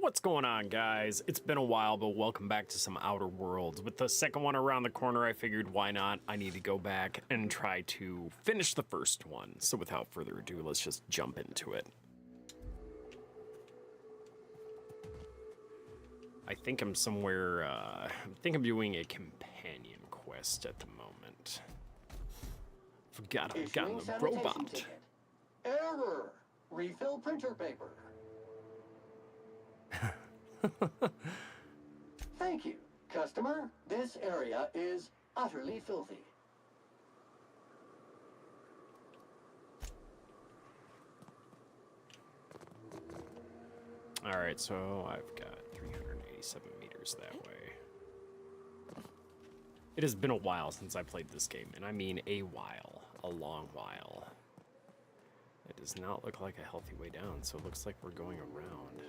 What's going on, guys? It's been a while, but welcome back to some Outer Worlds. With the second one around the corner, I figured why not? I need to go back and try to finish the first one. So without further ado, let's just jump into it. I think I'm somewhere, I think I'm doing a companion quest at the moment. Forgot I've gotten the robot. Ticket. Error. Refill printer paper. Thank you. Customer, this area is utterly filthy. Alright, so I've got 387 meters that way. It has been a while since I played this game, and I mean a while. A long while. It does not look like a healthy way down, so it looks like we're going around.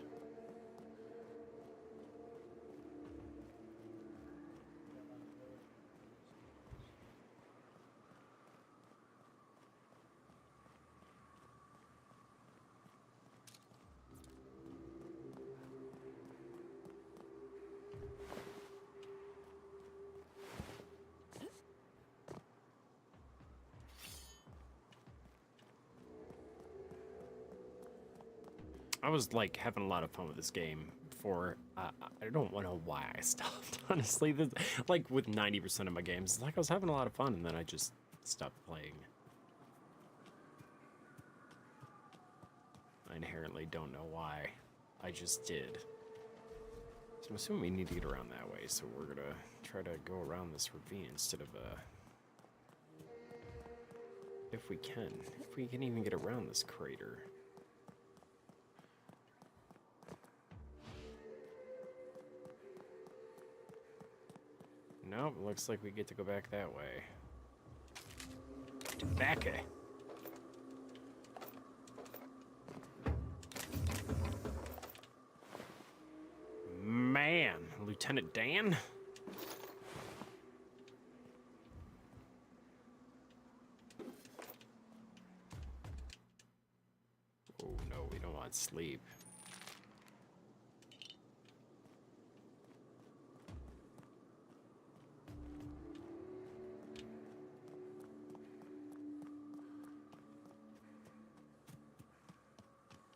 I was like having a lot of fun with this game before. I don't know why I stopped, honestly. Like with 90% of my games, it's like I was having a lot of fun and then I just stopped playing. I inherently don't know why. I just did. So I'm assuming we need to get around that way, so we're gonna try to go around this ravine instead of if we can even get around this crater. Nope, looks like we get to go back that way. Tobacco. Man, Lieutenant Dan? Oh no, we don't want sleep.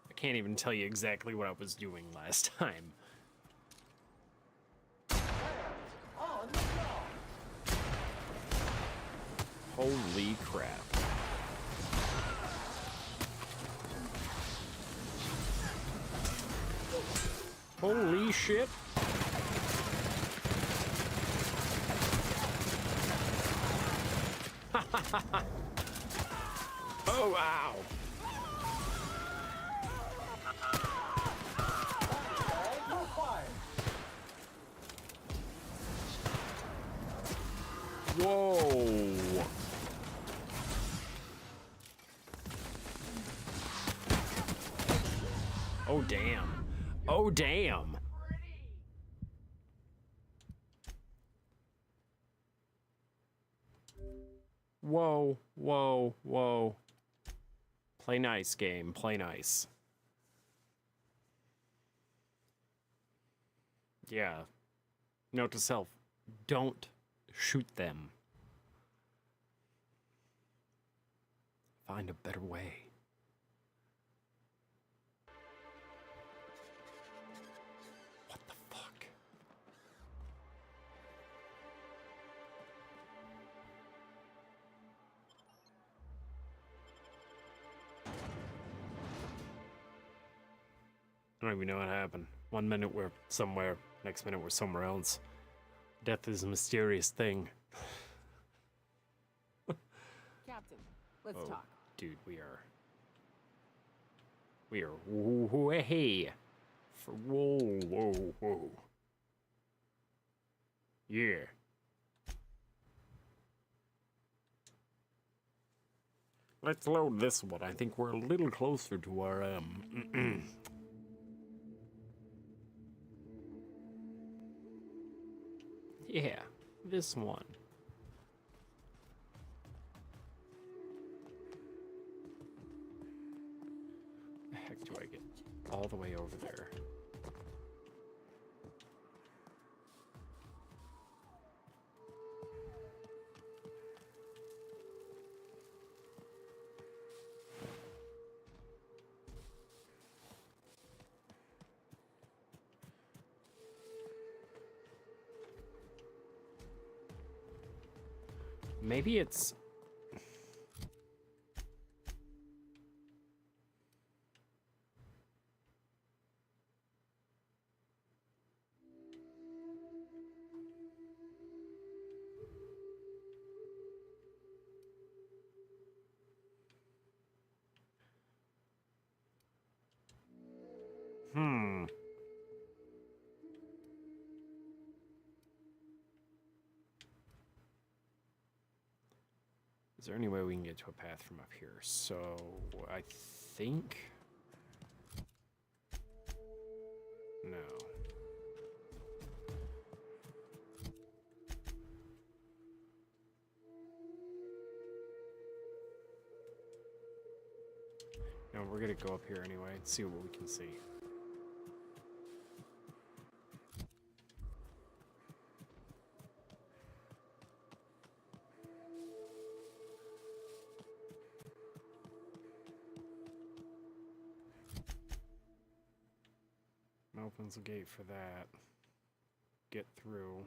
I can't even tell you exactly what I was doing last time. On the job. Holy crap. Holy shit. Oh, wow. Whoa. Oh, damn. Oh, damn. Whoa, whoa, whoa. Play nice, game. Play nice. Yeah. Note to self. Don't shoot them. Find a better way. What the fuck? I don't even know what happened. 1 minute we're somewhere, next minute we're somewhere else. Death is a mysterious thing. Captain, let's talk. Dude, we are way. Whoa, whoa, whoa. Yeah. Let's load this one. I think we're a little closer to our, yeah, this one. The heck do I get all the way over there? Maybe it's... Hmm. Is there any way we can get to a path from up here? So, I think... No. No, we're gonna go up here anyway and see what we can see. Opens the gate for that. Get through.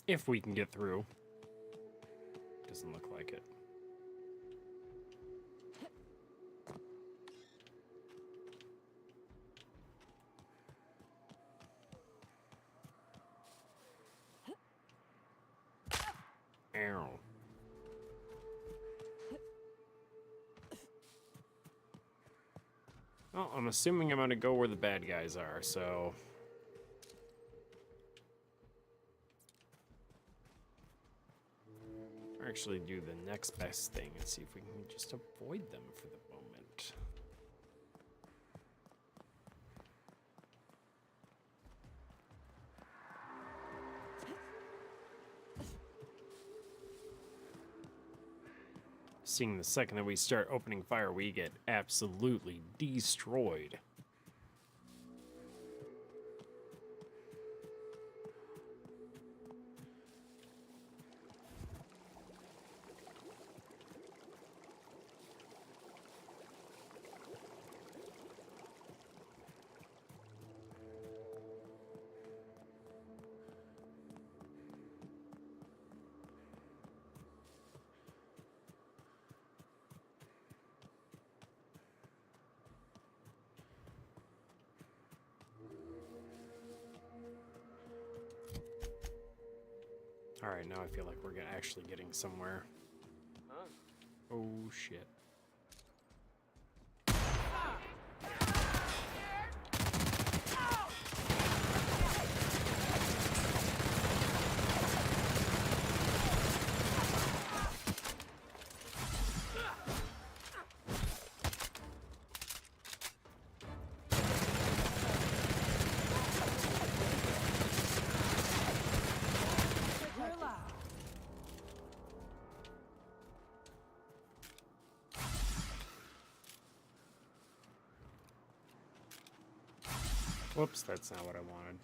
If we can get through. Doesn't look like it. Ow. Well, I'm assuming I'm gonna go where the bad guys are, so... Or actually do the next best thing and see if we can just avoid them for the moment. Seeing the second that we start opening fire, we get absolutely destroyed. All right, now I feel like we're actually getting somewhere. Huh? Oh, shit. You're allowed. Whoops, that's not what I wanted.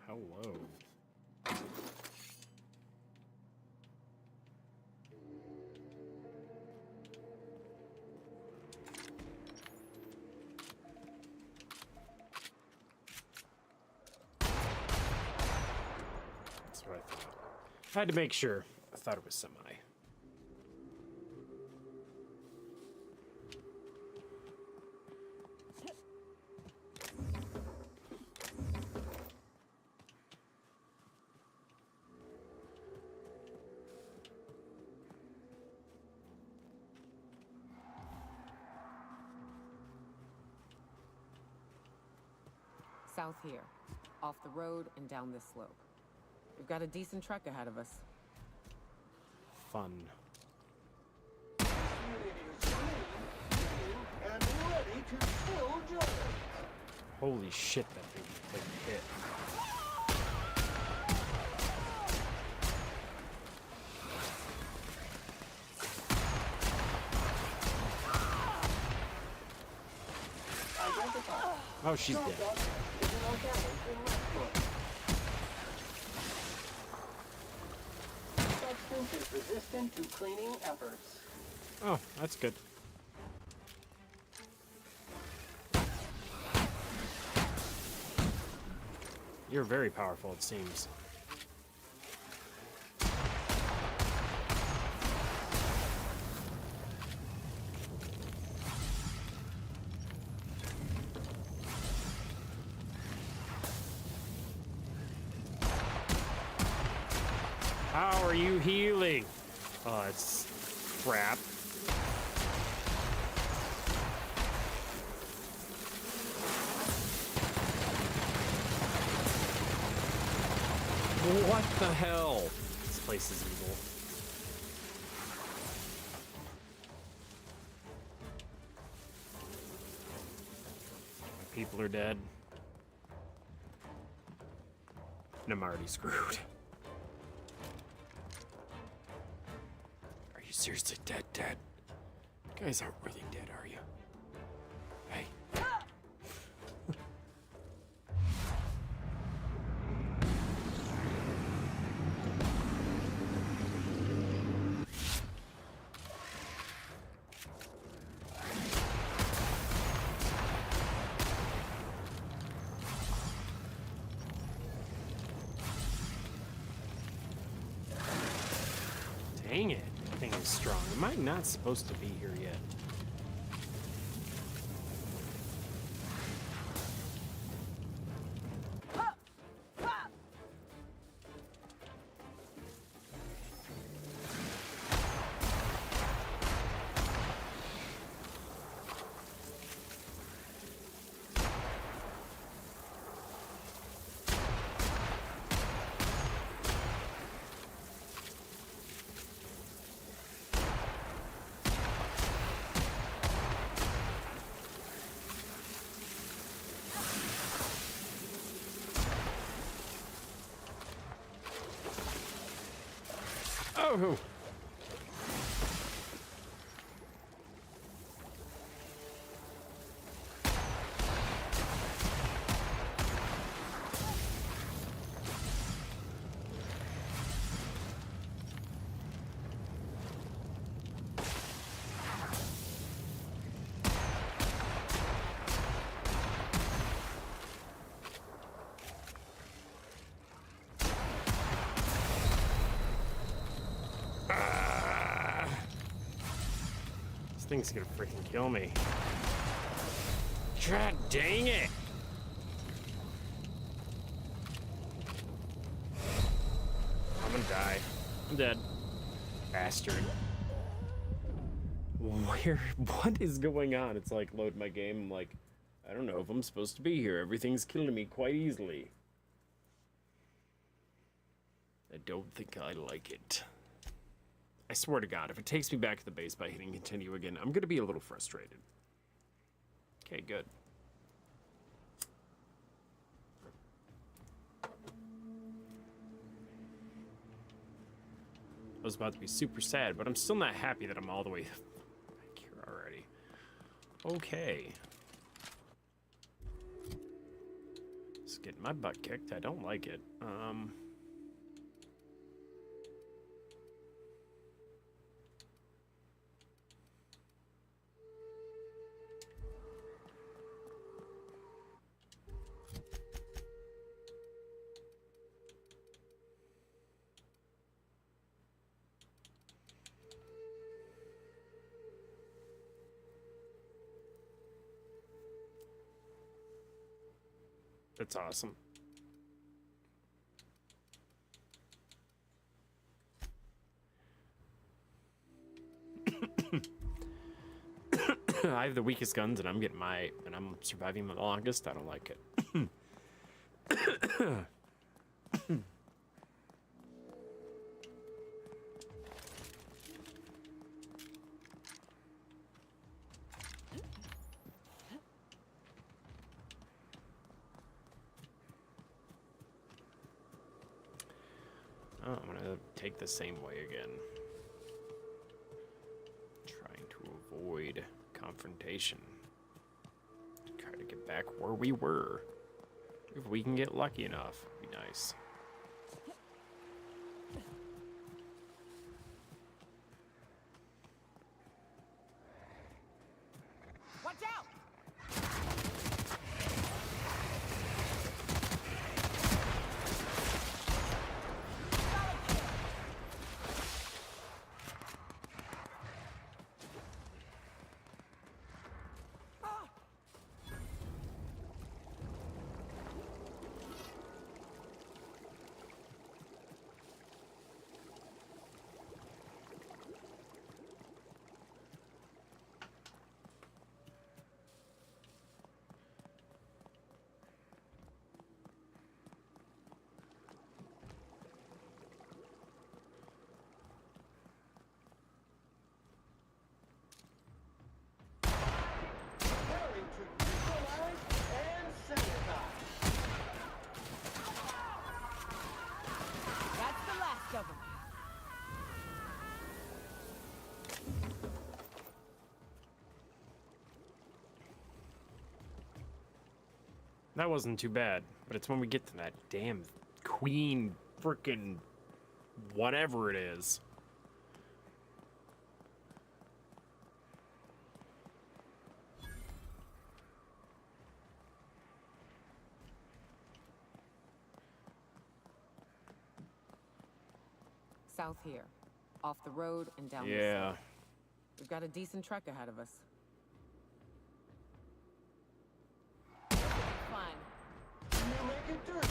Hello. That's what I thought. I had to make sure. I thought it was semi. South here, off the road and down this slope. We've got a decent trek ahead of us. Fun. And ready to fill Jordan. Holy shit, that thing like hit. Oh, she's dead. Substance is resistant to cleaning efforts. Oh, that's good. You're very powerful, it seems. How are you healing? Oh, it's crap. What the hell? This place is evil. My people are dead. And I'm already screwed. Are you seriously dead? You guys aren't really dead, are you? Hey. Dang it. That thing is strong. Am I not supposed to be here yet? Oh! Thing's gonna freaking kill me. God dang it! I'm gonna die. I'm dead. Bastard. What is going on? It's like, load my game. I'm like, I don't know if I'm supposed to be here. Everything's killing me quite easily. I don't think I like it. I swear to God, if it takes me back to the base by hitting continue again, I'm gonna be a little frustrated. Okay, good. I was about to be super sad, but I'm still not happy that I'm all the way back here already. Okay. Just getting my butt kicked. I don't like it. That's awesome. I have the weakest guns and I'm surviving the longest. I don't like it. Oh, I'm gonna take the same way again. Trying to avoid confrontation. Try to get back where we were. If we can get lucky enough, it'd be nice. Watch out! Preparing to neutralize and sanitize. That's the last of them. That wasn't too bad, but it's when we get to that damn queen frickin' whatever it is. South here. Off the road and down this Yeah. slope. We've got a decent trek ahead of us. Fun. You make it dirty,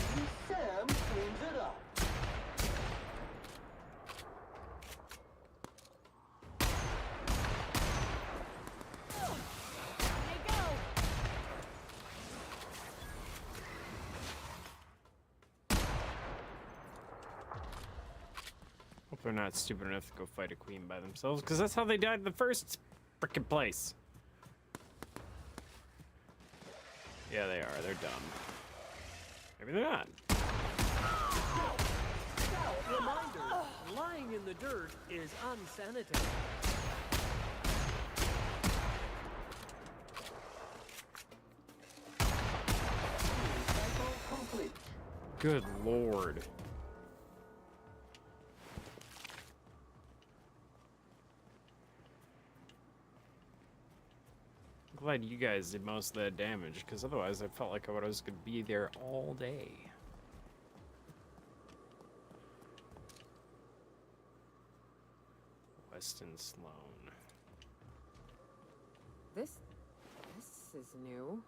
Sam cleans it up. Here you go! Hope they're not stupid enough to go fight a queen by themselves, because that's how they died in the first frickin' place. Yeah, they are. They're dumb. Maybe they're not. Reminder, lying in the dirt is unsanitary. Cycle complete. Good lord. I'm glad you guys did most of that damage, because otherwise I felt like I was going to be there all day. Weston Sloan. This is new.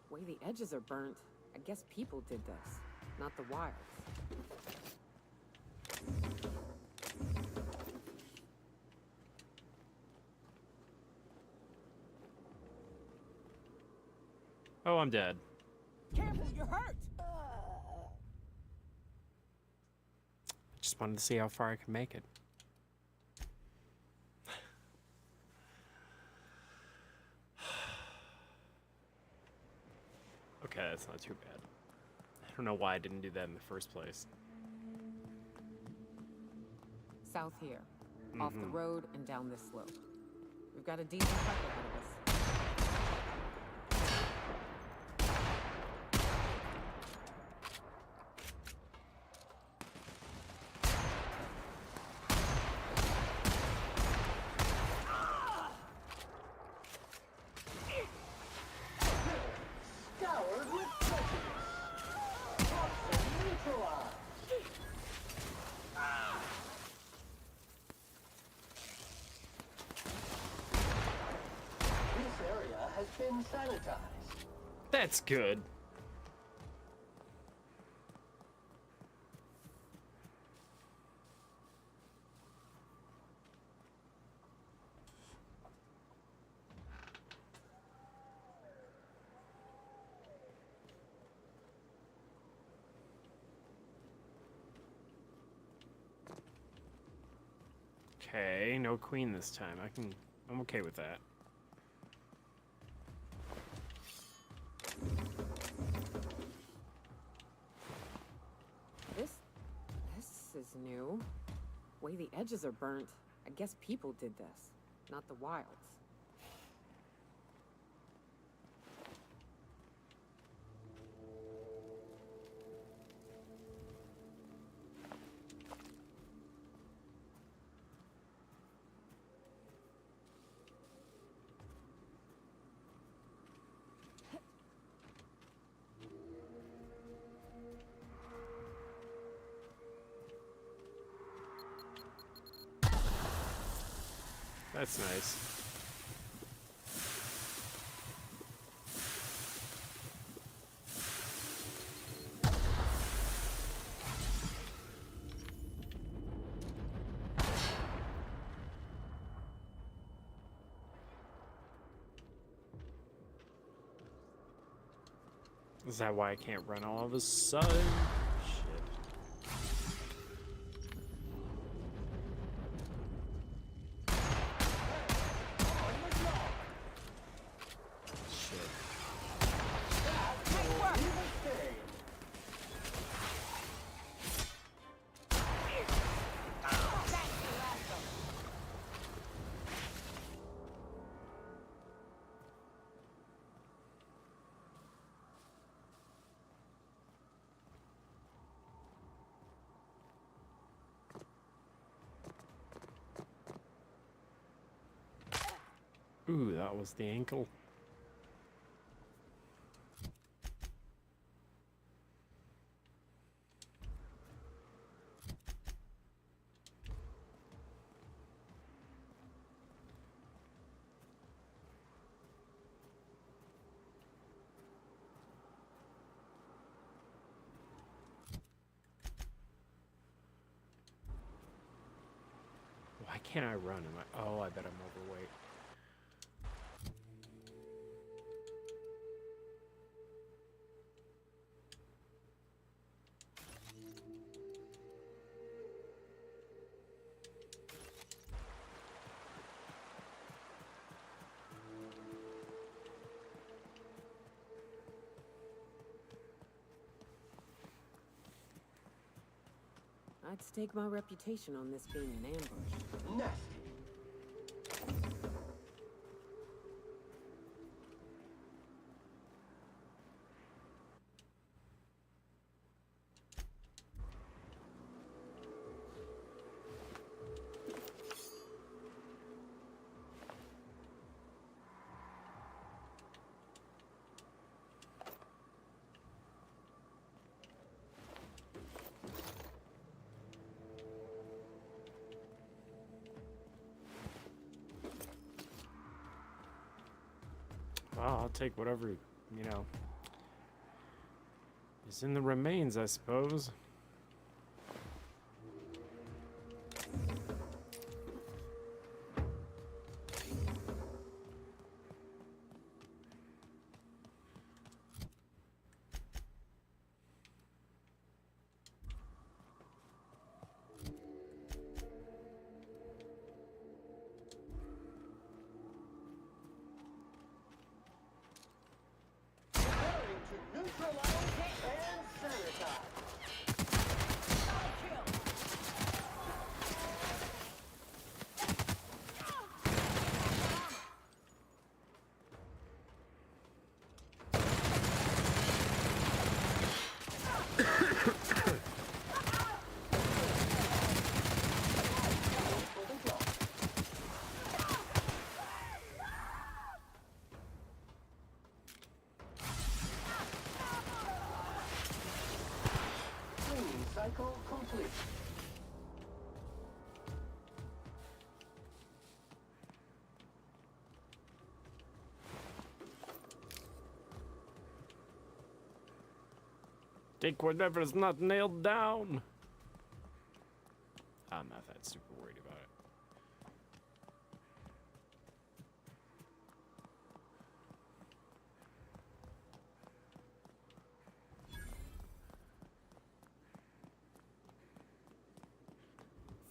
Way the edges are burnt. I guess people did this, not the wires. Oh, I'm dead. Careful, you're hurt! Just wanted to see how far I could make it. Okay, that's not too bad. I don't know why I didn't do that in the first place. South here. Off the road and down this slope. We've got a decent trek ahead of us. Scoured with prejudice. Toxin neutralized. This area has been sanitized. That's good. Okay, no queen this time. I'm okay with that. This is new. Way the edges are burnt. I guess people did this, not the wilds. That's nice. Is that why I can't run all of a sudden? Shit. Shit. Ooh, that was the ankle. Why can't I run? Oh, I bet I'm overweight. I'd stake my reputation on this being an ambush. Nasty. Well, I'll take whatever, you know, is in the remains, I suppose. Preparing to neutralize and sanitize. For the job. Cleaning cycle complete. Take whatever's not nailed down. I'm not that super worried about it.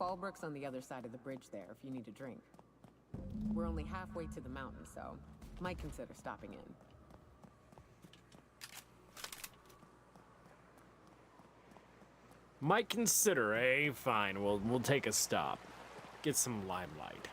Fallbrook's on the other side of the bridge there if you need a drink. We're only halfway to the mountain, so might consider stopping in. Might consider, eh? Fine, we'll take a stop. Get some limelight.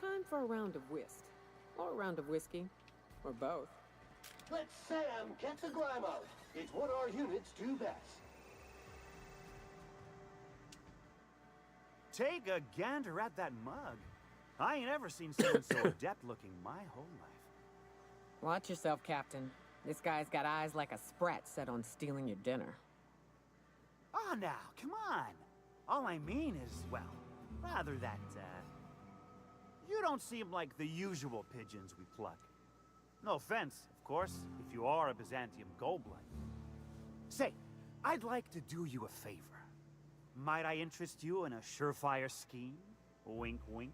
Time for a round of whist. Or a round of whiskey. Or both. Let Sam get the grime out. It's what our units do best. Take a gander at that mug. I ain't ever seen someone so adept looking my whole life. Watch yourself, Captain. This guy's got eyes like a sprat set on stealing your dinner. Oh, now, come on. All I mean is, well, rather that, you don't seem like the usual pigeons we pluck. No offense, of course, if you are a Byzantium Goldblood. Say, I'd like to do you a favor. Might I interest you in a surefire scheme? Wink, wink.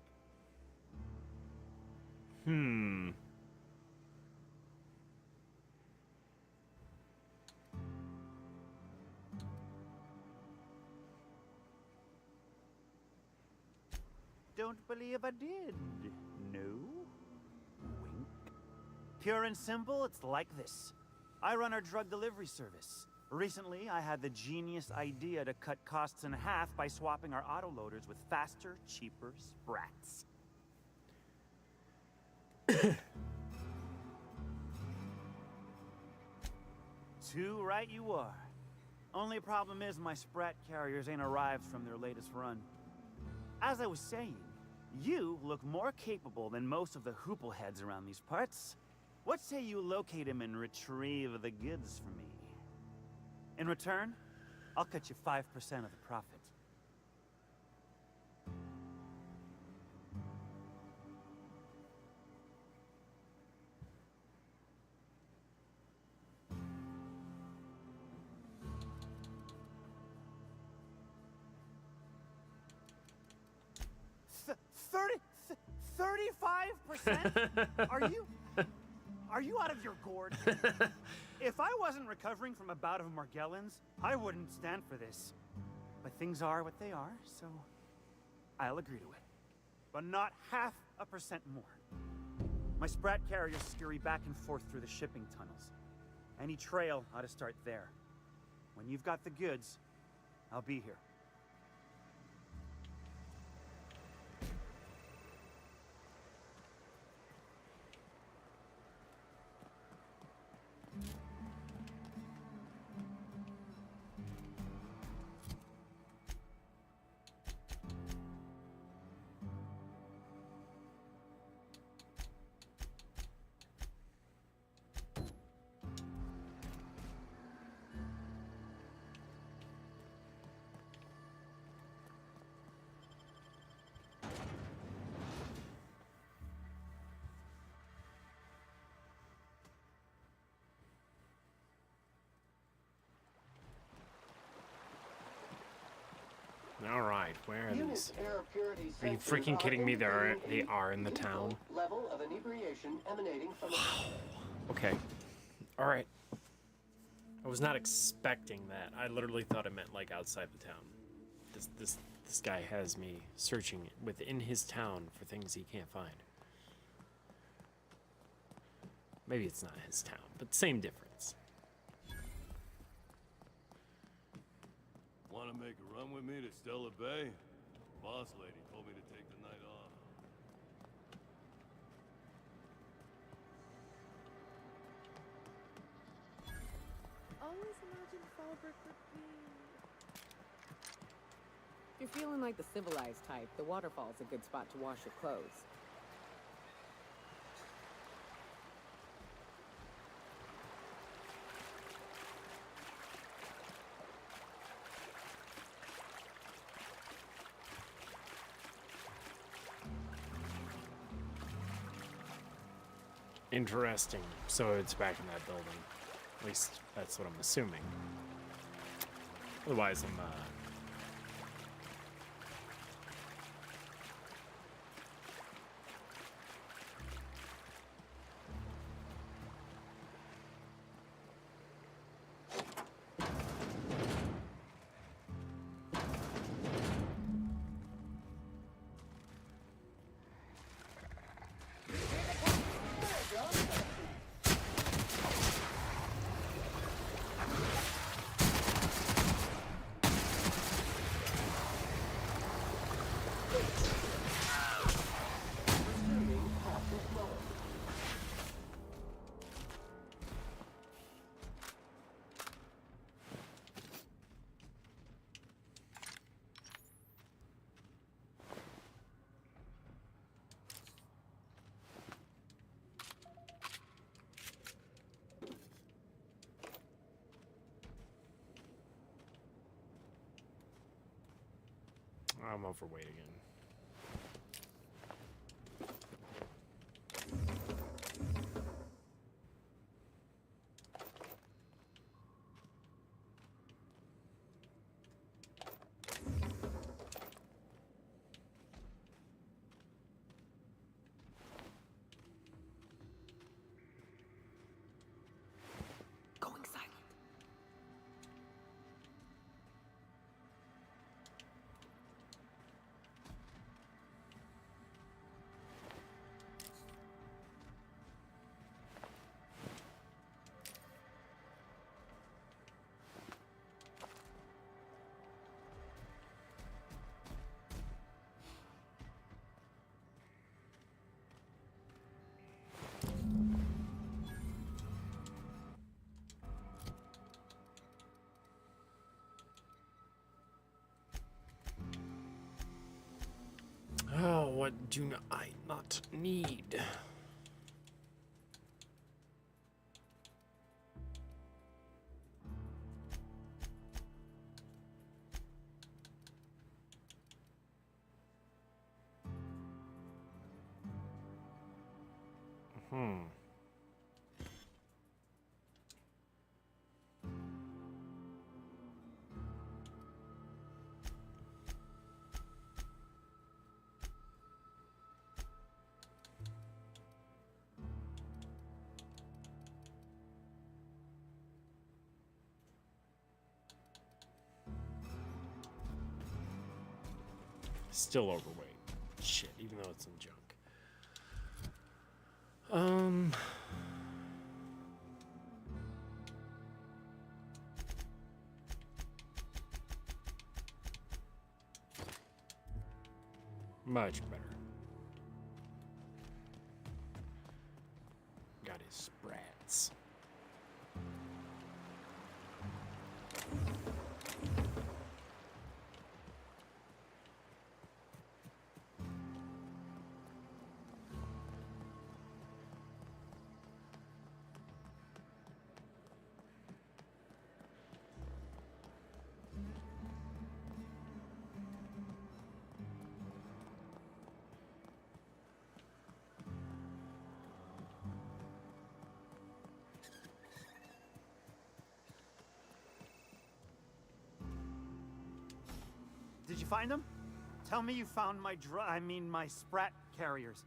Don't believe I did. No? Wink. Pure and simple, it's like this. I run our drug delivery service. Recently, I had the genius idea to cut costs in half by swapping our autoloaders with faster, cheaper sprats. Too right you are. Only problem is my sprat carriers ain't arrived from their latest run. As I was saying, you look more capable than most of the hoople heads around these parts. What say you locate him and retrieve the goods for me? In return, I'll cut you 5% of the profit. Th 35%? Are you out of your gourd? If I wasn't recovering from a bout of Margellans, I wouldn't stand for this. But things are what they are, so I'll agree to it. But not 0.5% more. My sprat carriers scurry back and forth through the shipping tunnels. Any trail ought to start there. When you've got the goods, I'll be here. All right, where are Unit these? air purity Are you sensors freaking kidding me? indicating They are in the lethal town. Level of inebriation emanating from Okay. All right. I was not expecting that. I literally thought it meant like outside the town. This guy has me searching within his town for things he can't find. Maybe it's not his town, but same difference. Want to make a run with me to Stella Bay? Boss lady told me to take the night off. Always imagined Fallbrook would be... If you're feeling like the civilized type, the waterfall's a good spot to wash your clothes. Interesting. So it's back in that building. At least that's what I'm assuming. Otherwise, I'm overweight again. Going silent. Oh, what do I not need? Still overweight. Shit, even though it's in junk. Much better. Got his sprats. Did you find them? Tell me you found my my sprat carriers.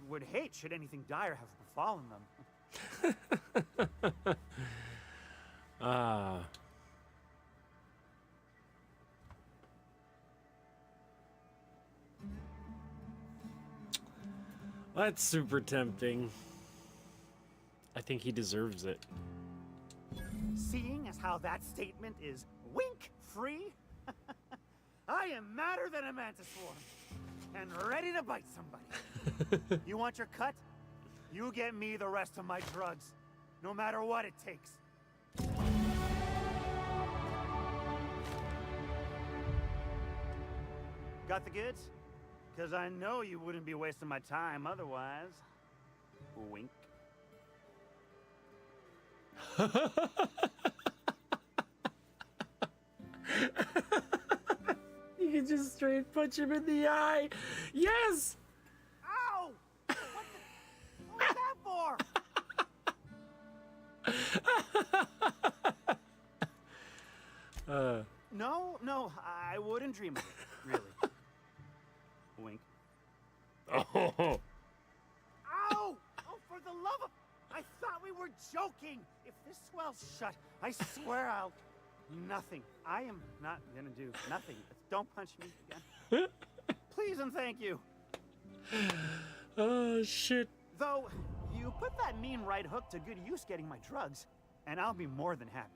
Would hate should anything dire have befallen them. That's super tempting. I think he deserves it. Seeing as how that statement is wink-free, I am madder than a mantis swarm, and ready to bite somebody. You want your cut? You get me the rest of my drugs, no matter what it takes. Got the goods? Because I know you wouldn't be wasting my time otherwise. Wink. You can just straight punch him in the eye. Yes! Ow! What was that for? No, no, I wouldn't dream of it, really. Wink. Oh, Ow! Oh, for the love of... I thought we were joking! If this swell's shut, I swear I'll... Nothing. I am not gonna do nothing. Don't punch me again. Please and thank you. oh shit. Though, you put that mean right hook to good use getting my drugs, and I'll be more than happy.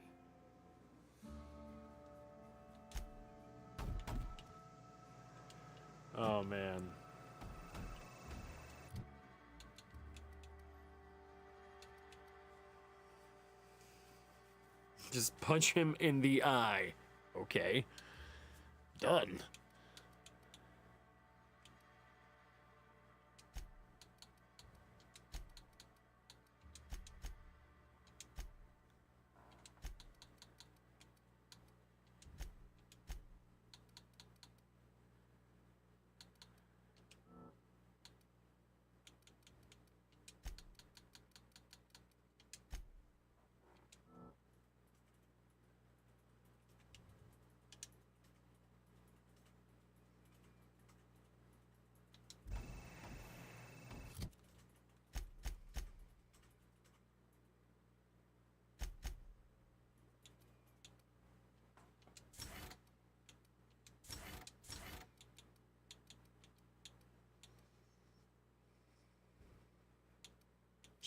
Oh man. Just punch him in the eye. Okay. Done.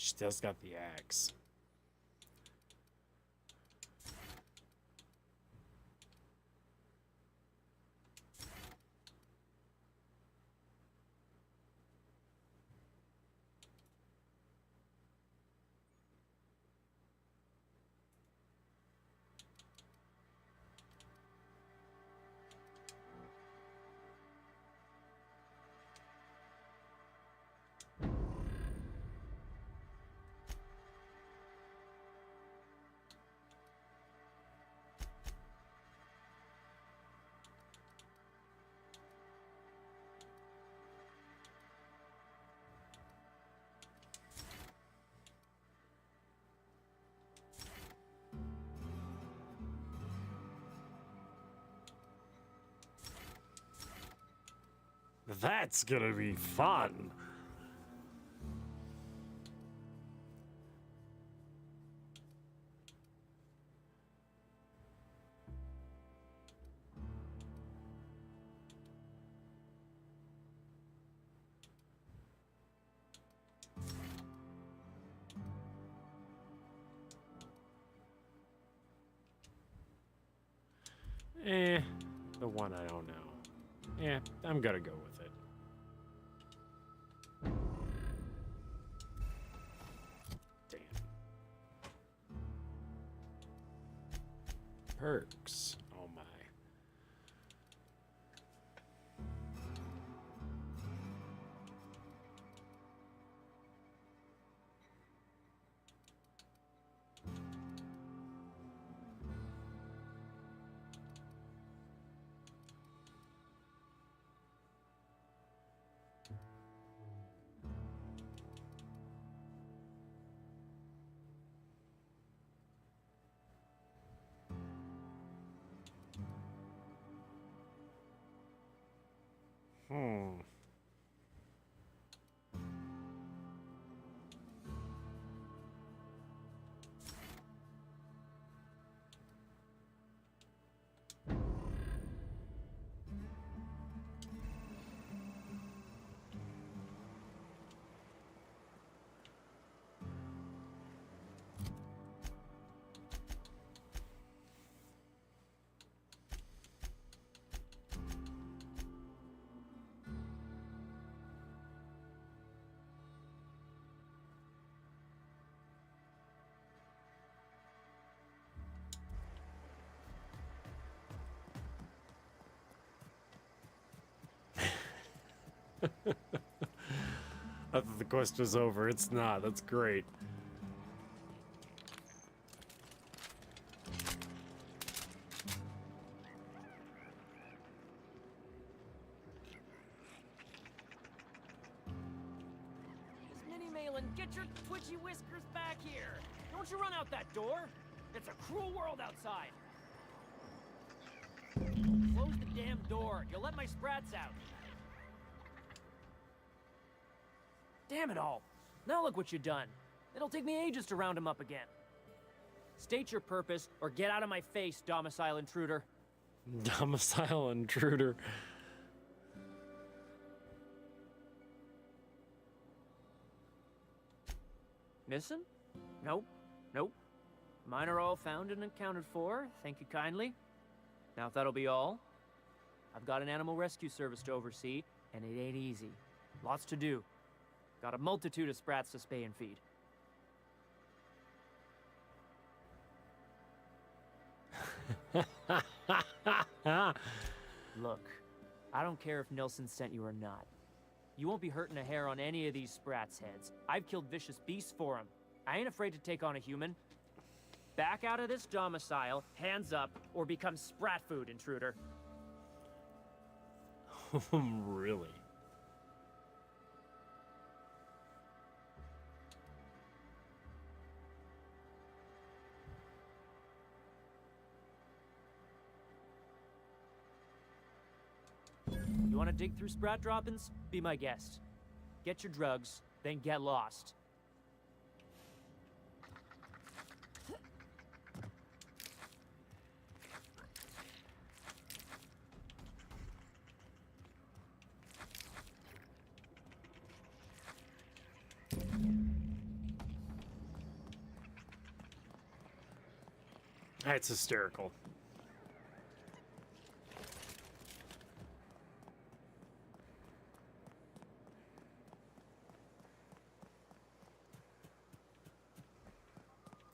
She still got the axe. That's gonna be fun. The one I don't know. I'm gonna go with it. Damn. Perks. Oh my. Hmm. I thought the quest was over. It's not. That's great. Is Minnie Malin, get your twitchy whiskers back here! Don't you run out that door! It's a cruel world outside! Close the damn door. You'll let my sprats out. Damn it all. Now look what you've done. It'll take me ages to round him up again. State your purpose, or get out of my face, domicile intruder. Domicile intruder. Missing? Nope. Nope. Mine are all found and accounted for. Thank you kindly. Now, if that'll be all, I've got an animal rescue service to oversee, and it ain't easy. Lots to do. Got a multitude of sprats to spay and feed. Look, I don't care if Nelson sent you or not. You won't be hurting a hair on any of these sprats' heads. I've killed vicious beasts for them. I ain't afraid to take on a human. Back out of this domicile, hands up, or become sprat food, intruder. Really? You want to dig through sprat droppings? Be my guest. Get your drugs, then get lost. That's hysterical.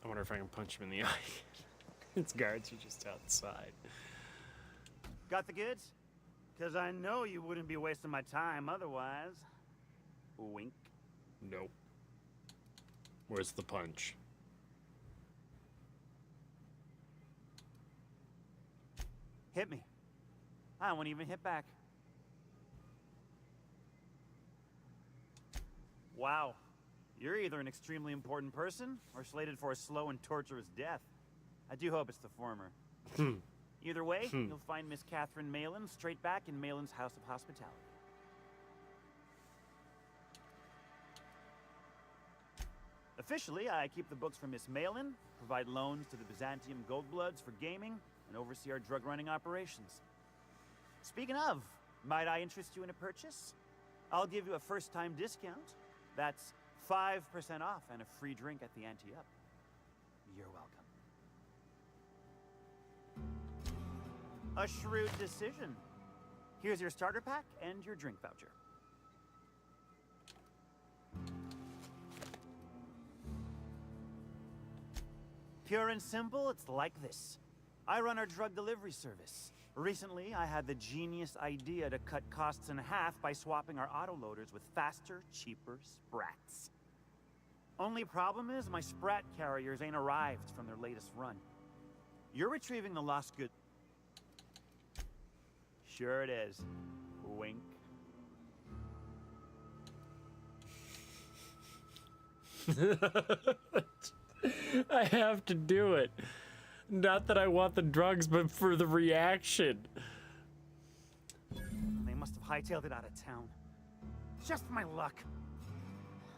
I wonder if I can punch him in the eye. Its guards are just outside. Got the goods? Because I know you wouldn't be wasting my time otherwise. Wink. Nope. Where's the punch? Hit me. I won't even hit back. Wow. You're either an extremely important person or slated for a slow and torturous death. I do hope it's the former. Either way, you'll find Miss Catherine Malin straight back in Malin's House of Hospitality. Officially, I keep the books for Miss Malin, provide loans to the Byzantium Goldbloods for gaming, and oversee our drug-running operations. Speaking of, might I interest you in a purchase? I'll give you a first-time discount. That's 5% off and a free drink at the ante up. You're welcome. A shrewd decision. Here's your starter pack and your drink voucher. Pure and simple, it's like this. I run our drug delivery service. Recently, I had the genius idea to cut costs in half by swapping our autoloaders with faster, cheaper sprats. Only problem is my sprat carriers ain't arrived from their latest run. You're retrieving the lost goods. Sure it is. Wink. I have to do it. Not that I want the drugs, but for the reaction. They must have hightailed it out of town. Just my luck.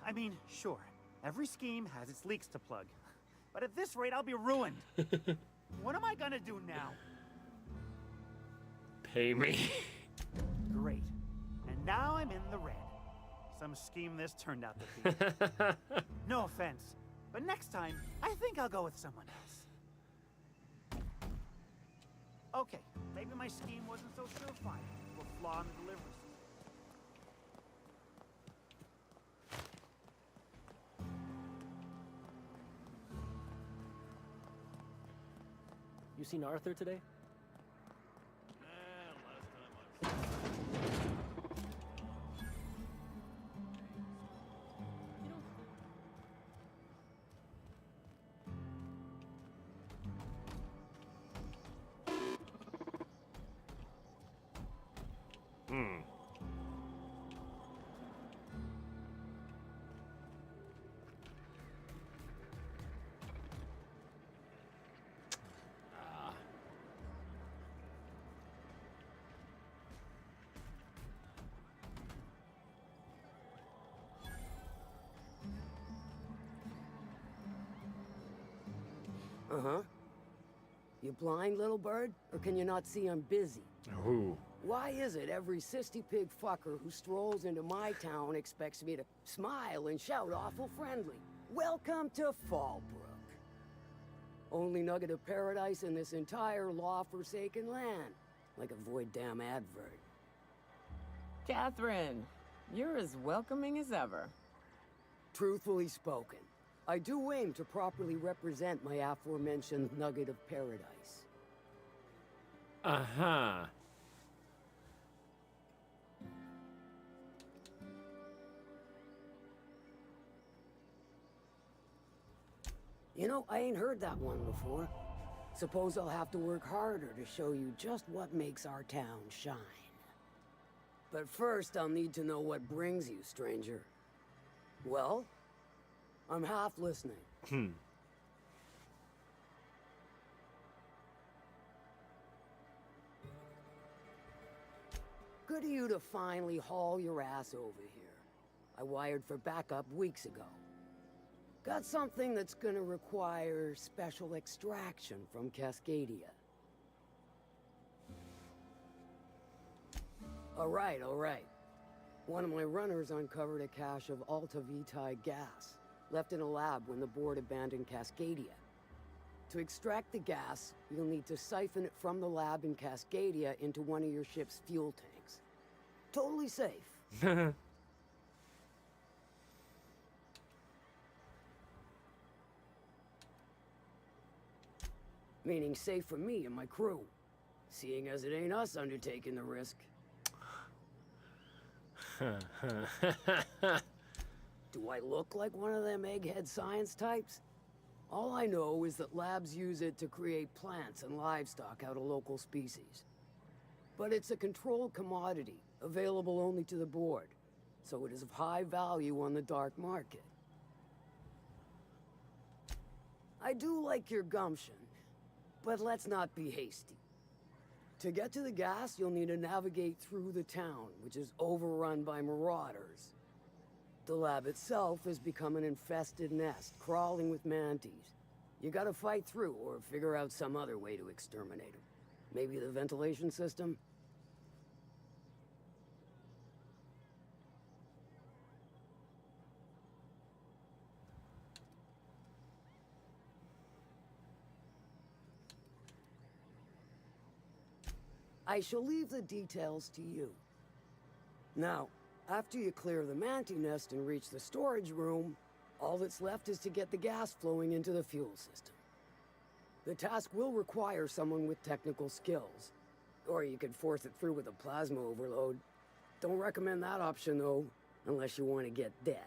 I mean, sure, every scheme has its leaks to plug. But at this rate, I'll be ruined. What am I gonna do now? Pay me. Great. And now I'm in the red. Some scheme this turned out to be. No offense, but next time, I think I'll go with someone else. Okay, maybe my scheme wasn't so surefire. We'll flaw in the delivery system. You seen Arthur today? Last time I Uh-huh. You blind, little bird? Or can you not see I'm busy? Ooh. Why is it every sissy pig fucker who strolls into my town expects me to smile and shout awful friendly? Welcome to Fallbrook. Only nugget of paradise in this entire law-forsaken land. Like a void damn advert. Catherine, you're as welcoming as ever. Truthfully spoken, I do aim to properly represent my aforementioned nugget of paradise. Uh-huh. You know, I ain't heard that one before. Suppose I'll have to work harder to show you just what makes our town shine. But first, I'll need to know what brings you, stranger. Well, I'm half listening. Good of you to finally haul your ass over here. I wired for backup weeks ago. Got something that's gonna require special extraction from Cascadia. All right. One of my runners uncovered a cache of Alta Vitae gas, left in a lab when the board abandoned Cascadia. To extract the gas, you'll need to siphon it from the lab in Cascadia into one of your ship's fuel tanks. Totally safe. Meaning safe for me and my crew, seeing as it ain't us undertaking the risk. Do I look like one of them egghead science types? All I know is that labs use it to create plants and livestock out of local species. But it's a controlled commodity, available only to the board, so it is of high value on the dark market. I do like your gumption, but let's not be hasty. To get to the gas, you'll need to navigate through the town, which is overrun by marauders. The lab itself has become an infested nest, crawling with manties. You gotta fight through, or figure out some other way to exterminate them. Maybe the ventilation system? I shall leave the details to you. Now, after you clear the mantis nest and reach the storage room, all that's left is to get the gas flowing into the fuel system. The task will require someone with technical skills, or you could force it through with a plasma overload. Don't recommend that option, though, unless you want to get dead.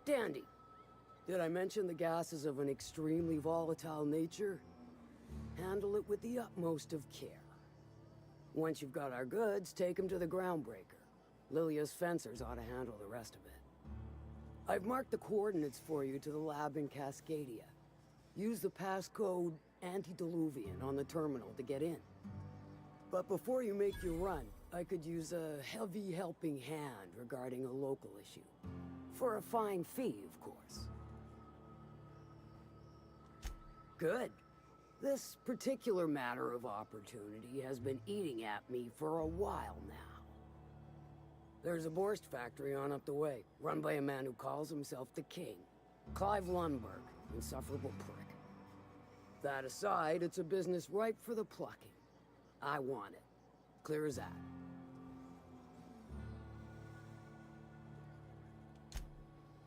Dandy. Did I mention the gas is of an extremely volatile nature? Handle it with the utmost of care. Once you've got our goods, take them to the groundbreaker. Lilia's fencers ought to handle the rest of it. I've marked the coordinates for you to the lab in Cascadia. Use the passcode Antediluvian on the terminal to get in. But before you make your run, I could use a heavy helping hand regarding a local issue. For a fine fee, of course. Good. This particular matter of opportunity has been eating at me for a while now. There's a Borst factory on up the way, run by a man who calls himself the King. Clive Lundberg, insufferable prick. That aside, it's a business ripe for the plucking. I want it. Clear as that.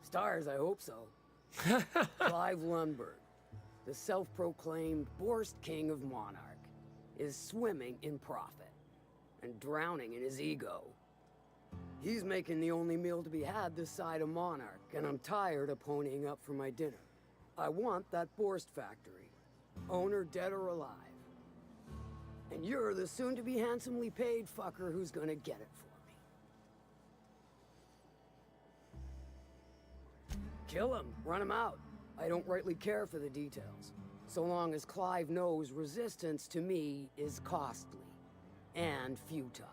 Stars, I hope so. Clive Lundberg, the self-proclaimed Borst King of Monarch, is swimming in profit and drowning in his ego. He's making the only meal to be had this side of Monarch, and I'm tired of ponying up for my dinner. I want that Borst factory, owner dead or alive. And you're the soon-to-be handsomely paid fucker who's gonna get it for me. Kill him, run him out. I don't rightly care for the details. So long as Clive knows resistance to me is costly and futile.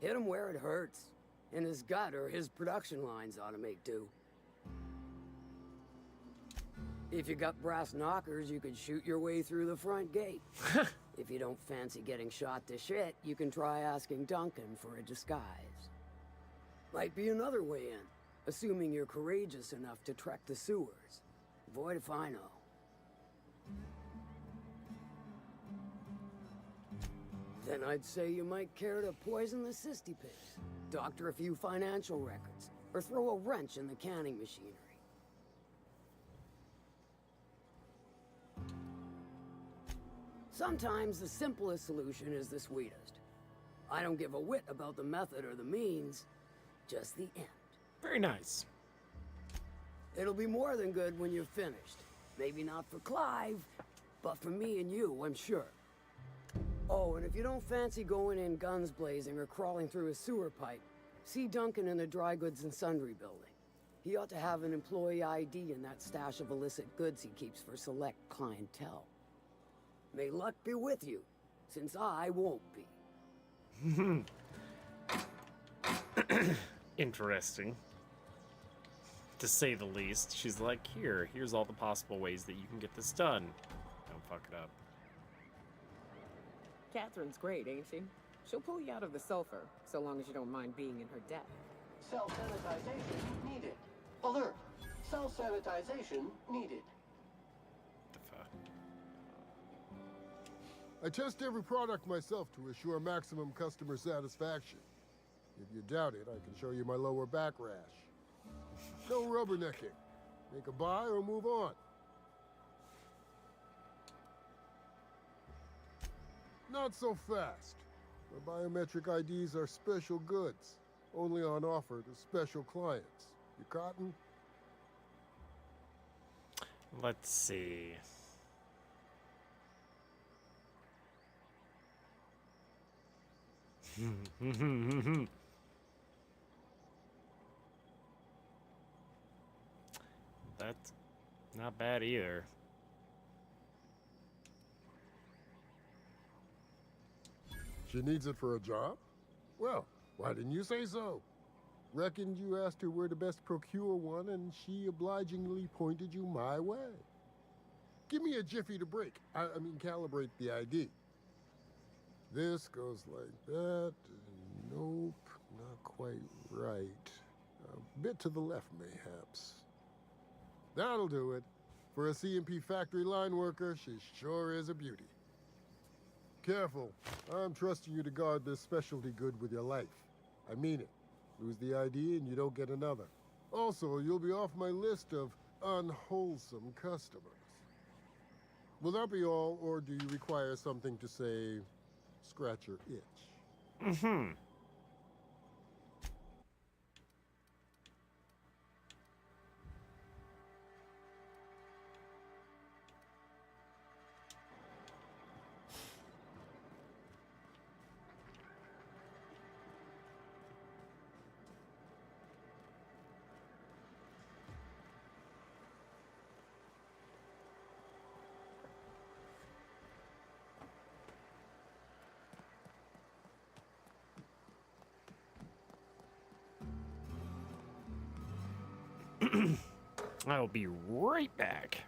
Hit him where it hurts. In his gut or his production lines ought to make do. If you got brass knockers, you could shoot your way through the front gate. If you don't fancy getting shot to shit, you can try asking Duncan for a disguise. Might be another way in, assuming you're courageous enough to trek the sewers. Void if I know. Then I'd say you might care to poison the cysty pigs, doctor a few financial records, or throw a wrench in the canning machinery. Sometimes the simplest solution is the sweetest. I don't give a whit about the method or the means, just the end. Very nice. It'll be more than good when you're finished. Maybe not for Clive, but for me and you, I'm sure. Oh, and if you don't fancy going in guns blazing or crawling through a sewer pipe, see Duncan in the dry goods and sundry building. He ought to have an employee ID in that stash of illicit goods he keeps for select clientele. May luck be with you, since I won't be. Interesting. To say the least. She's like, here's all the possible ways that you can get this done. Don't fuck it up. Catherine's great, ain't she? She'll pull you out of the sulfur, so long as you don't mind being in her debt. Self-sanitization needed. Alert. Self-sanitization needed. The fuck? I test every product myself to assure maximum customer satisfaction. If you doubt it, I can show you my lower back rash. No rubbernecking. Make a buy or move on. Not so fast. My biometric IDs are special goods, only on offer to special clients. You cotton? Let's see. That's not bad either. She needs it for a job? Well, why didn't you say so? Reckoned you asked her where to best procure one, and she obligingly pointed you my way. Give me a jiffy to break. I mean, calibrate the ID. This goes like that. Nope, not quite right. A bit to the left, mayhaps. That'll do it. For a CMP factory line worker, she sure is a beauty. Careful. I'm trusting you to guard this specialty good with your life. I mean it. Lose the ID and you don't get another. Also, you'll be off my list of unwholesome customers. Will that be all, or do you require something to say, scratch your itch? Mm-hmm. I'll be right back.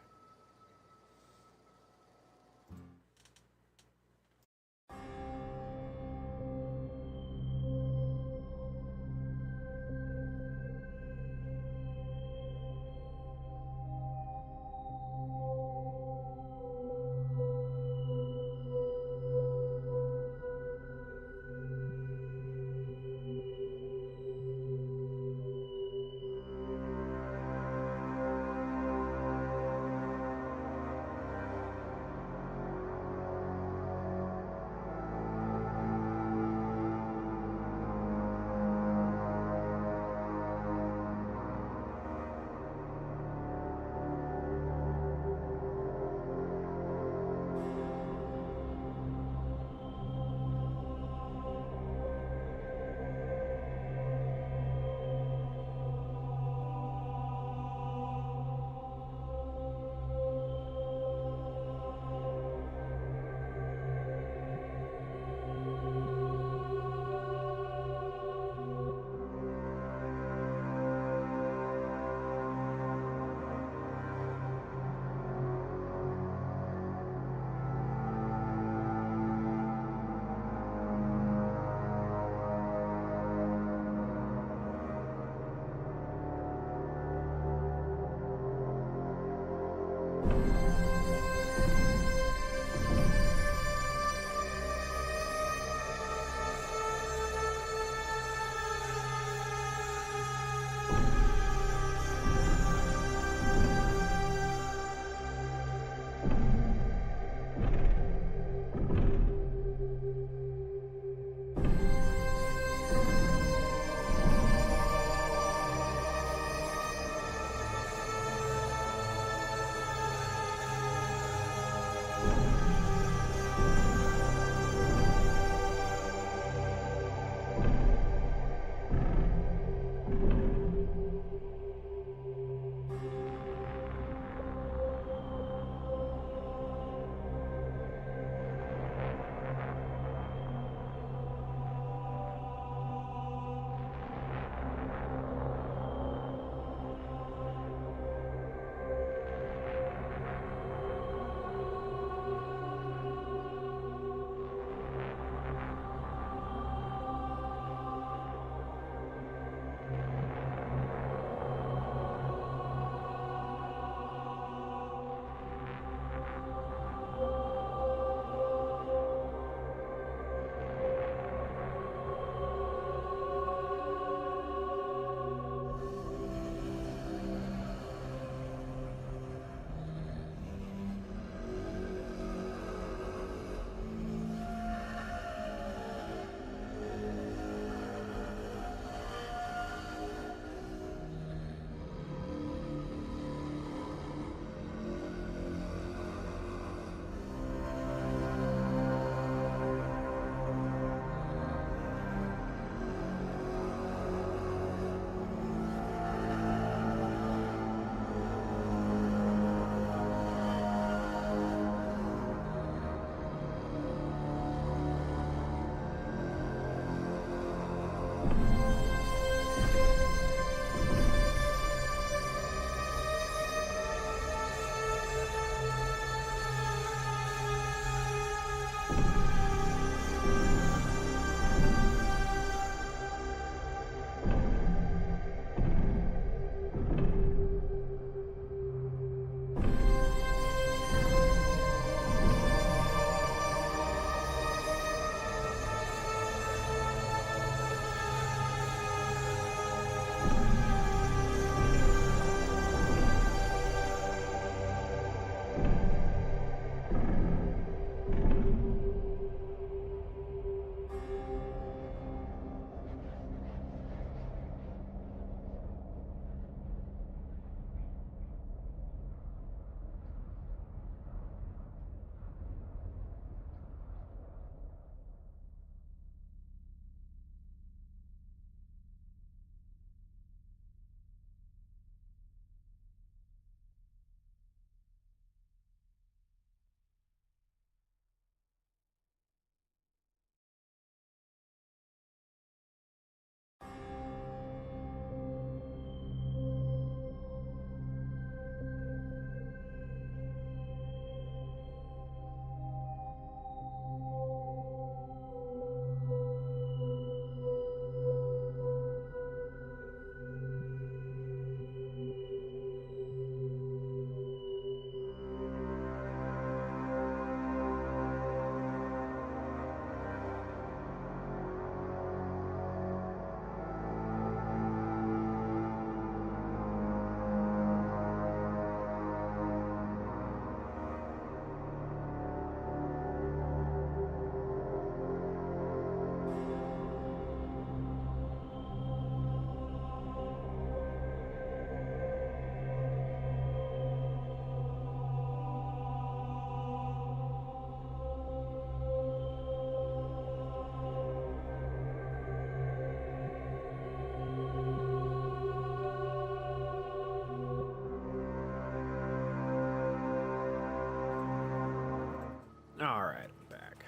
right, I'm back.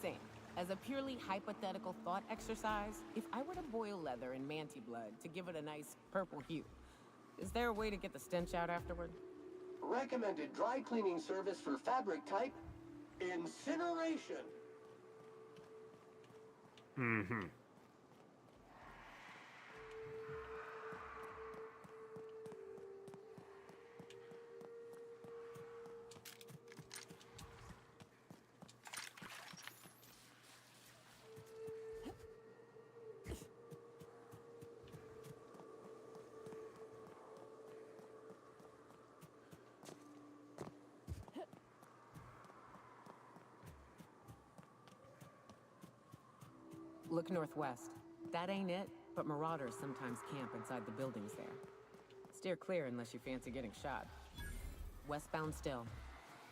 Sam, as a purely hypothetical thought exercise, if I were to boil leather in manti blood to give it a nice purple hue, is there a way to get the stench out afterward? Recommended dry cleaning service for fabric type, incineration. Mm-hmm. Look northwest. That ain't it, but marauders sometimes camp inside the buildings there. Steer clear unless you fancy getting shot. Westbound still.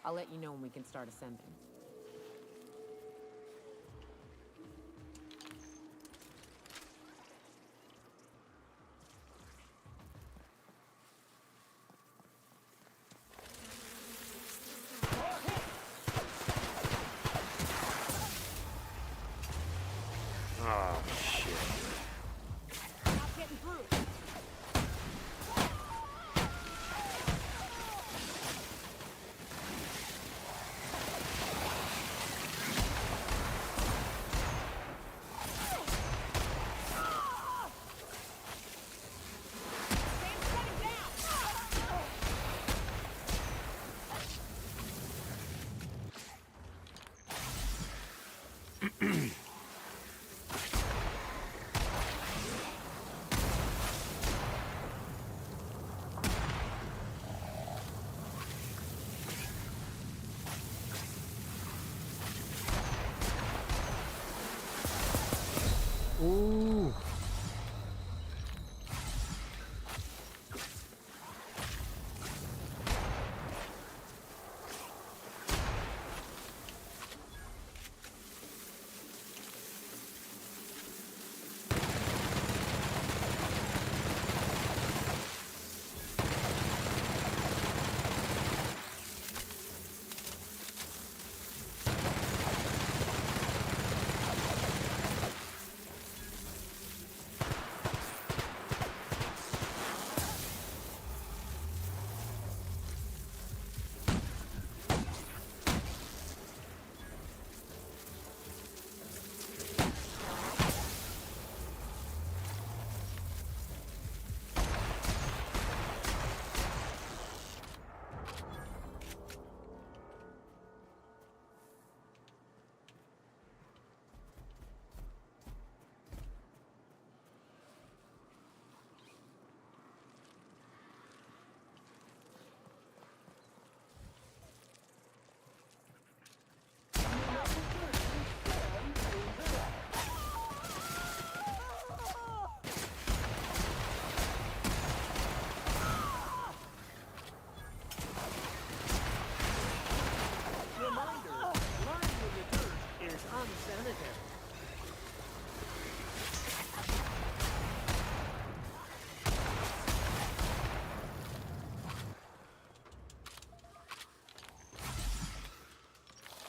I'll let you know when we can start ascending. Oh, shit. Not getting through. Ooh.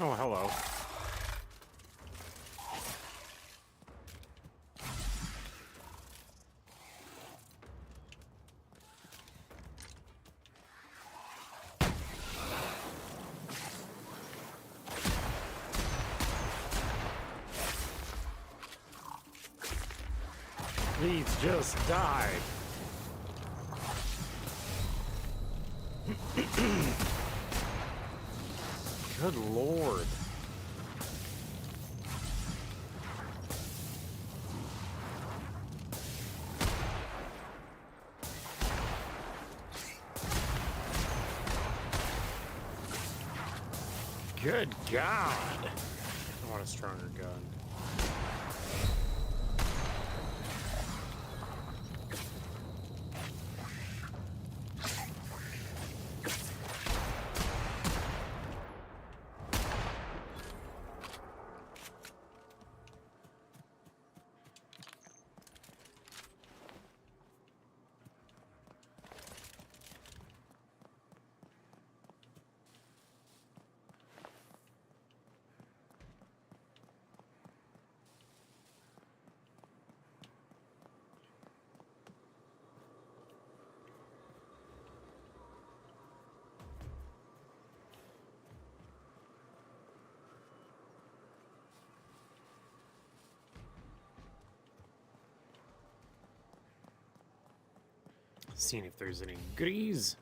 Oh, hello. Please just die. Good lord. Good God. I want a stronger gun. Seeing if there's any goodies.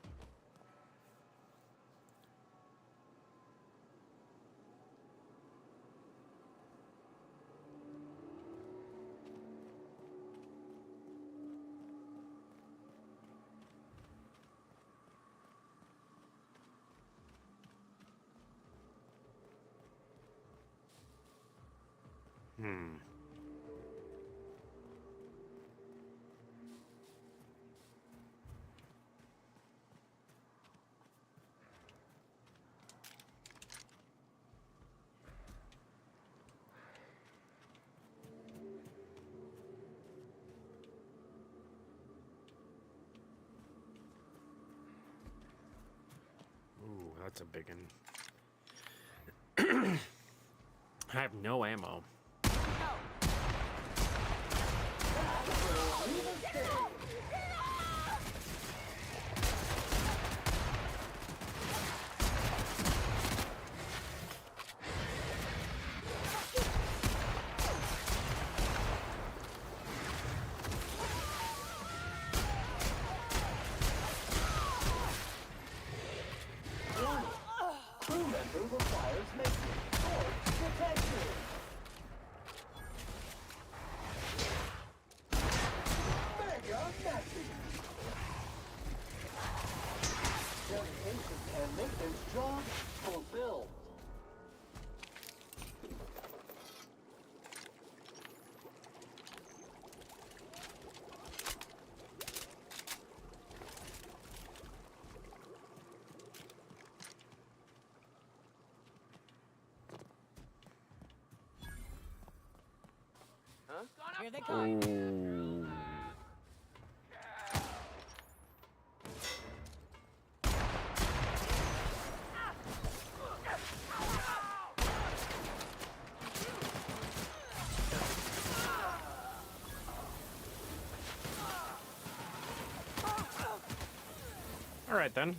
Ooh, that's a big one. I have no ammo. Crew member requires maintenance or protection. Mega message. Dedication and maintenance job fulfilled. Here they come. Ooh. All right then.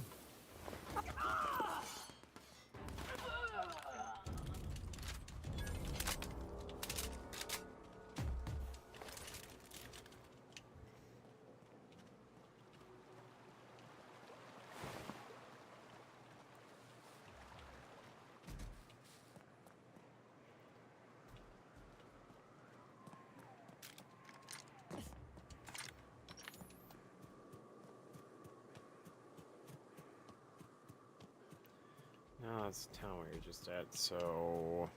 No, that's the town where you're just at, so...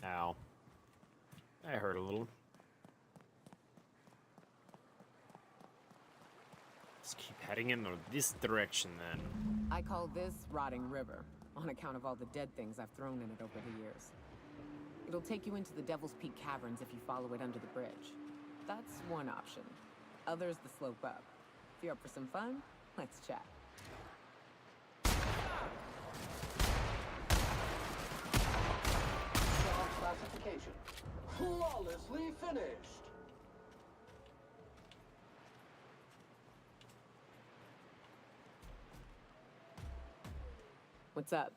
Ow. I hurt a little. Let's keep heading in this direction then. I call this Rotting River, on account of all the dead things I've thrown in it over the years. It'll take you into the Devil's Peak Caverns if you follow it under the bridge. That's one option. Other's the slope up. If you're up for some fun, let's chat. Job classification. Flawlessly finished. What's up?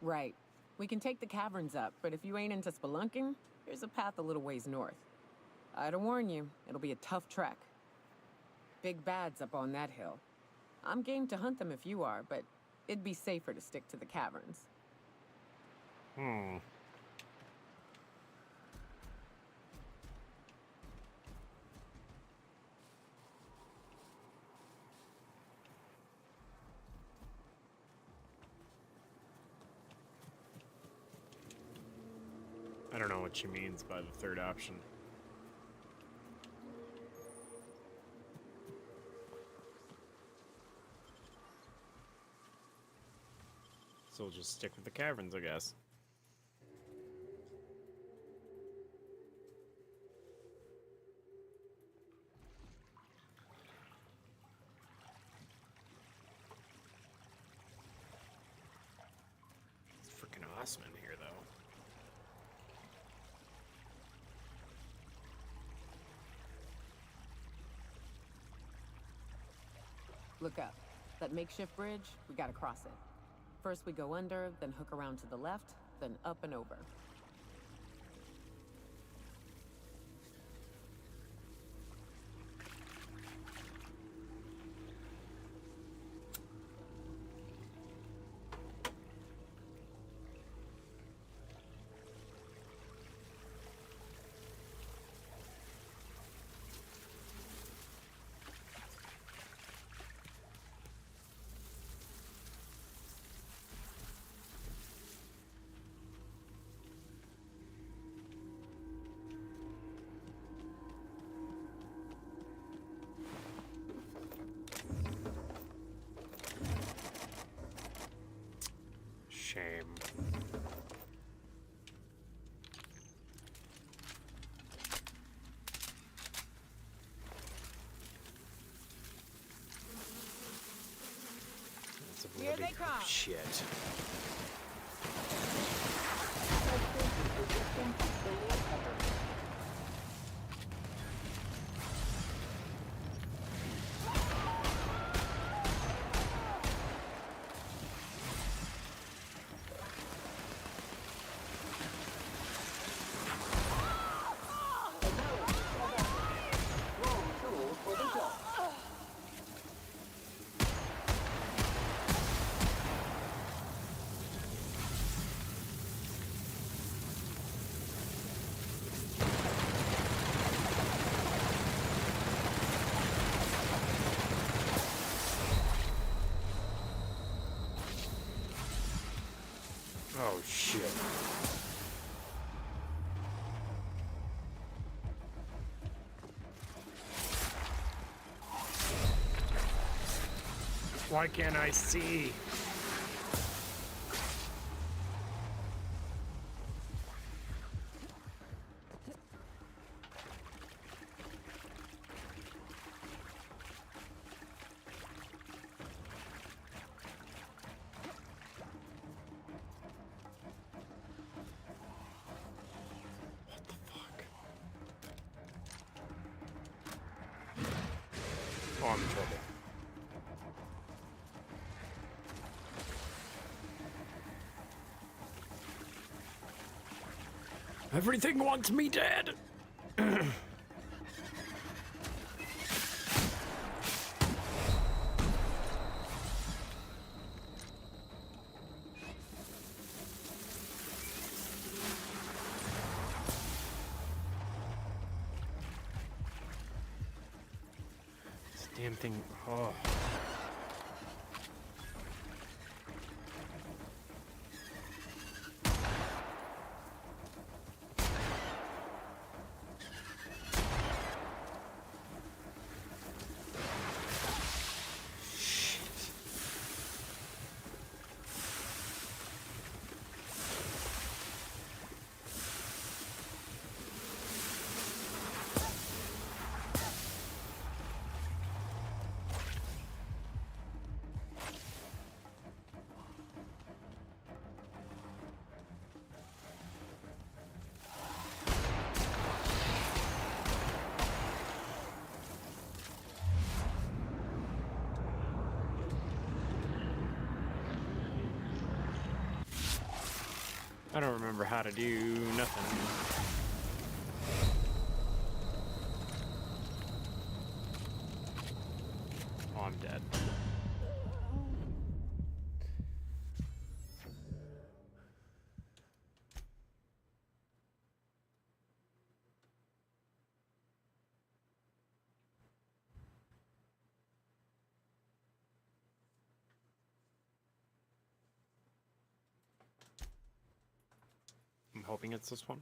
Right. We can take the caverns up, but if you ain't into spelunking, here's a path a little ways north. I'd warn you, it'll be a tough trek. Big bad's up on that hill. I'm game to hunt them if you are, but it'd be safer to stick to the caverns. what she means by the third option. So we'll just stick with the caverns, I guess. It's freaking awesome in here, though. Look up. That makeshift bridge, we gotta cross it. First we go under, then hook around to the left, then up and over. Shame. That's a Here really they come. shit. Oh shit. Why can't I see? What the fuck? Oh, I'm in trouble. Everything wants me dead. This damn thing. Oh. I don't remember how to do nothing. Oh, I'm dead. I'm hoping it's this one.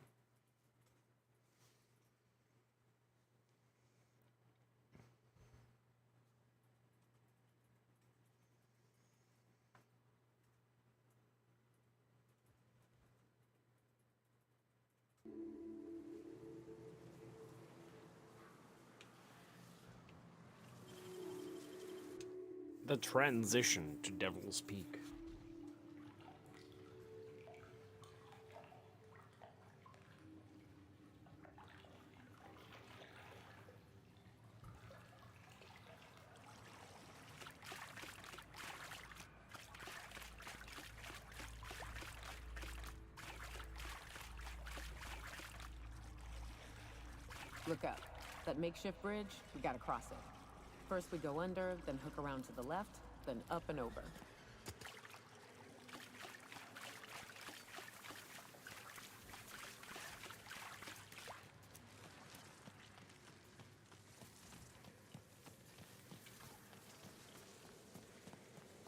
the transition to Devil's Peak. Look up. That makeshift bridge, we gotta cross it. First we go under, then hook around to the left, then up and over.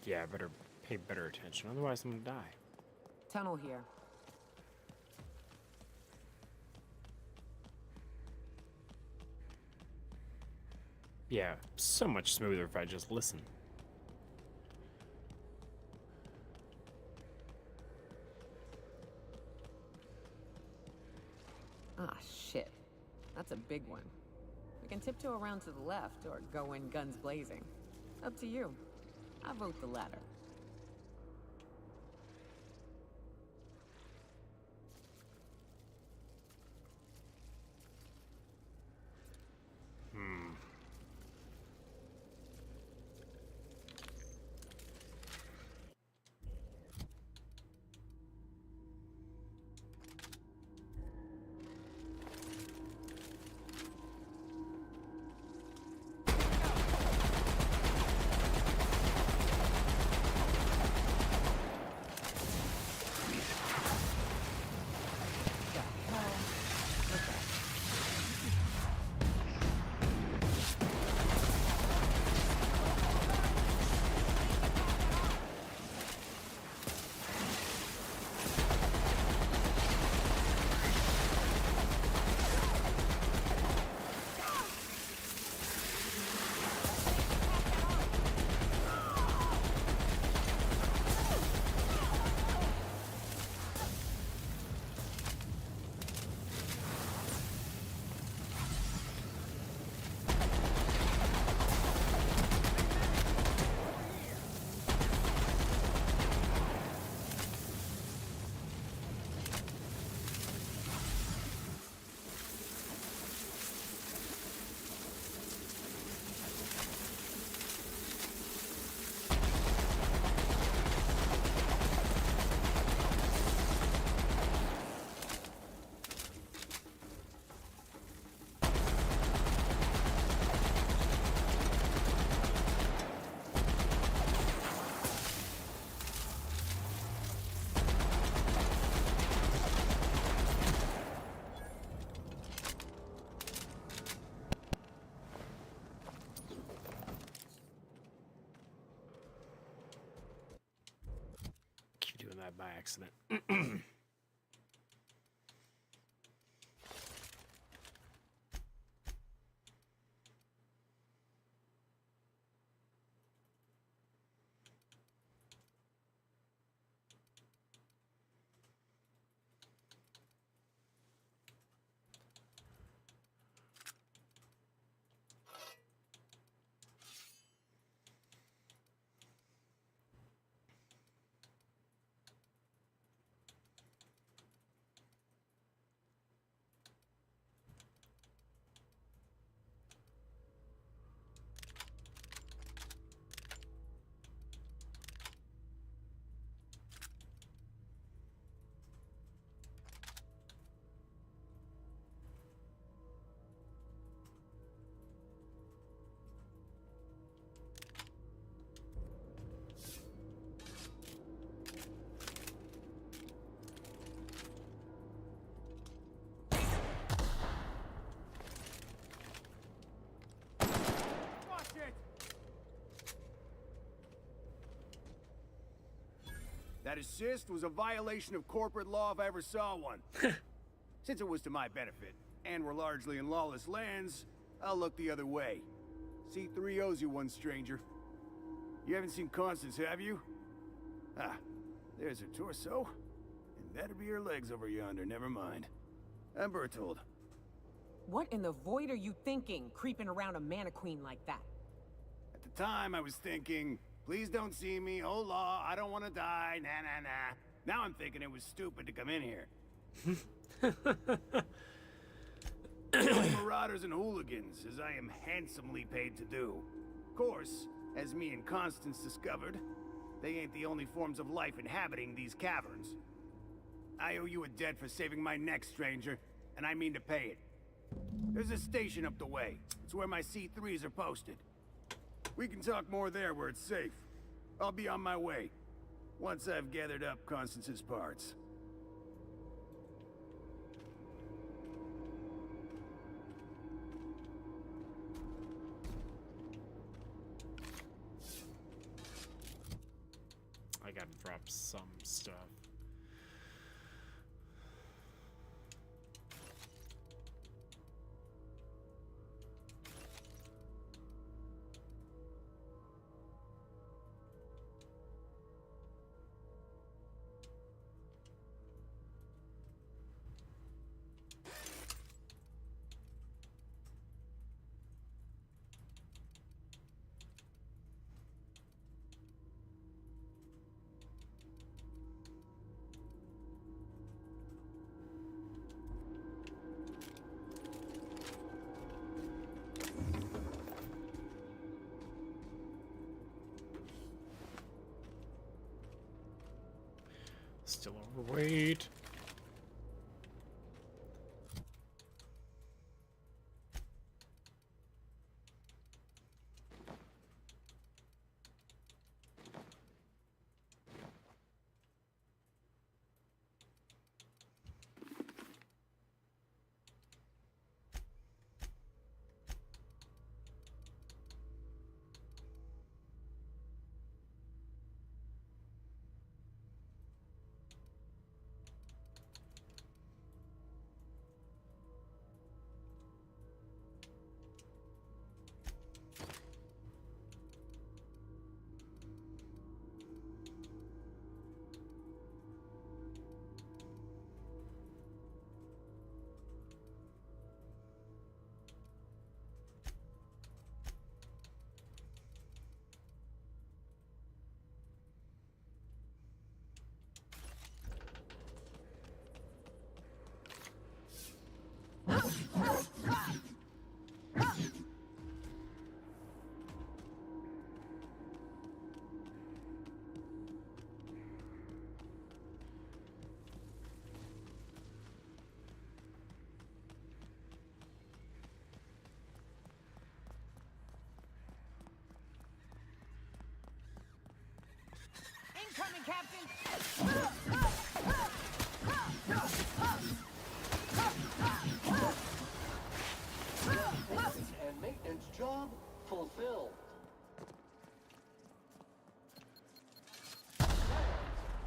Yeah, I better pay better attention, otherwise I'm gonna die. Tunnel here. Yeah, so much smoother if I just listen. Ah, shit. That's a big one. We can tiptoe around to the left or go in guns blazing. Up to you. I vote the latter. Keep doing that by accident. That assist was a violation of corporate law if I ever saw one. Since it was to my benefit, and we're largely in lawless lands, I'll look the other way. C3 owes you one, stranger. You haven't seen Constance, have you? Ah, there's her torso. And that'd be her legs over yonder, never mind. I'm Bertold. What in the void are you thinking, creeping around a mannequin like that? At the time, I was thinking, Please don't see me. Oh, law, I don't want to die. Nah, nah, nah. Now I'm thinking it was stupid to come in here. Killing marauders and hooligans, as I am handsomely paid to do. Of course, as me and Constance discovered, they ain't the only forms of life inhabiting these caverns. I owe you a debt for saving my neck, stranger, and I mean to pay it. There's a station up the way. It's where my C3s are posted. We can talk more there where it's safe. I'll be on my way, once I've gathered up Constance's parts. I gotta drop some stuff. Still overweight. Incoming, Captain! And maintenance job fulfilled.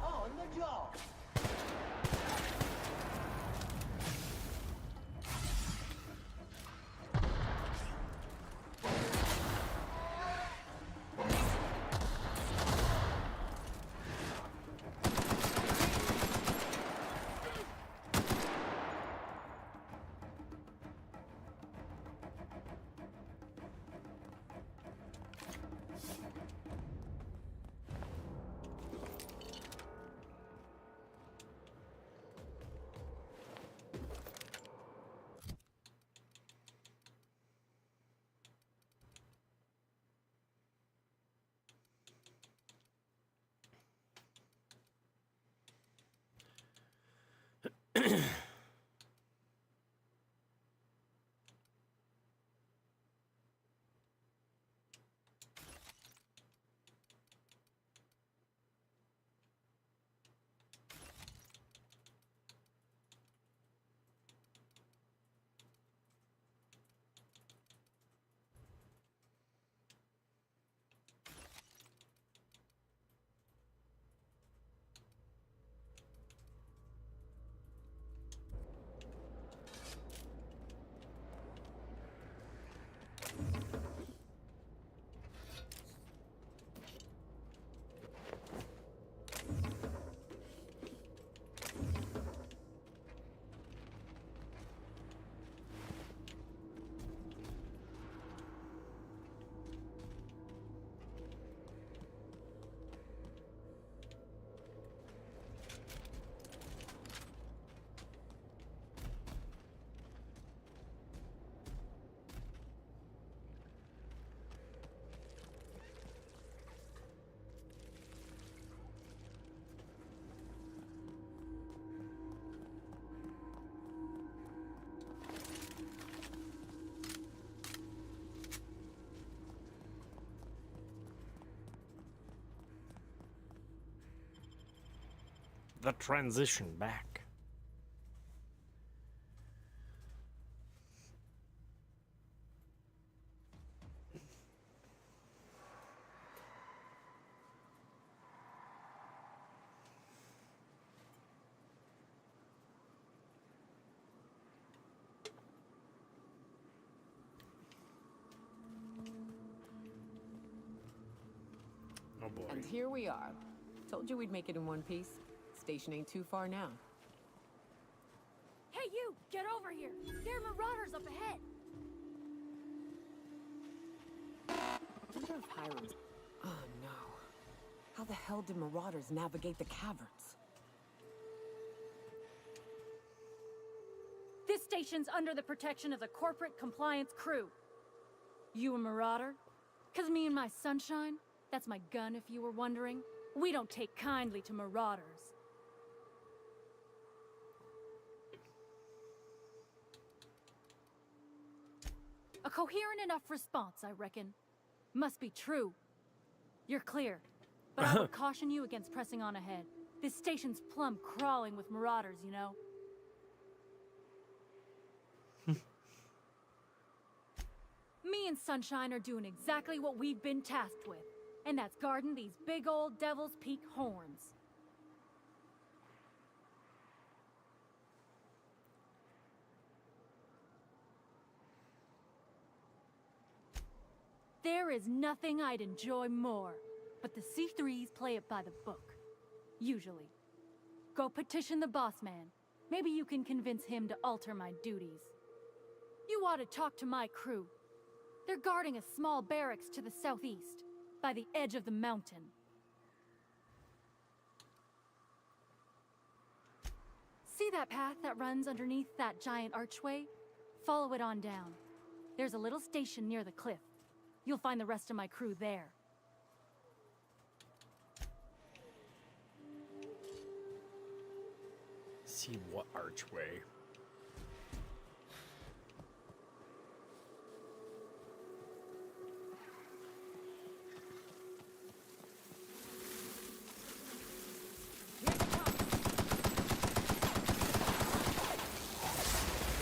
On the job. the transition back. Oh boy. And here we are. Told you we'd make it in one piece. Station ain't too far now. Hey, you! Get over here! There are marauders up ahead! Wonder if Hiram's... Oh no. How the hell did marauders navigate the caverns? This station's under the protection of the corporate compliance crew. You a marauder? 'Cause me and my sunshine, that's my gun if you were wondering, we don't take kindly to marauders. A coherent enough response, I reckon. Must be true. You're clear, but I would caution you against pressing on ahead. This station's plumb crawling with marauders, you know. Me and Sunshine are doing exactly what we've been tasked with, and that's guarding these big old Devil's Peak horns. There is nothing I'd enjoy more, but the C3s play it by the book. Usually. Go petition the boss man. Maybe you can convince him to alter my duties. You ought to talk to my crew. They're guarding a small barracks to the southeast, by the edge of the mountain. See that path that runs underneath that giant archway? Follow it on down. There's a little station near the cliff. You'll find the rest of my crew there. See what archway?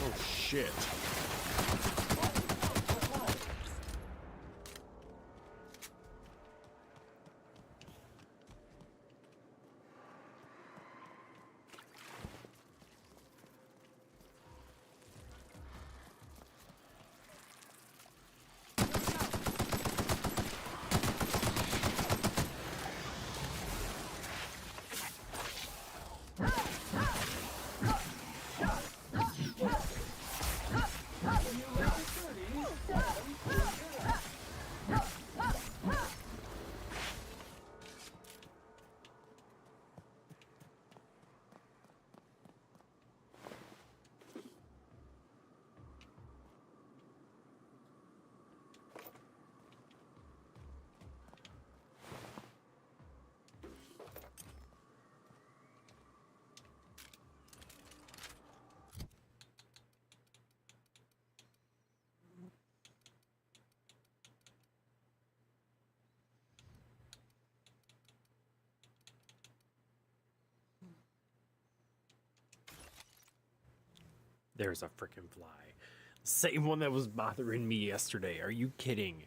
Oh shit. There's a frickin' fly. Same one that was bothering me yesterday. Are you kidding?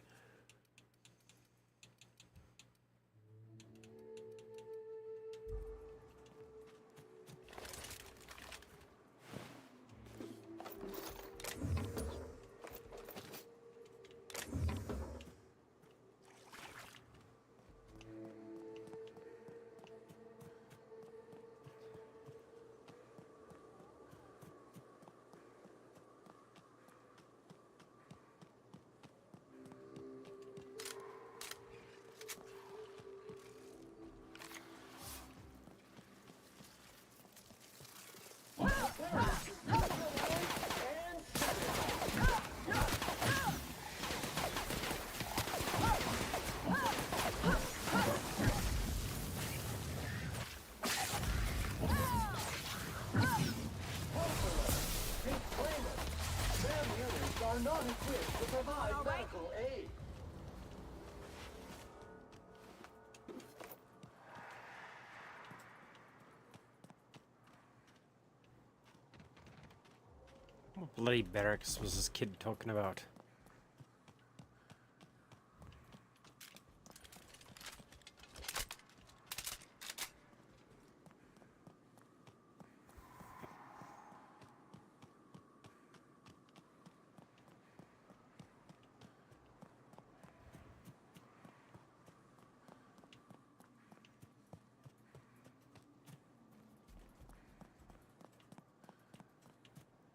bloody barracks was this kid talking about?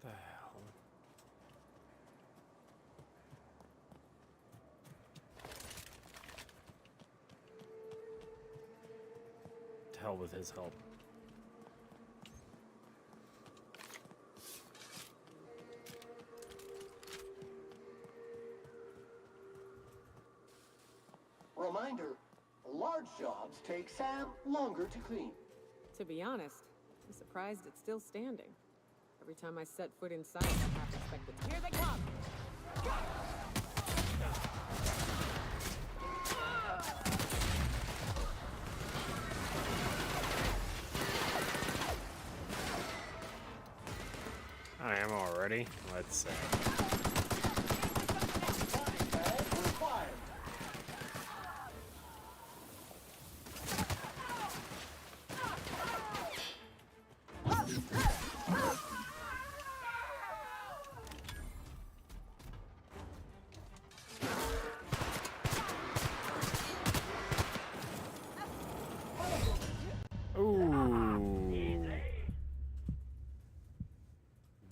The hell? To hell with his help. Reminder, large jobs take Sam longer to clean. To be honest, I'm surprised it's still standing. Every time I set foot inside, I half expect it. Here they come! I am already. Let's see. Ooh.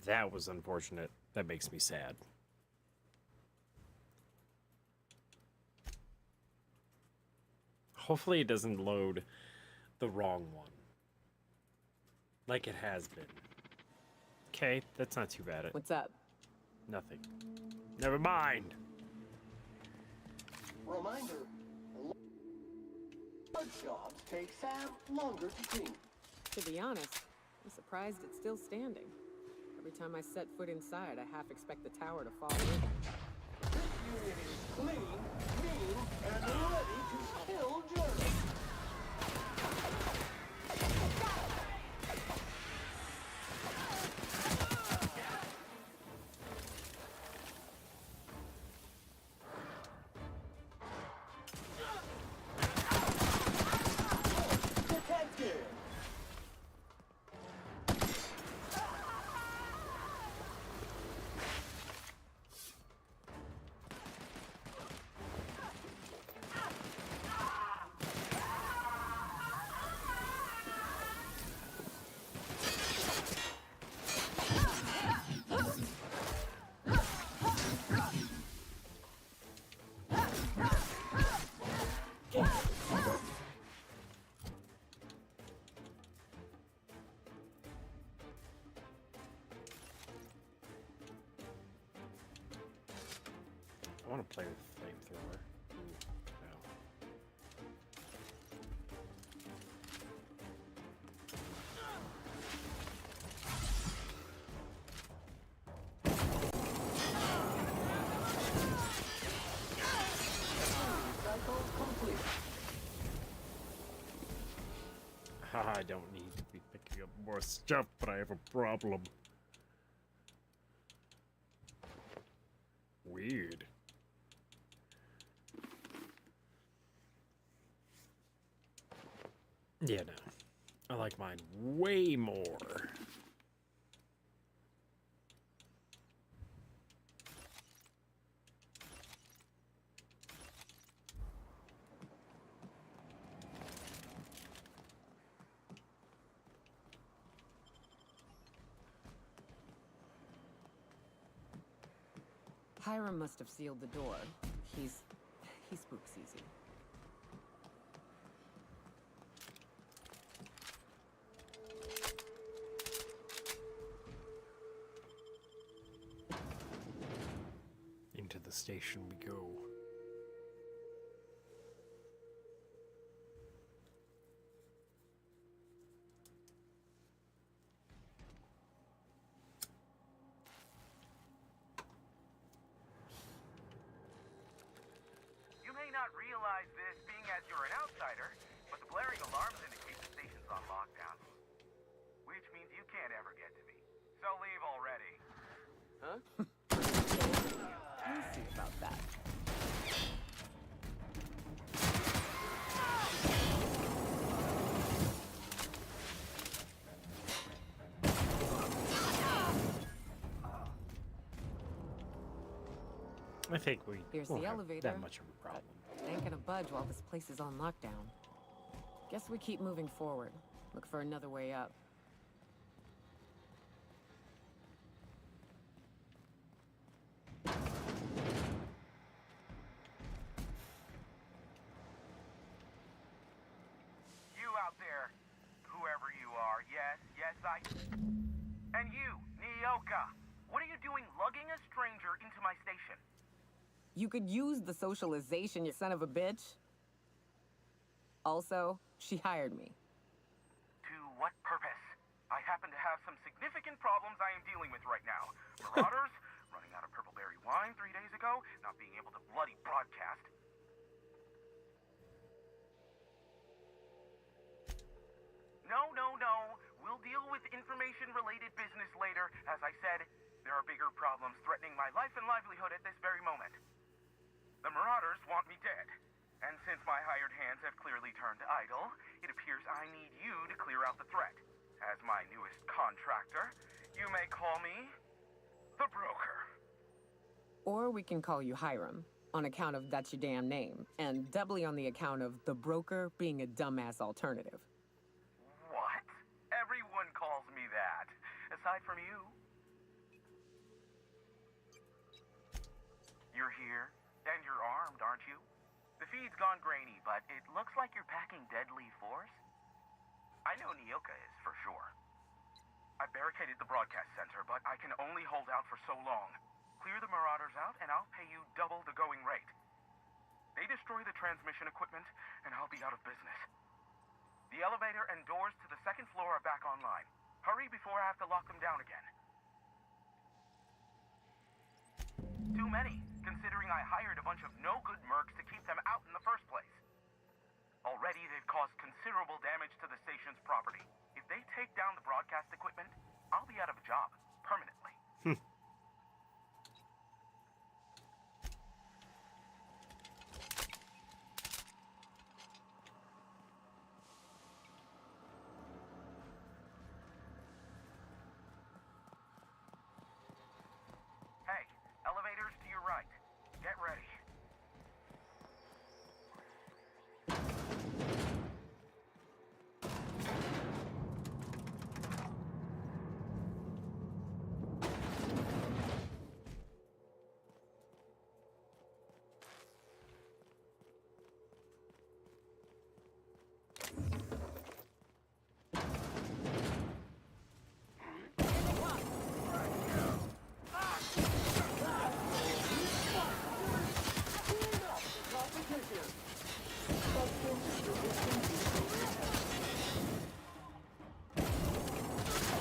That was unfortunate. That makes me sad. Hopefully it doesn't load the wrong one. Like it has been. Okay, that's not too bad. What's up? Nothing. Never mind. Reminder, large jobs take Sam longer to clean. To be honest, I'm surprised it's still standing. Every time I set foot inside, I half expect the tower to fall in. This unit is clean, mean, and ready to kill Germans. Detected! I want to play with flamethrower. No. Cycle complete. I don't need to be picking up more stuff, but I have a problem. Weird. Yeah, no. I like mine way more. Hiram must have sealed the door. He spooks easy. Into the station we go. You may not realize this, being as you're an outsider, but the blaring alarms indicate the station's on lockdown. Which means you can't ever get to me. So leave already. huh? We'll see about that. I think we Here's won't the have elevator. that much of a problem. Ain't gonna budge while this place is on lockdown. Guess we keep moving forward. Look for another way up. You out there, whoever you are, yes, And you, Nyoka, what are you doing lugging a stranger into my station? You could use the socialization, you son of a bitch. Also, she hired me. To what purpose? I happen to have some significant problems I am dealing with right now. Marauders, running out of purple-berry wine 3 days ago, not being able to bloody broadcast. No. We'll deal with information-related business later. As I said, there are bigger problems threatening my life and livelihood at this very moment. The Marauders want me dead. And since my hired hands have clearly turned idle, it appears I need you to clear out the threat. As my newest contractor, you may call me the Broker. Or we can call you Hiram, on account of that's your damn name, and doubly on the account of the Broker being a dumbass alternative. What? Everyone calls me that. Aside from you. You're here, and you're armed, aren't you? The feed's gone grainy, but it looks like you're packing deadly force. I know Nyoka is, for sure. I barricaded the broadcast center, but I can only hold out for so long. Clear the Marauders out, and I'll pay you double the going rate. They destroy the transmission equipment, and I'll be out of business. The elevator and doors to the second floor are back online. Hurry before I have to lock them down again. Too many, considering I hired a bunch of no-good mercs to keep them out in the first place. Already, they've caused considerable damage to the station's property. If they take down the broadcast equipment, I'll be out of a job, permanently. Hey, elevators to your right. Get ready.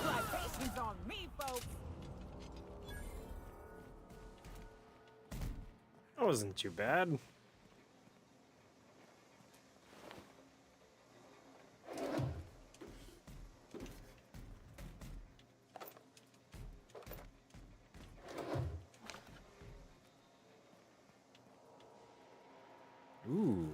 Libations on me, folks! That wasn't too bad. Ooh.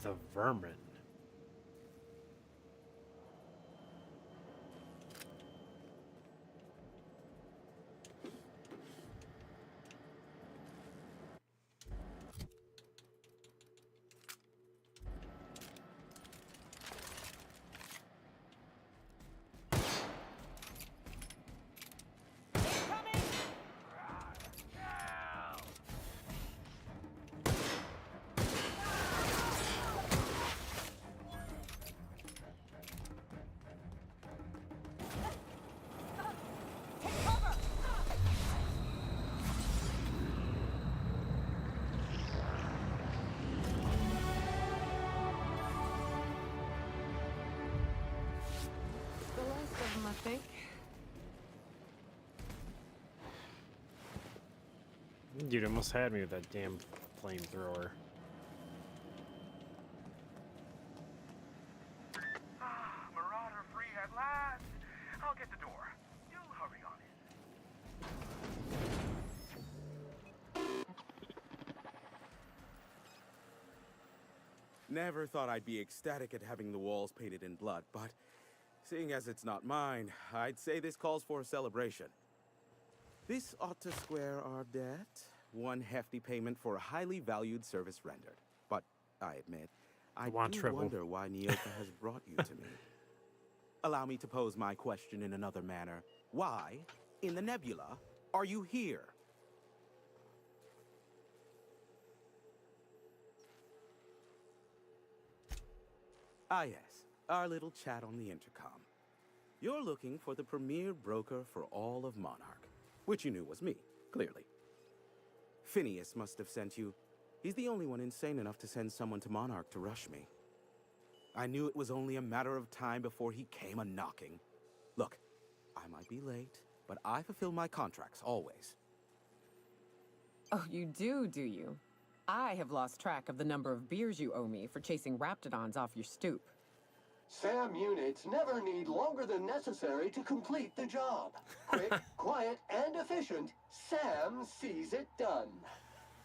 The vermin. Dude almost had me with that damn flamethrower. Marauder free at last. I'll get the door. You hurry on in. Never thought I'd be ecstatic at having the walls painted in blood, but seeing as it's not mine, I'd say this calls for a celebration. This ought to square our debt. One hefty payment for a highly valued service rendered. But I admit, I do wonder why Nyoka has brought you to me. Allow me to pose my question in another manner. Why, in the nebula, are you here? Ah yes, our little chat on the intercom. You're looking for the premier broker for all of Monarch, which you knew was me, clearly. Phineas must have sent you. He's the only one insane enough to send someone to Monarch to rush me. I knew it was only a matter of time before he came a-knocking. Look, I might be late, but I fulfill my contracts, always. Oh, you do you? I have lost track of the number of beers you owe me for chasing Raptidons off your stoop. SAM units never need longer than necessary to complete the job. Quick, quiet, and efficient, Sam sees it done.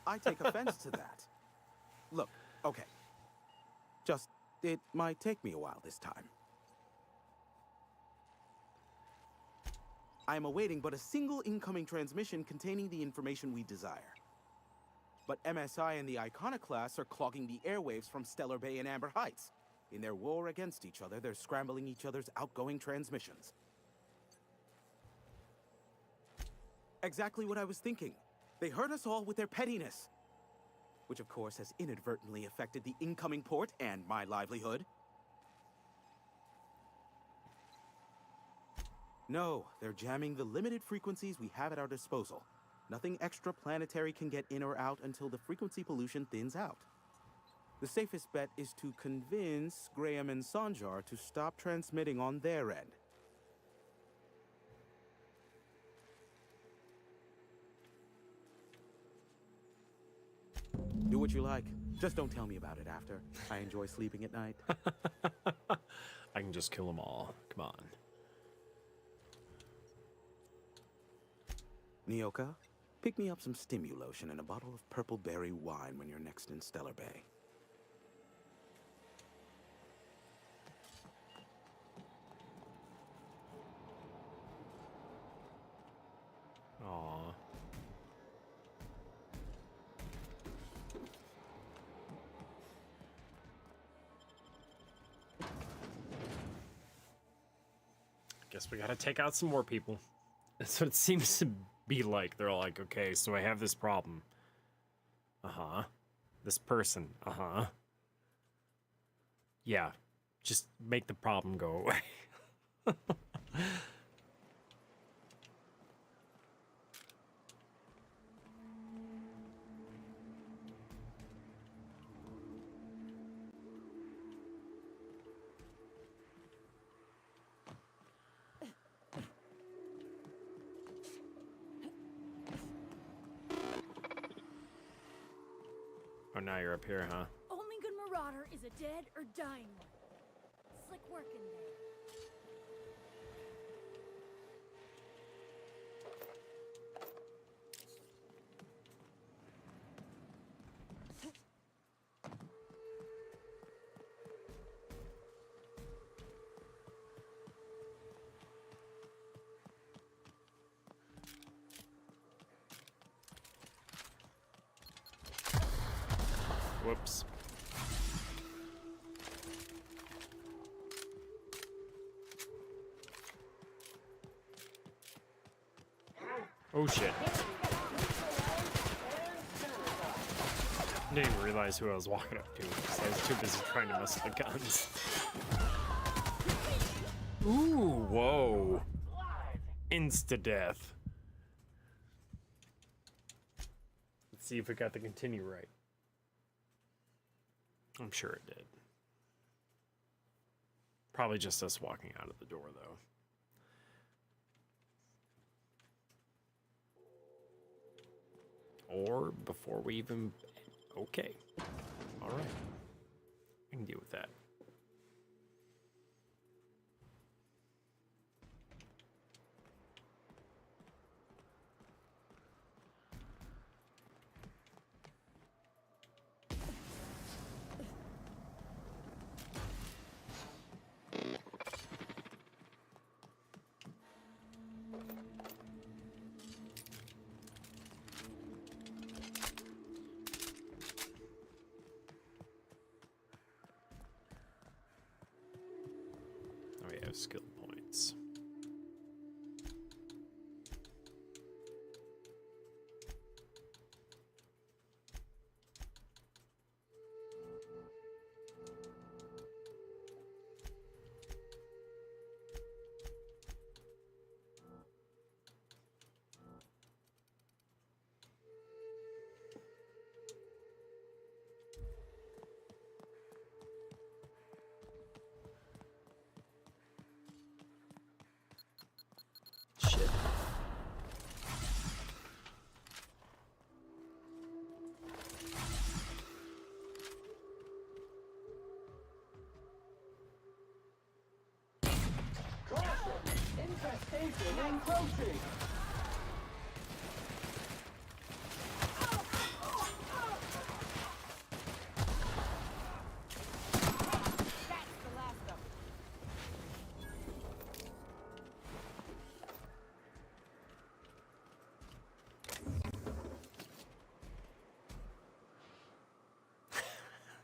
I take offense to that. Look, okay. Just, it might take me a while this time. I am awaiting but a single incoming transmission containing the information we desire. But MSI and the Iconoclasts are clogging the airwaves from Stellar Bay and Amber Heights. In their war against each other, they're scrambling each other's outgoing transmissions. Exactly what I was thinking. They hurt us all with their pettiness. Which of course has inadvertently affected the incoming port and my livelihood. No, they're jamming the limited frequencies we have at our disposal. Nothing extraplanetary can get in or out until the frequency pollution thins out. The safest bet is to convince Graham and Sanjar to stop transmitting on their end. Do what you like. Just don't tell me about it after. I enjoy sleeping at night. I can just kill them all. Come on. Nyoka, pick me up some Stimulotion and a bottle of purple berry wine when you're next in Stellar Bay. Aww. Guess we gotta take out some more people. That's what it seems to be like. They're all like, okay, so I have this problem. Uh-huh. This person. Uh-huh. Yeah. Just make the problem go away. Oh, now you're up here, huh? Only good Marauder is a dead or dying one. Slick working there. Whoops. Oh shit. Didn't even realize who I was walking up to because I was too busy trying to mess with the guns. Ooh, whoa. Insta-death. Let's see if it got the continue right. I'm sure it did. Probably just us walking out of the door, though. Or before we even... Okay. All right. I can deal with that. Oh, yeah, skill points. Shit. Caution! Infestation encroaching!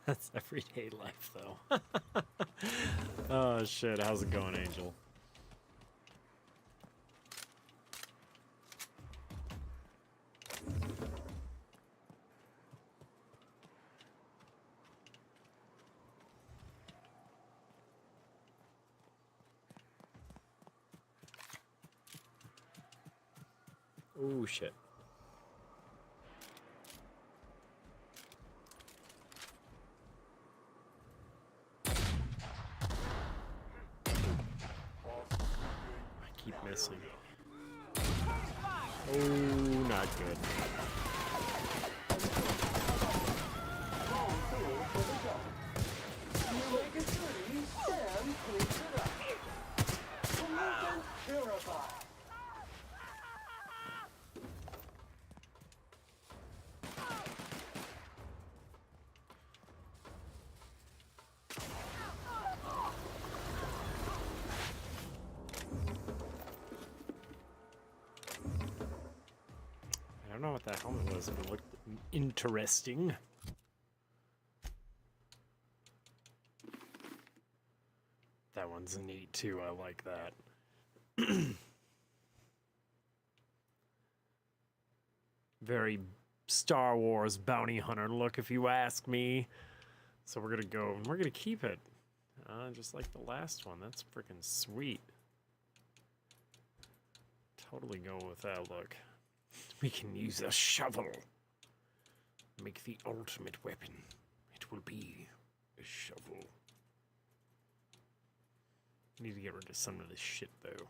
That's everyday life, though. Oh, shit. How's it going, Angel? Oh, shit. I keep missing. Oh, not good. You make it 30, Sam cleans it up. Pollutant purified. I don't know what that helmet was, but it looked interesting. That one's neat too. I like that. Very Star Wars bounty hunter look, if you ask me. So we're gonna go and we're gonna keep it, just like the last one. That's freaking sweet. Totally go with that look. We can use a shovel. Make the ultimate weapon. It will be a shovel. Need to get rid of some of this shit, though.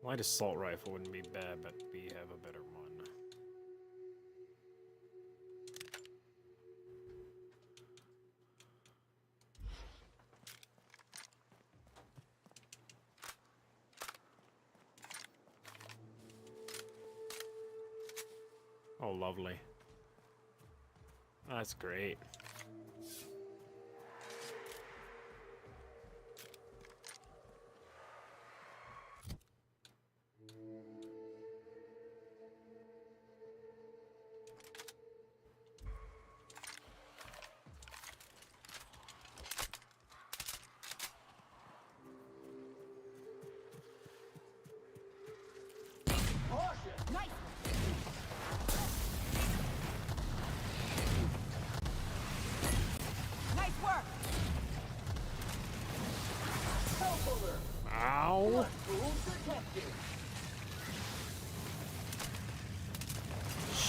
Light assault rifle wouldn't be bad, but we have a better one. Oh, lovely. That's great.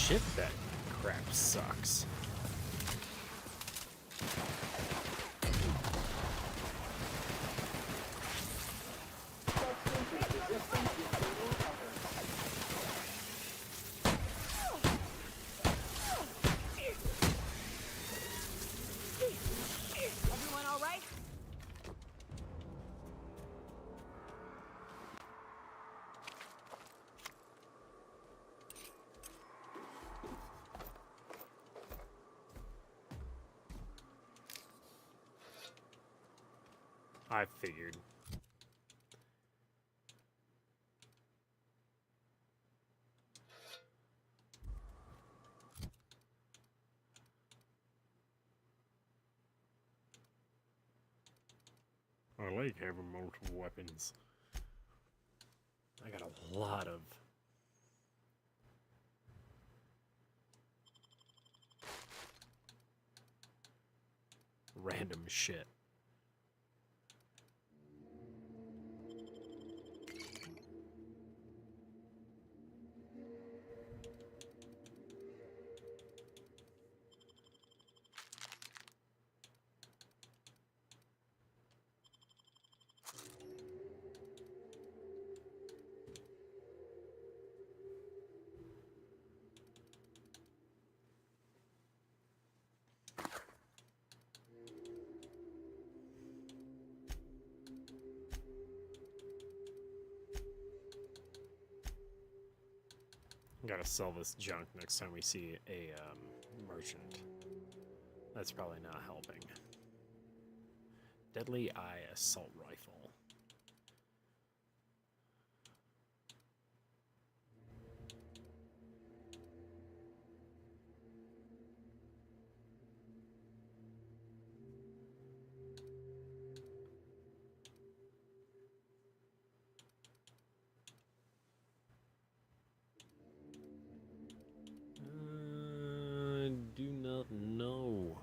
shit, that crap sucks. Everyone all right? I figured. I like having multiple weapons. I got a lot of random shit. Gotta sell this junk next time we see a merchant. That's probably not helping. Deadly Eye Assault Rifle. Do not know.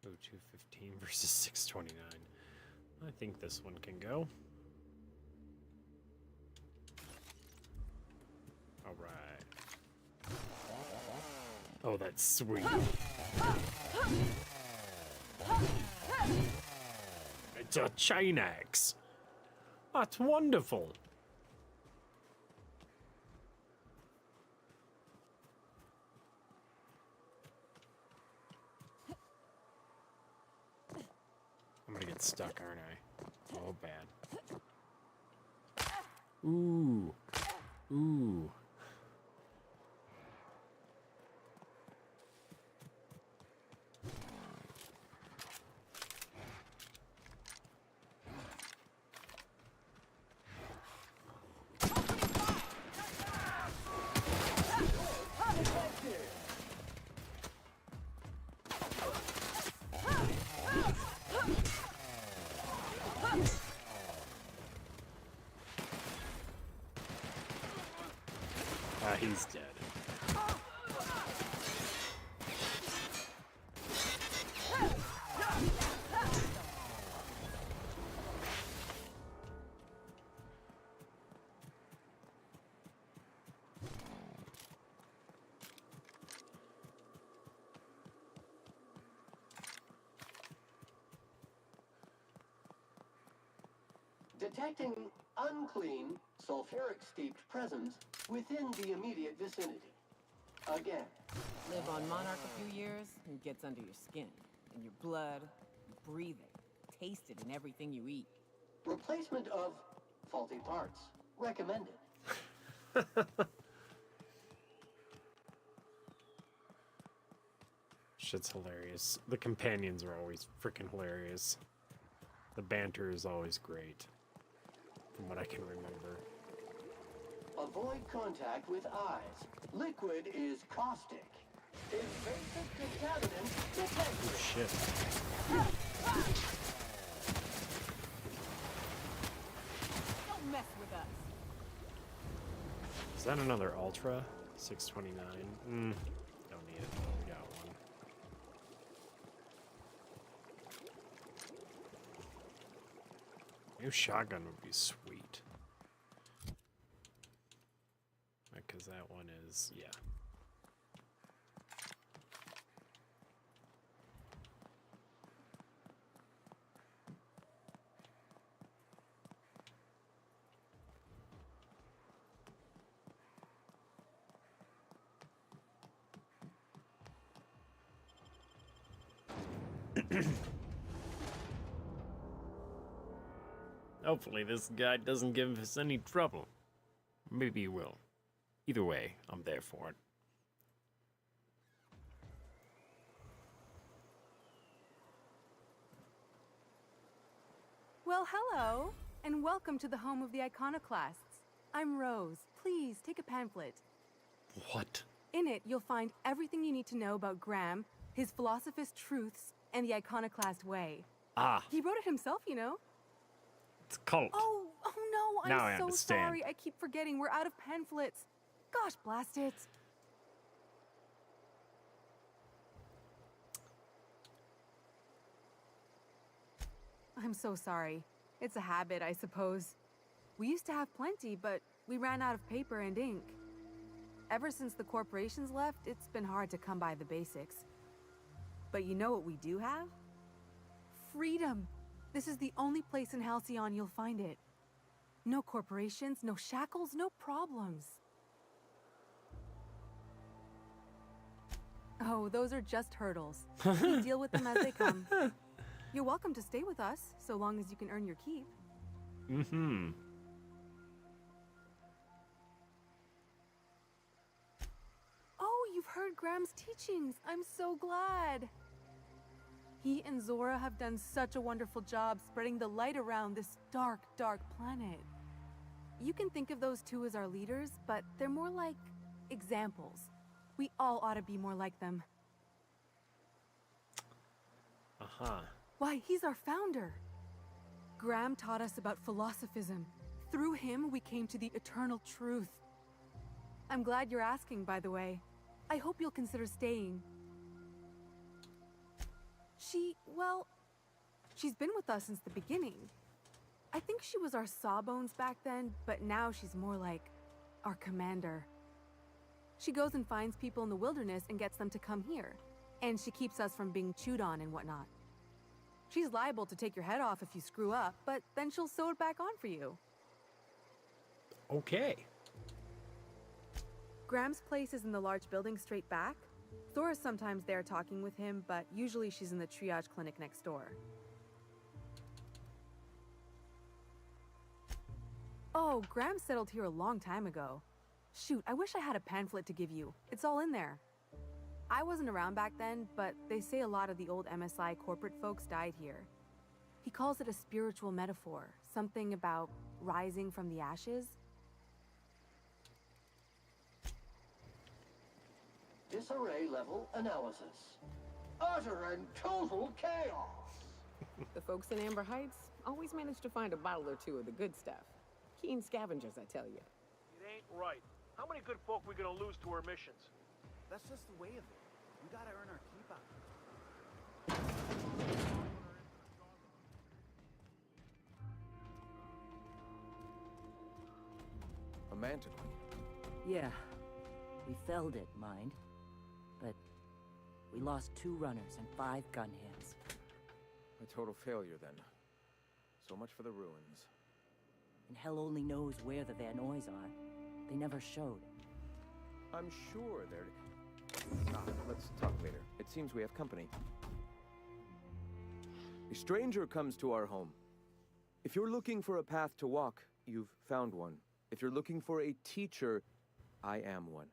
Oh, 215 versus 629. I think this one can go. All right. Oh, that's sweet. It's a chain axe. That's wonderful. I'm gonna get stuck, aren't I? Oh, bad. Ooh. Ooh. He's dead. Detecting unclean, sulfuric-steeped presence within the immediate vicinity. Again. Live on Monarch a few years, and it gets under your skin. In your blood, you breathe it, taste it in everything you eat. Replacement of faulty parts. Recommended. Shit's hilarious. The companions are always freaking hilarious. The banter is always great, from what I can remember. Avoid contact with eyes. Liquid is caustic. Invasive contaminant detected. Oh, shit. Don't mess with us. Is that another Ultra? 629? Don't need it. We got one. New shotgun would be sweet. because that one is, yeah. Hopefully this guy doesn't give us any trouble. Maybe he will. Either way, I'm there for it. Well, hello, and welcome to the home of the Iconoclasts. I'm Rose. Please take a pamphlet. What? In it, you'll find everything you need to know about Graham, his Philosophist truths, and the Iconoclast way. Ah. He wrote it himself, you know. It's a cult. Oh no, Now I I'm so understand. sorry. I keep forgetting we're out of pamphlets. Gosh, blast it. I'm so sorry. It's a habit, I suppose. We used to have plenty, but we ran out of paper and ink. Ever since the corporations left, it's been hard to come by the basics. But you know what we do have? Freedom! This is the only place in Halcyon you'll find it. No corporations, no shackles, no problems. Oh, those are just hurdles. We deal with them as they come. You're welcome to stay with us, so long as you can earn your keep. Mm-hmm. Oh, you've heard Graham's teachings. I'm so glad. He and Zora have done such a wonderful job spreading the light around this dark, dark planet. You can think of those two as our leaders, but they're more like examples. We all ought to be more like them. Uh-huh. Why, he's our founder. Graham taught us about philosophism. Through him, we came to the eternal truth. I'm glad you're asking, by the way. I hope you'll consider staying. She's been with us since the beginning. I think she was our sawbones back then, but now she's more like our commander. She goes and finds people in the wilderness and gets them to come here. And she keeps us from being chewed on and whatnot. She's liable to take your head off if you screw up, but then she'll sew it back on for you. Okay. Graham's place is in the large building straight back. Zora's sometimes there talking with him, but usually she's in the triage clinic next door. Oh, Graham settled here a long time ago. Shoot, I wish I had a pamphlet to give you. It's all in there. I wasn't around back then, but they say a lot of the old MSI corporate folks died here. He calls it a spiritual metaphor, something about rising from the ashes. Disarray level analysis. Utter and total chaos. The folks in Amber Heights always manage to find a bottle or two of the good stuff. Keen scavengers, I tell you. It ain't right. How many good folk we gonna lose to our missions? That's just the way of it. We gotta earn our keep out. A manticore. Yeah. We felled it, mind. But we lost 2 runners and 5 gun hands. A total failure, then. So much for the ruins. And hell only knows where the Vanoys are. They never showed. I'm sure they're... let's talk later. It seems we have company. A stranger comes to our home. If you're looking for a path to walk, you've found one. If you're looking for a teacher, I am one.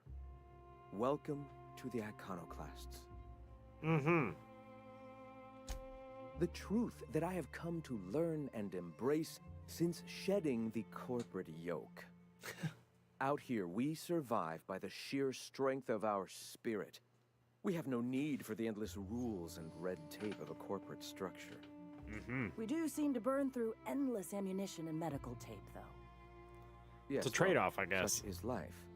Welcome to the Iconoclasts. Mm-hmm. The truth that I have come to learn and embrace since shedding the corporate yoke. Out here, we survive by the sheer strength of our spirit. We have no need for the endless rules and red tape of a corporate structure. Mm-hmm. We do seem to burn through endless ammunition and medical tape, though. Yes, It's a trade-off, I guess. Such is life.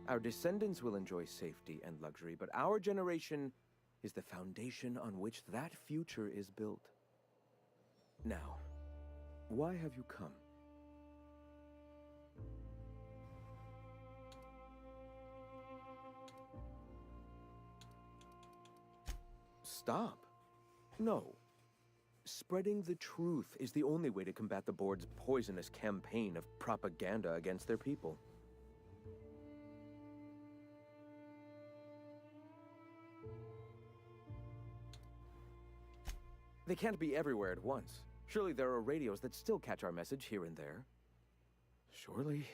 Our descendants will enjoy safety and luxury, but our generation is the foundation on which that future is built. Now, why have you come? stop. No. Spreading the truth is the only way to combat the board's poisonous campaign of propaganda against their people. They can't be everywhere at once. Surely there are radios that still catch our message here and there. Surely.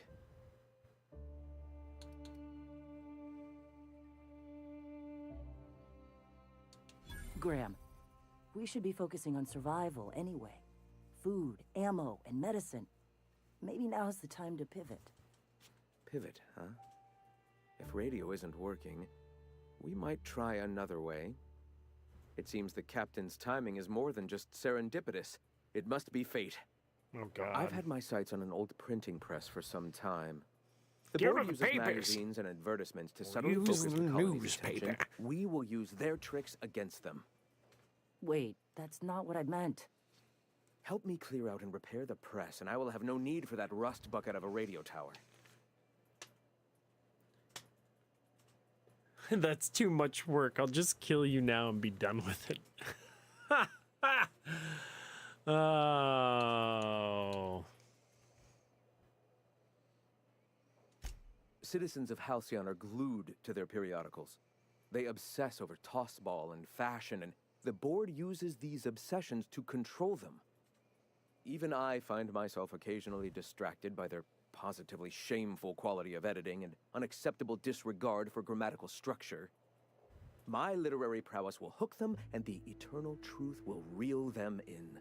Graham, we should be focusing on survival anyway. Food, ammo, and medicine. Maybe now's the time to pivot. Pivot, huh? If radio isn't working, we might try another way. It seems the captain's timing is more than just serendipitous. It must be fate. Oh, God. I've had my sights on an old printing press for some time. The Give board her the uses papers. magazines and advertisements to subtly Use focus the the colony's newspaper. attention. We will use their tricks against them. Wait, that's not what I meant. Help me clear out and repair the press, and I will have no need for that rust bucket of a radio tower. That's too much work. I'll just kill you now and be done with it. Oh. Citizens of Halcyon are glued to their periodicals. They obsess over tossball and fashion, and the board uses these obsessions to control them. Even I find myself occasionally distracted by their positively shameful quality of editing and unacceptable disregard for grammatical structure. My literary prowess will hook them, and the eternal truth will reel them in.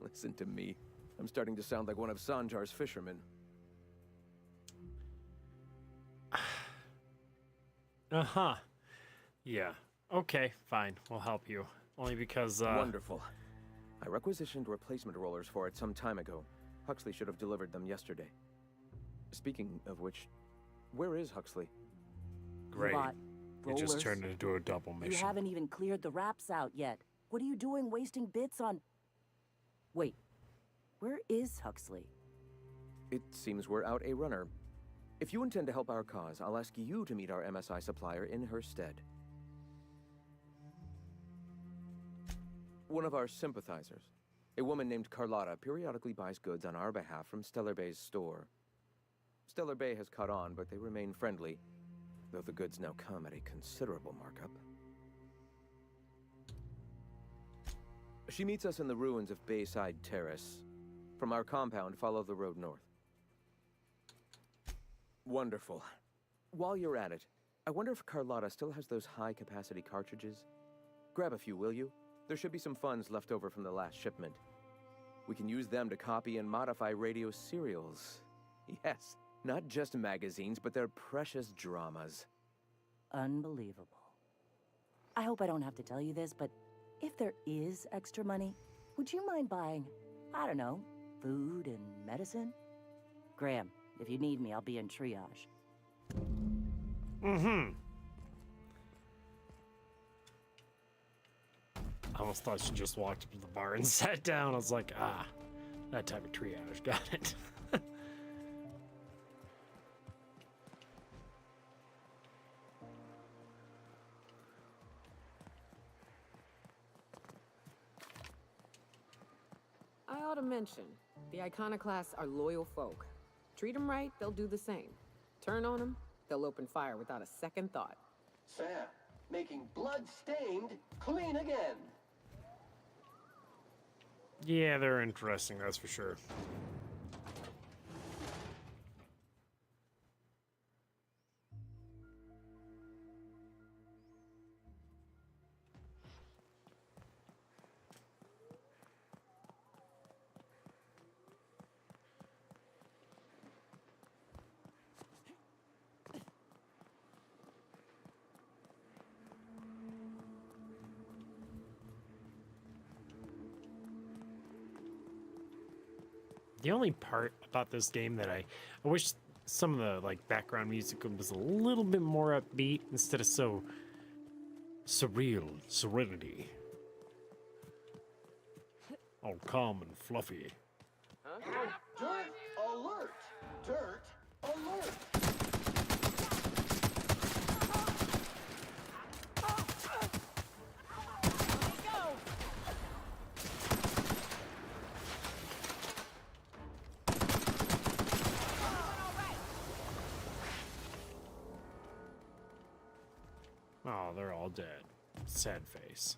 Listen to me. I'm starting to sound like one of Sanjar's fishermen. Uh-huh. Yeah. Okay, fine. We'll help you. Only because, Wonderful. I requisitioned replacement rollers for it some time ago. Huxley should have delivered them yesterday. Speaking of which, where is Huxley? Great. What? It just Rollers? turned into a double You mission. haven't even cleared the wraps out yet. What are you doing wasting bits on... Wait, where is Huxley? It seems we're out a runner. If you intend to help our cause, I'll ask you to meet our MSI supplier in her stead. One of our sympathizers, a woman named Carlotta, periodically buys goods on our behalf from Stellar Bay's store. Stellar Bay has caught on, but they remain friendly, though the goods now come at a considerable markup. She meets us in the ruins of Bayside Terrace. From our compound, follow the road north. Wonderful. While you're at it, I wonder if Carlotta still has those high-capacity cartridges? Grab a few, will you? There should be some funds left over from the last shipment. We can use them to copy and modify radio serials. Yes, not just magazines, but their precious dramas. Unbelievable. I hope I don't have to tell you this, but if there is extra money, would you mind buying, I don't know, food and medicine? Graham, if you need me, I'll be in triage. Mm-hmm. I almost thought she just walked up to the bar and sat down. I was like, ah, that type of triage. Got it. I ought to mention, the Iconoclasts are loyal folk. Treat them right, they'll do the same. Turn on them, they'll open fire without a second thought. Sam, making blood-stained clean again. Yeah, they're interesting, that's for sure. The only part about this game that I wish some of the like background music was a little bit more upbeat instead of so surreal, serenity. All calm and fluffy. Dirt alert! Dirt alert! Oh, they're all dead. Sad face.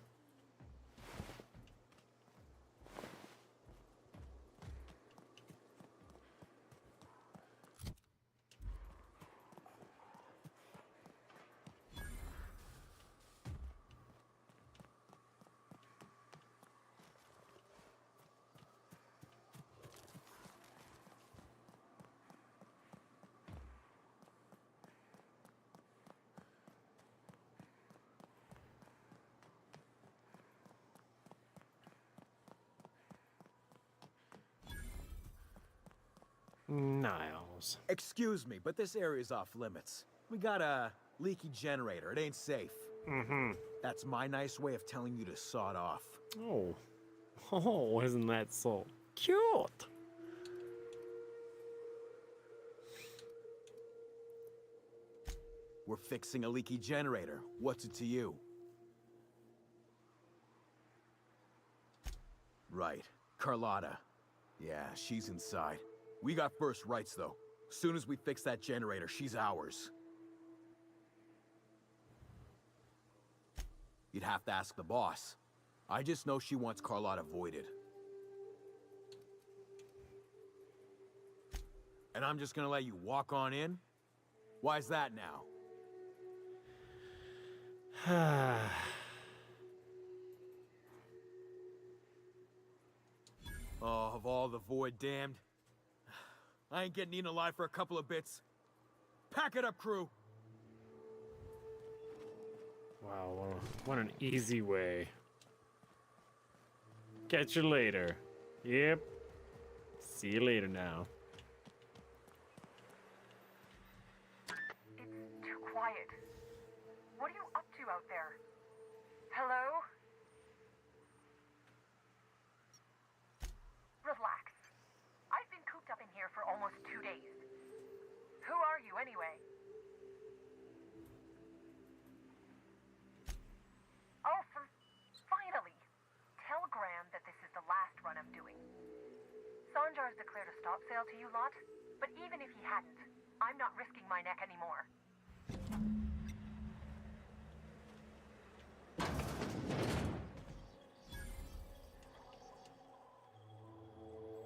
Niles. Excuse me, but this area's off limits. We got a leaky generator. It ain't safe. Mm-hmm. That's my nice way of telling you to sod off. Oh. Oh, isn't that so cute? We're fixing a leaky generator. What's it to you? Right. Carlotta. Yeah, she's inside. We got first rights, though. Soon as we fix that generator, she's ours. You'd have to ask the boss. I just know she wants Carlotta voided. And I'm just gonna let you walk on in? Why's that now? Oh, of all the void damned. I ain't getting eaten alive for a couple of bits. Pack it up, crew! Wow, what an easy way. Catch you later. Yep. See you later now. It's too quiet. What are you up to out there? Hello? Relax. I've been cooped up in here for almost 2 days. Who are you, anyway? Oh, finally! Tell Graham that this is the last run I'm doing. Sanjar's declared a stop sale to you lot, but even if he hadn't, I'm not risking my neck anymore.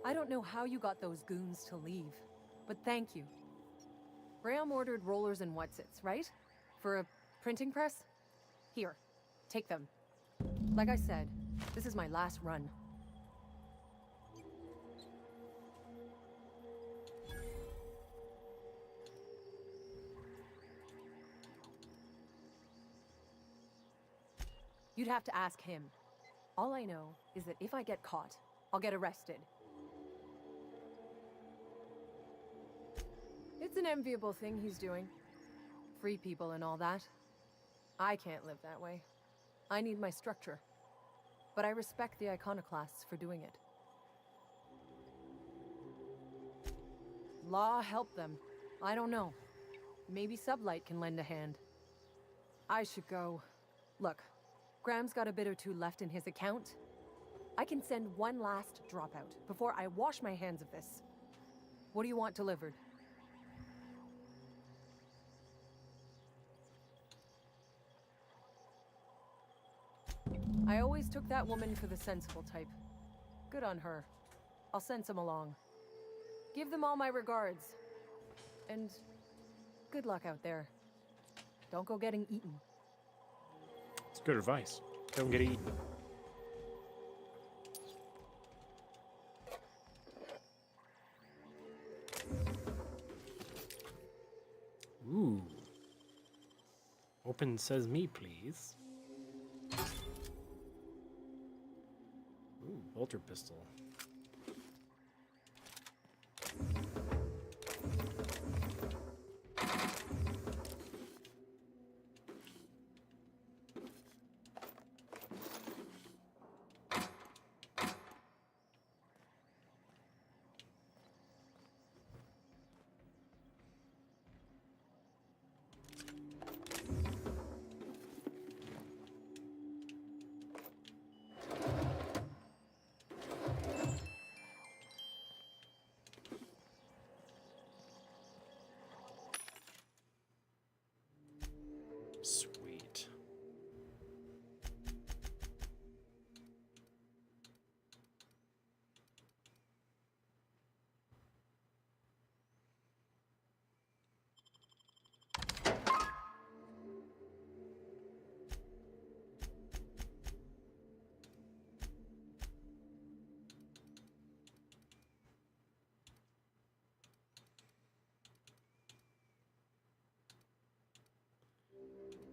I don't know how you got those goons to leave, but thank you. Graham ordered rollers and whatsits, right? For a printing press? Here, take them. Like I said, this is my last run. You'd have to ask him. All I know is that if I get caught, I'll get arrested. It's an enviable thing he's doing. Free people and all that. I can't live that way. I need my structure. But I respect the iconoclasts for doing it. Law help them. I don't know. Maybe Sublight can lend a hand. I should go. Look, Graham's got a bit or two left in his account. I can send one last dropout before I wash my hands of this. What do you want delivered? I always took that woman for the sensible type. Good on her. I'll send some along. Give them all my regards. And good luck out there. Don't go getting eaten. It's good advice. Don't get eaten. Ooh. Open sesame, please. Ooh, bolter pistol.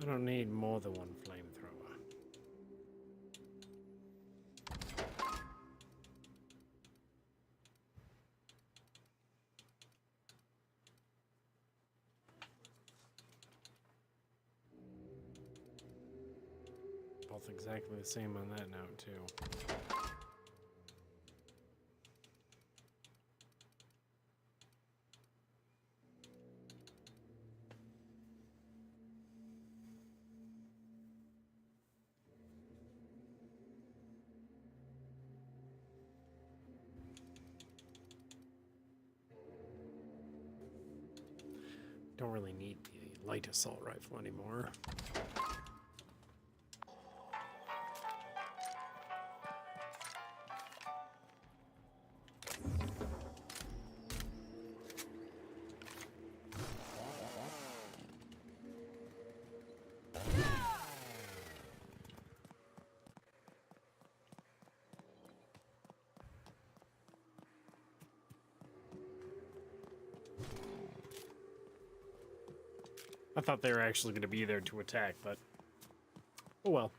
I don't need more than one flamethrower. Both exactly the same on that note, too. Don't really need the light assault rifle anymore. I thought they were actually going to be there to attack, but oh well.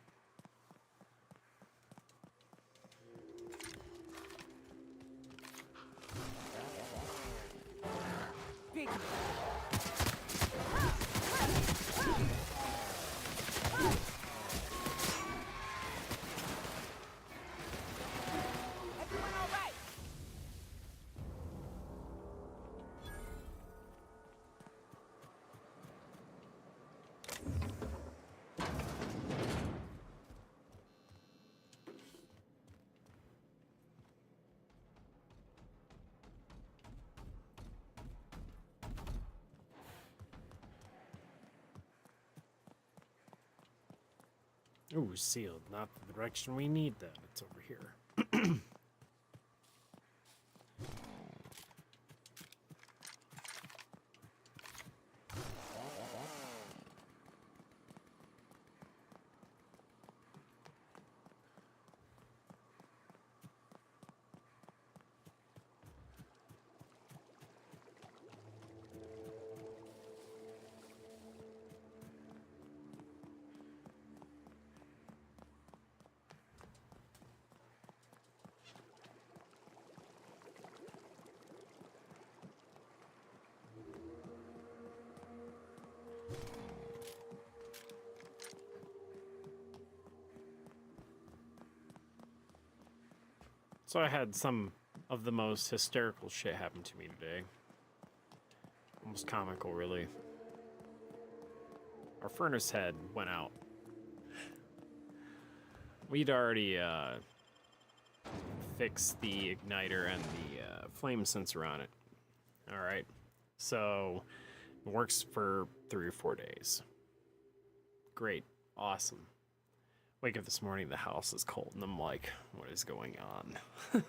Ooh, sealed. Not the direction we need then. It's over here. So I had some of the most hysterical shit happen to me today. Almost comical, really. Our furnace head went out. We'd already fixed the igniter and the flame sensor on it. Alright, so it works for 3 or 4 days. Great, awesome. Wake up this morning, the house is cold, and I'm like, what is going on?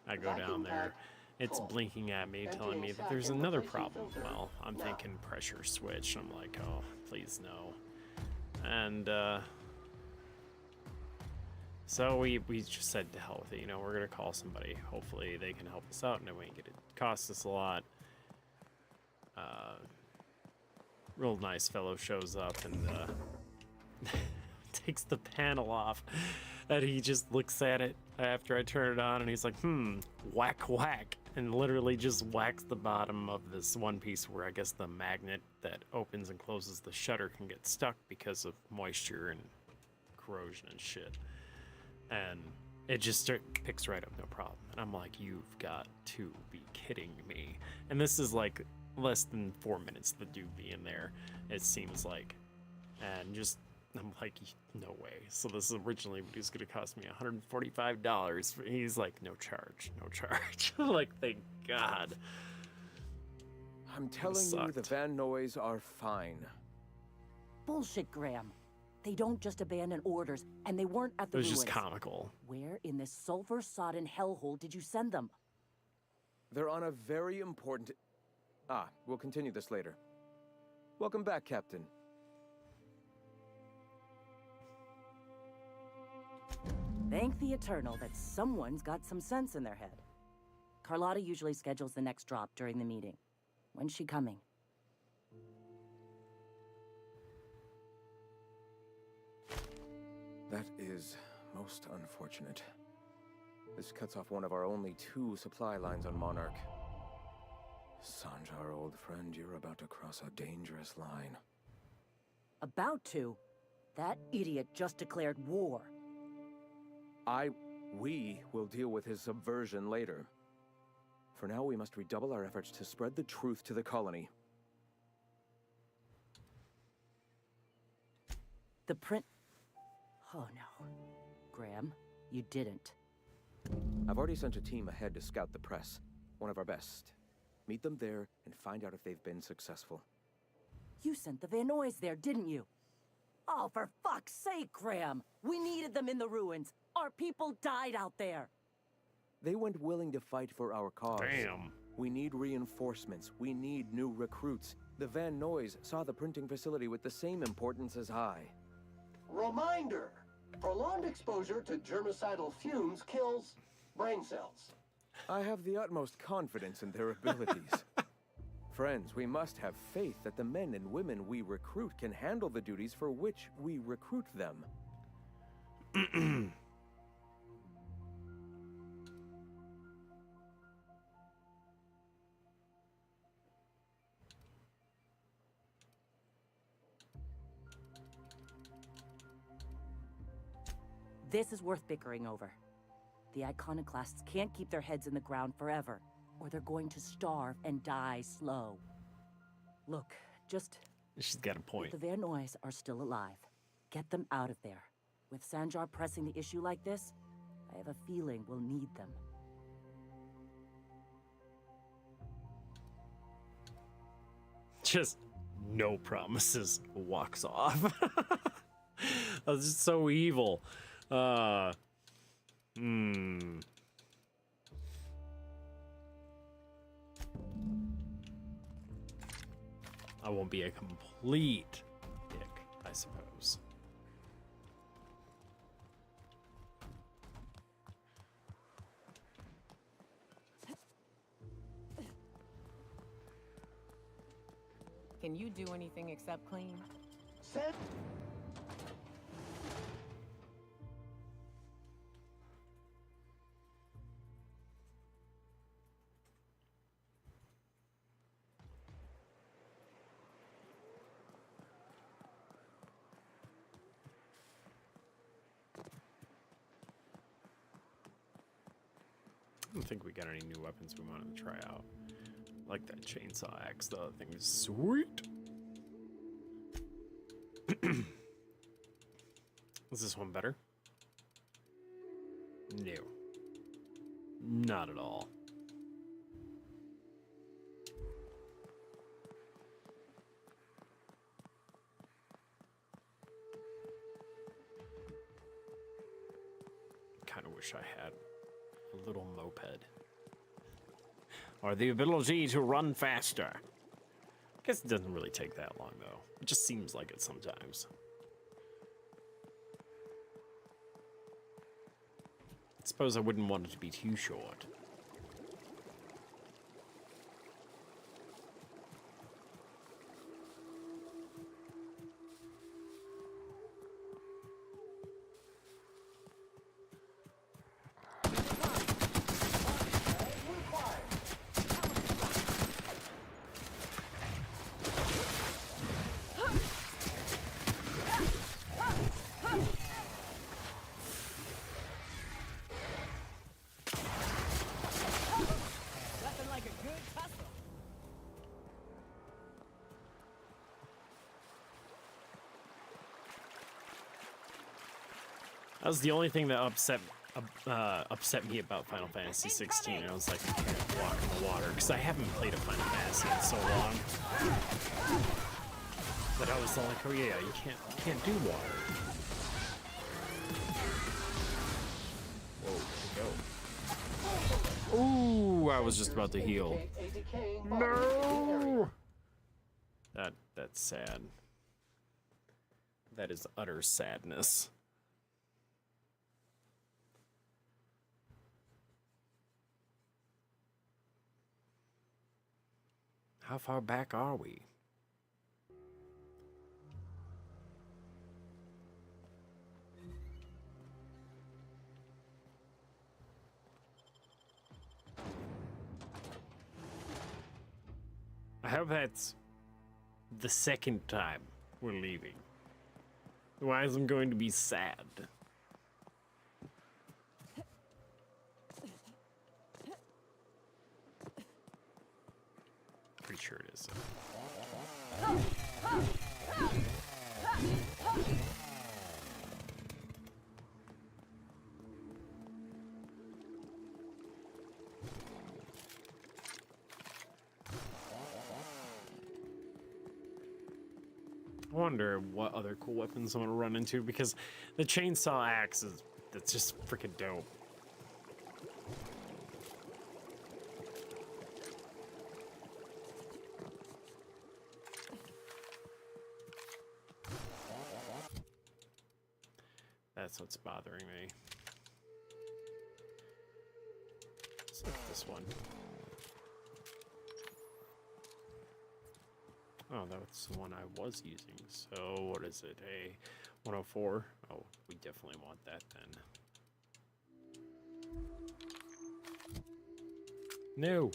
I go down there, it's blinking at me, telling me that there's another problem. Well, I'm thinking pressure switch. I'm like, oh, please no. And so we just said to hell with it, you know, we're gonna call somebody. Hopefully they can help us out, and it get it costs us a lot. Real nice fellow shows up and takes the panel off, and he just looks at it after I turn it on, and he's like, whack whack, and literally just whacks the bottom of this one piece where I guess the magnet that opens and closes the shutter can get stuck because of moisture and corrosion and shit. And it just picks right up, no problem. And I'm like, you've got to be kidding me. And this is like less than 4 minutes the dude be in there, it seems like. And just, I'm like, no way. So this is originally what was gonna cost me $145. He's like, no charge, no charge. Like, thank God. I'm telling you, the Van Noys are fine. Bullshit, Graham. They don't just abandon orders, and they weren't at the ruins. It was just comical. Where in this sulfur-sodden hellhole did you send them? They're on a very important... Ah, we'll continue this later. Welcome back, Captain. Thank the Eternal that someone's got some sense in their head. Carlotta usually schedules the next drop during the meeting. When's she coming? That is most unfortunate. This cuts off one of our only 2 supply lines on Monarch. Sanjar, old friend, you're about to cross a dangerous line. About to? That idiot just declared war. We will deal with his subversion later. For now, we must redouble our efforts to spread the truth to the colony. The print... Oh no. Graham, you didn't. I've already sent a team ahead to scout the press. One of our best. Meet them there and find out if they've been successful. You sent the Van Noys there, didn't you? Oh, for fuck's sake, Graham! We needed them in the ruins. Our people died out there. They went willing to fight for our cause. Damn. We need reinforcements. We need new recruits. The Van Noys saw the printing facility with the same importance as I. Reminder! Prolonged exposure to germicidal fumes kills brain cells. I have the utmost confidence in their abilities. Friends, we must have faith that the men and women we recruit can handle the duties for which we recruit them. This is worth bickering over. The iconoclasts can't keep their heads in the ground forever, or they're going to starve and die slow. Look, just... She's got a point. The Van Noys are still alive. Get them out of there. With Sanjar pressing the issue like this, I have a feeling we'll need them. Just no promises. Walks off. That's just so evil. I won't be a complete dick, I suppose. Can you do anything except clean? Send I don't think we got any new weapons we wanted to try out. Like that chainsaw axe, the other thing is sweet. Is this one better? No. Not at all. Kind of wish I had a little moped. Or the ability to run faster. I guess it doesn't really take that long, though. It just seems like it sometimes. I suppose I wouldn't want it to be too short. That was the only thing that upset me about Final Fantasy 16. I was like, I can't walk in the water because I haven't played a Final Fantasy in so long. But I was like, oh yeah, you can't do water. Whoa, ooh, I was just about to heal. No. That's sad. That is utter sadness. How far back are we? I hope that's the second time we're leaving. Otherwise, I'm going to be sad. Pretty sure it is. I wonder what other cool weapons I'm gonna run into, because the chainsaw axe is, that's just freaking dope. That's what's bothering me. Let's look at this one. Oh, that's the one I was using. So, what is it? A 104? Oh, we definitely want that then. No!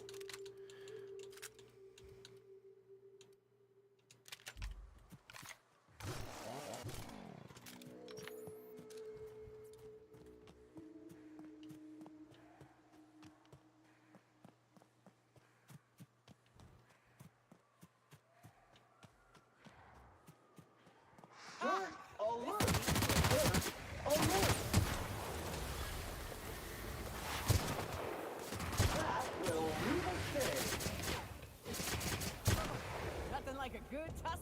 Nothing like a good tussle.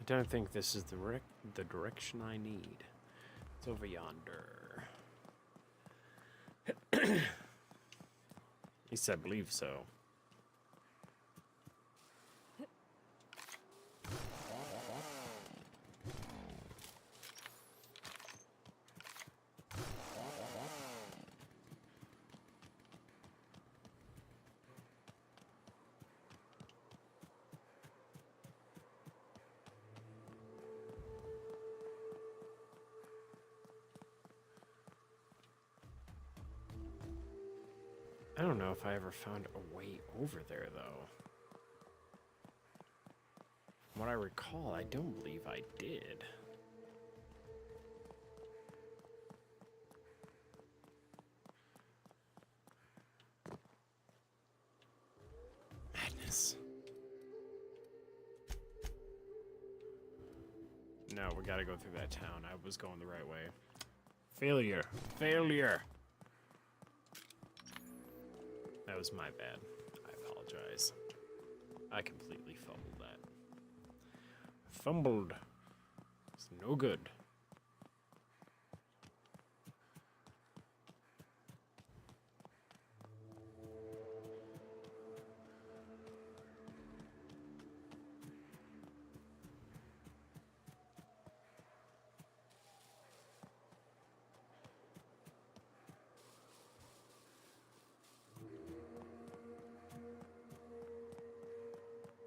I don't think this is the direction I need. It's over yonder. At least I believe so. I don't know if I ever found a way over there, though. From what I recall, I don't believe I did. Madness. No, we gotta go through that town. I was going the right way. Failure. Failure! That was my bad. I apologize. I completely fumbled that. Fumbled. It's no good.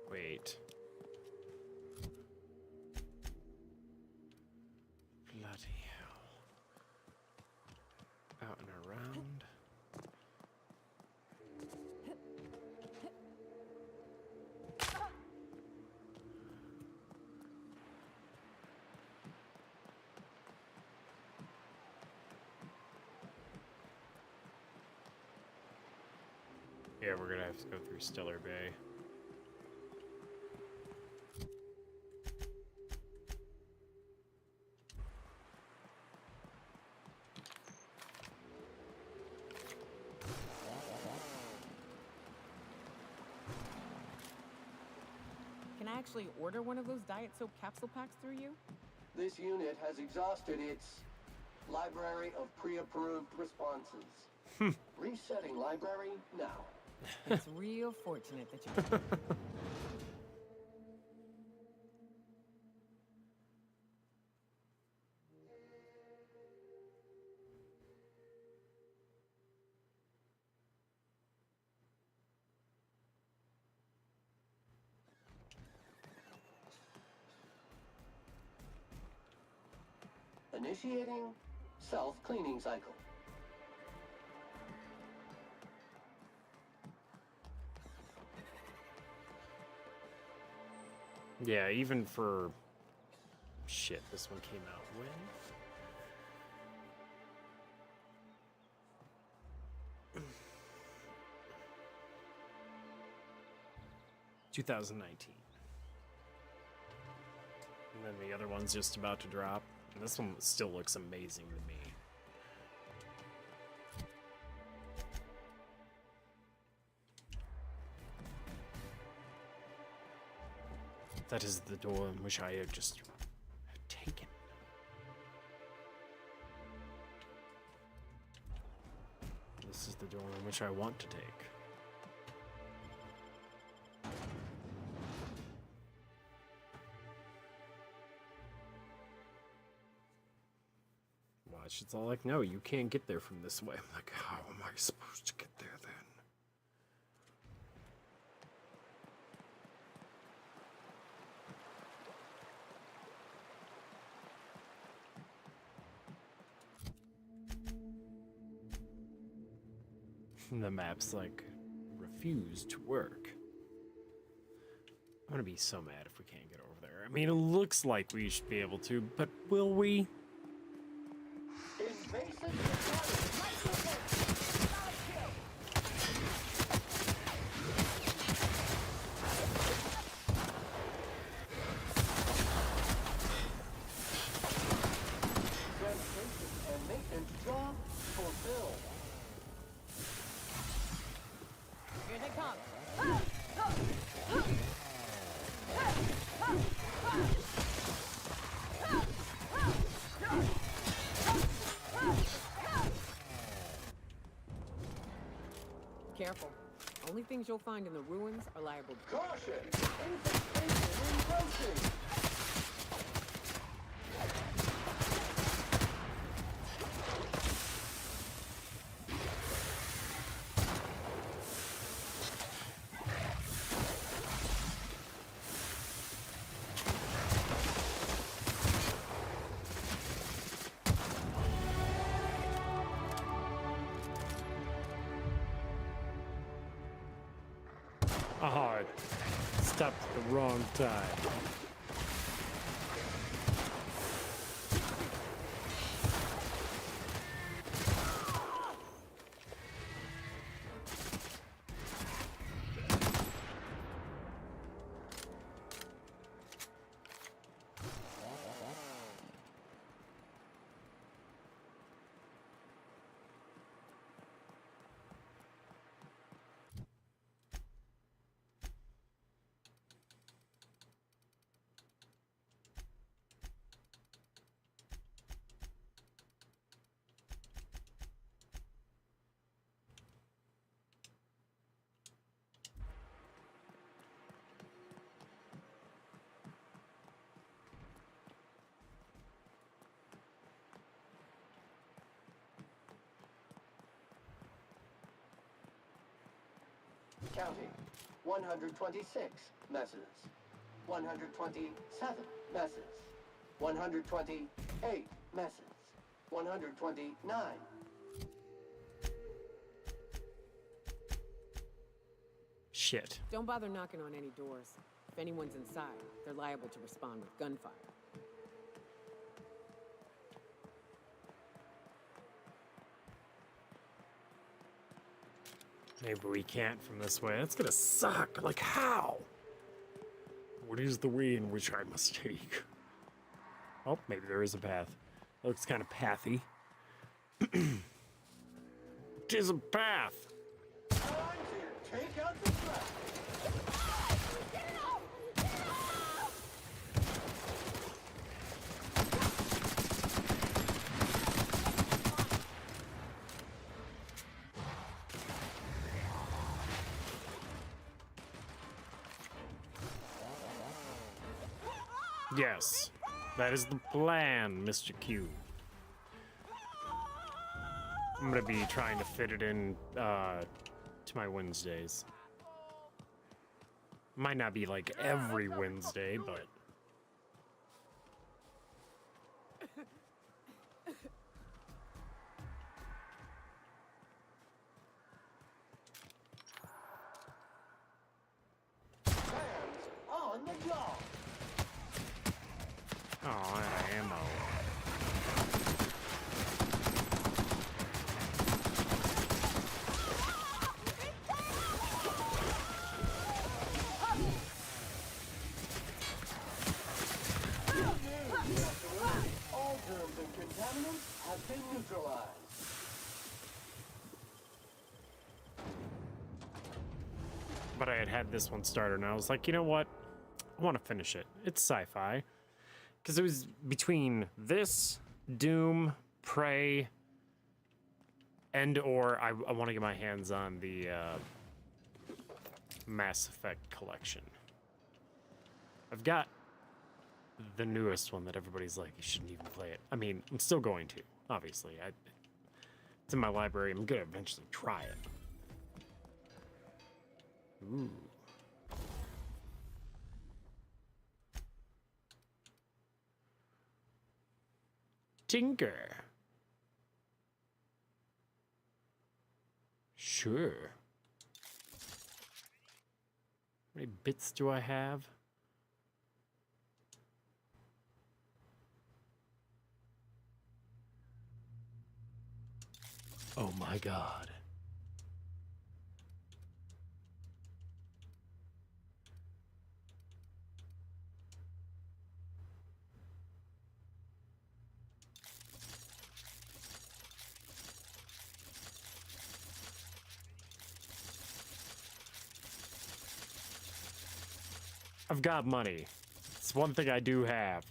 Wait. Bloody hell. Out and around. Yeah, we're gonna have to go through Stellar Bay. Can I actually order one of those Diet Soap capsule packs through you? This unit has exhausted its library of pre-approved responses. Resetting library now. It's real fortunate that you... Initiating self-cleaning cycle. Yeah, even for... Shit, this one came out when? ...2019. And then the other one's just about to drop. And this one still looks amazing to me. That is the door in which I have just taken. This is the door in which I want to take. Watch, it's all like, no, you can't get there from this way. I'm like, how am I supposed to get there then? The map's like, refuse to work. I'm gonna be so mad if we can't get over there. I mean, it looks like we should be able to, but will we? And maintenance job fulfilled. Here they come. Careful. Only things you'll find in the ruins are liable to... Caution! Infestation encroaching! Oh, it stopped at the wrong time. Counting. 126 messes. 127 messes. 128 messes. 129. Shit. Don't bother knocking on any doors. If anyone's inside, they're liable to respond with gunfire. Maybe we can't from this way. That's gonna suck. Like, how? What is the way in which I must take? Oh, maybe there is a path. It looks kind of pathy. Tis a path. Take out the trap. Yes, that is the plan, Mr. Q. I'm gonna be trying to fit it in to my Wednesdays. Might not be like every Wednesday, but on the job. Oh, out of ammo. All germs and contaminants have been neutralized. But I had this one started, and I was like, you know what? I want to finish it. It's sci-fi. Because it was between this, Doom, Prey, and/or I want to get my hands on the Mass Effect collection. I've got the newest one that everybody's like, you shouldn't even play it. I mean, I'm still going to, obviously. It's in my library. I'm going to eventually try it. Ooh. Tinker. Sure. How many bits do I have? Oh my god. I've got money. It's one thing I do have.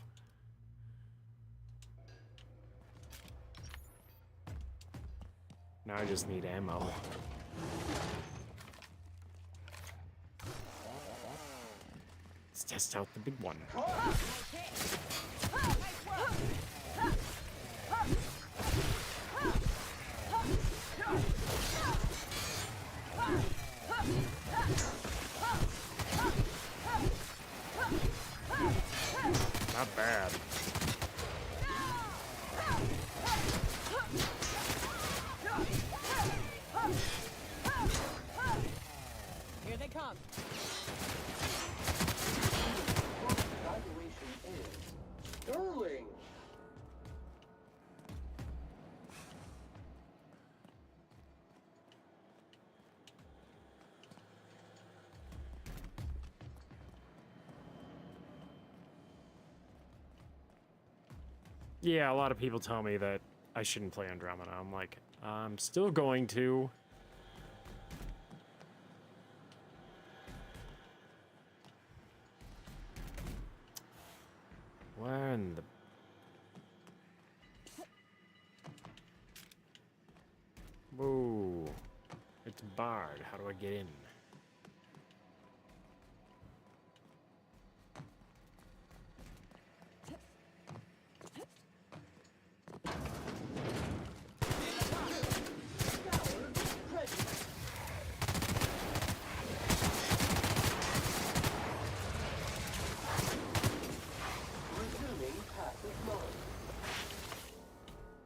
Now I just need ammo. Let's test out the big one. Not bad. Here they come. Evaluation is sterling. Yeah, a lot of people tell me that I shouldn't play Andromeda. I'm like, I'm still going to. Where in the... Whoa. It's barred. How do I get in?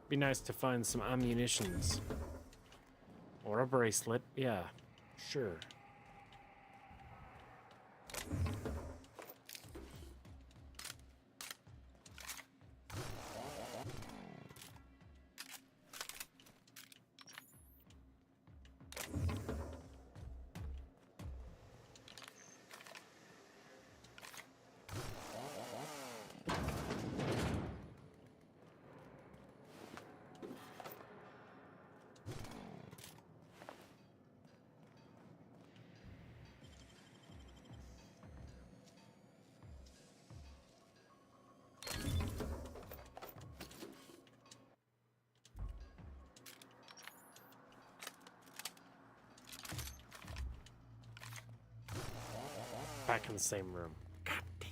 Be nice to find some ammunitions. Or a bracelet. Yeah, sure. Back in the same room. God damn.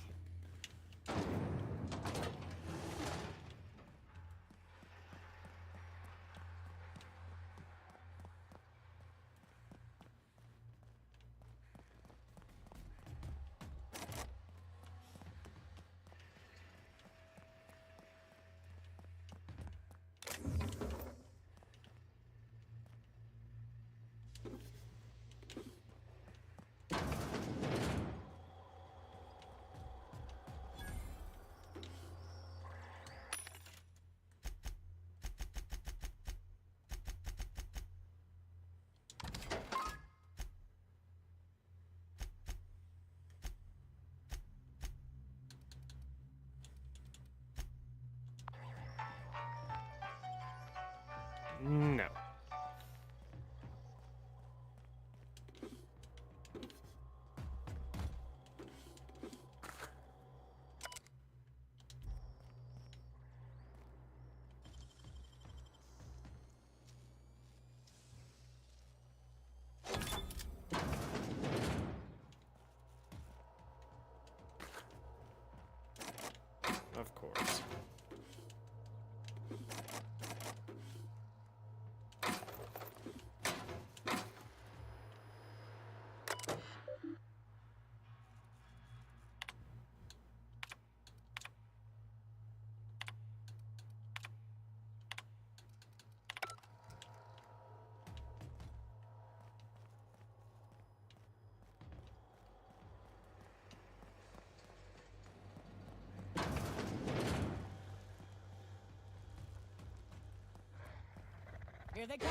Here they come.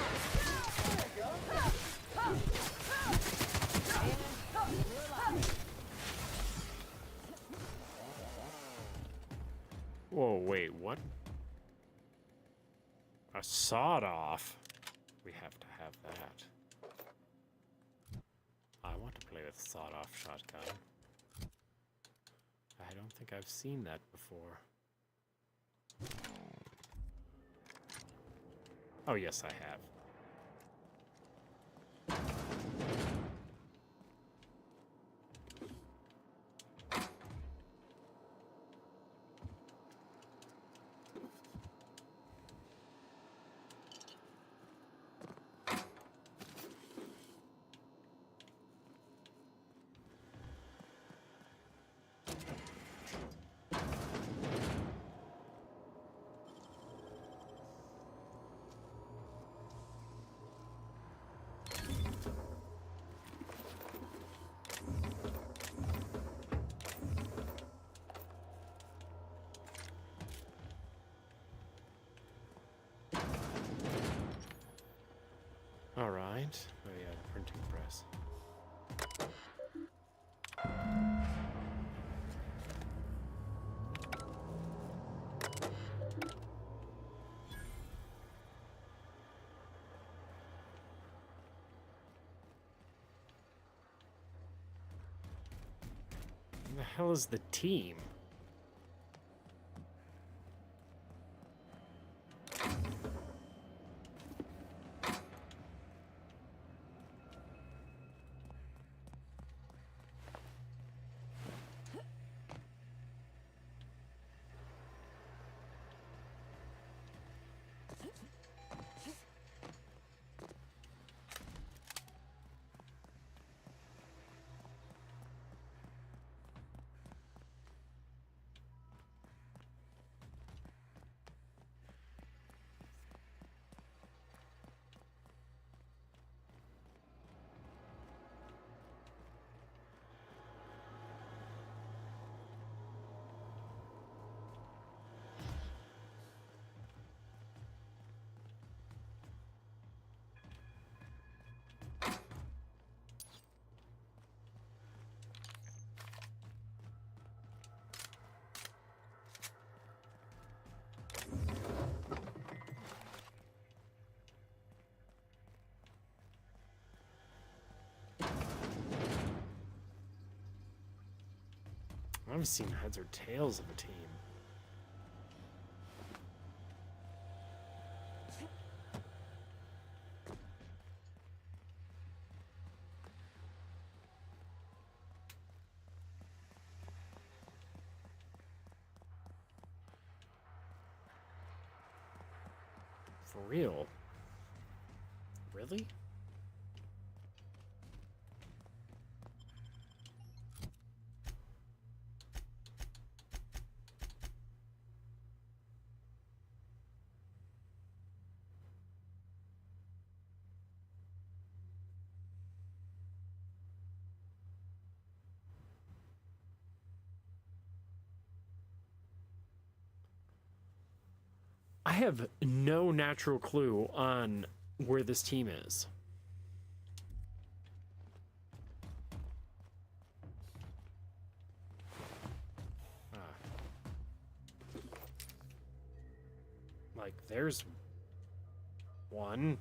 Whoa, wait, what? A sawed-off? We have to have that. I want to play with sawed-off shotgun. I don't think I've seen that before. Oh, yes, I have. All right. Oh yeah, printing press. Where the hell is the team? I haven't seen heads or tails of a team. For real? Really? I have no natural clue on where this team is. Like, there's one.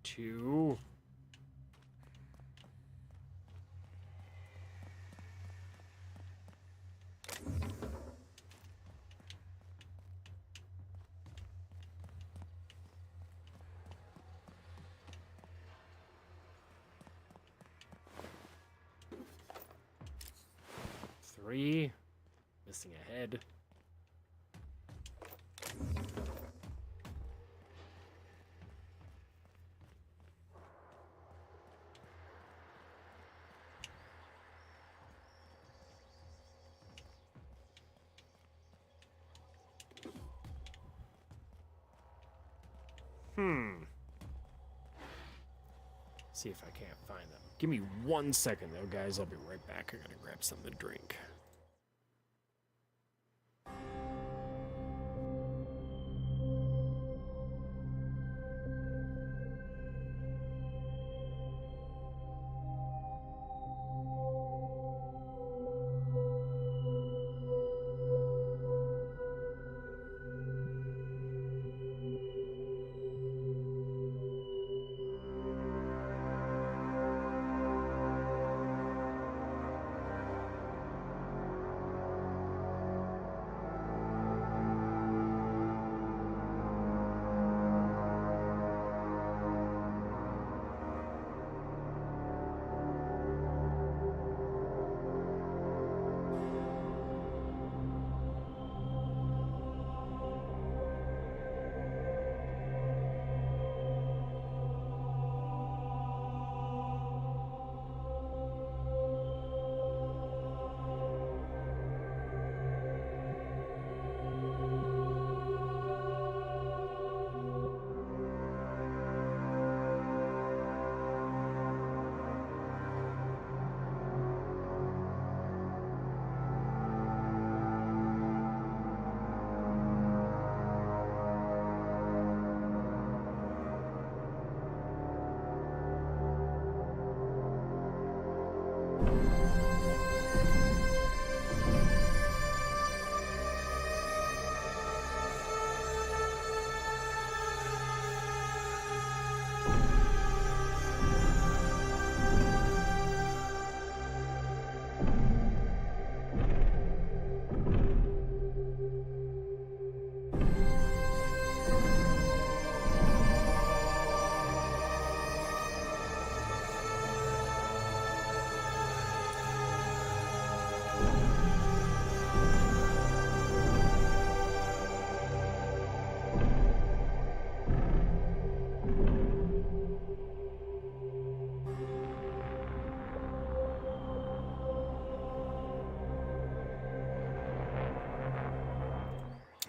Two. Three. Missing a head. See if I can't find them. Give me 1 second though, guys. I'll be right back. I gotta grab something to drink.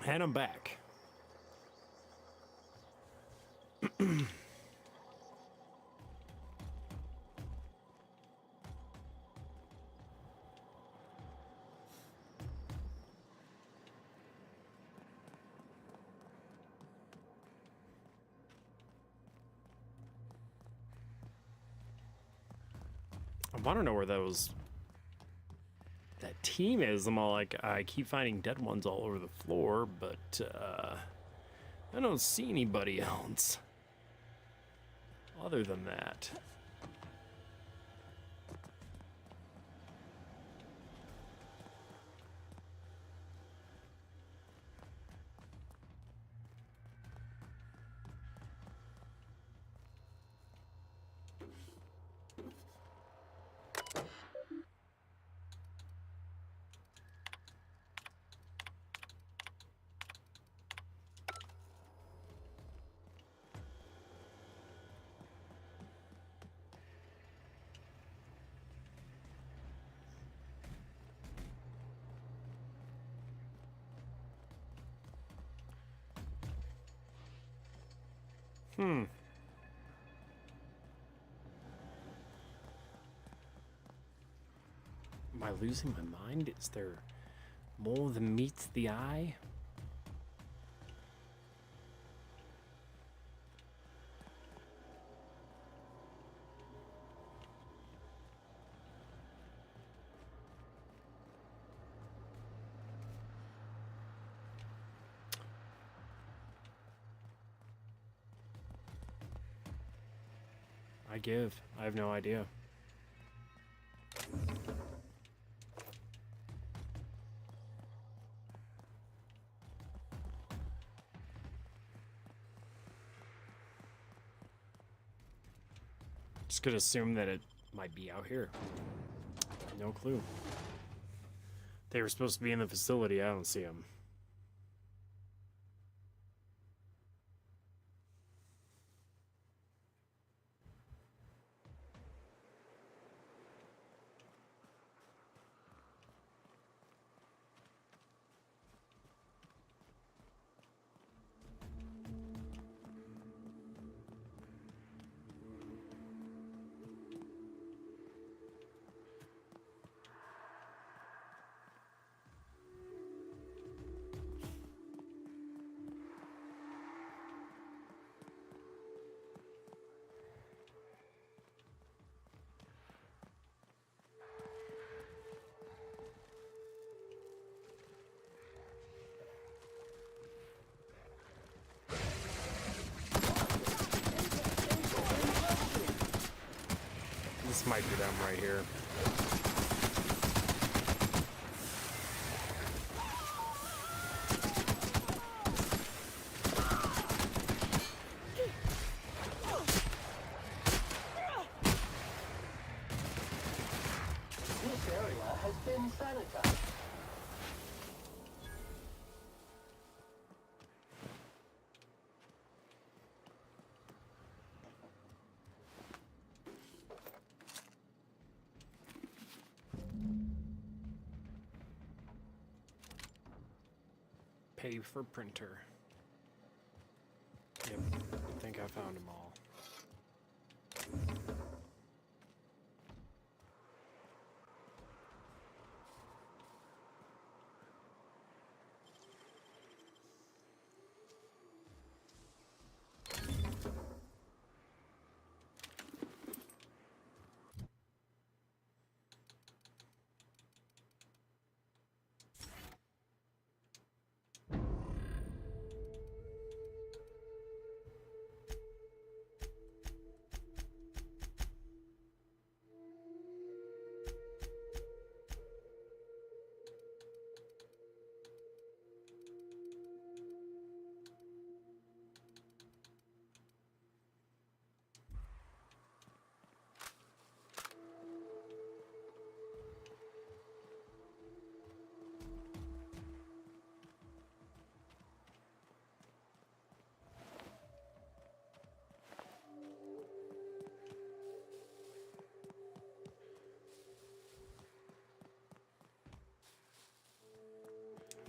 And I'm back. I want to know where that team is. I'm all like, I keep finding dead ones all over the floor, but I don't see anybody else other than that. Am I losing my mind? Is there more than meets the eye? I have no idea. Just could assume that it might be out here. No clue. They were supposed to be in the facility. I don't see them. This might be them right here. This area has been sanitized. Pay for printer. Yep, I think I found them all.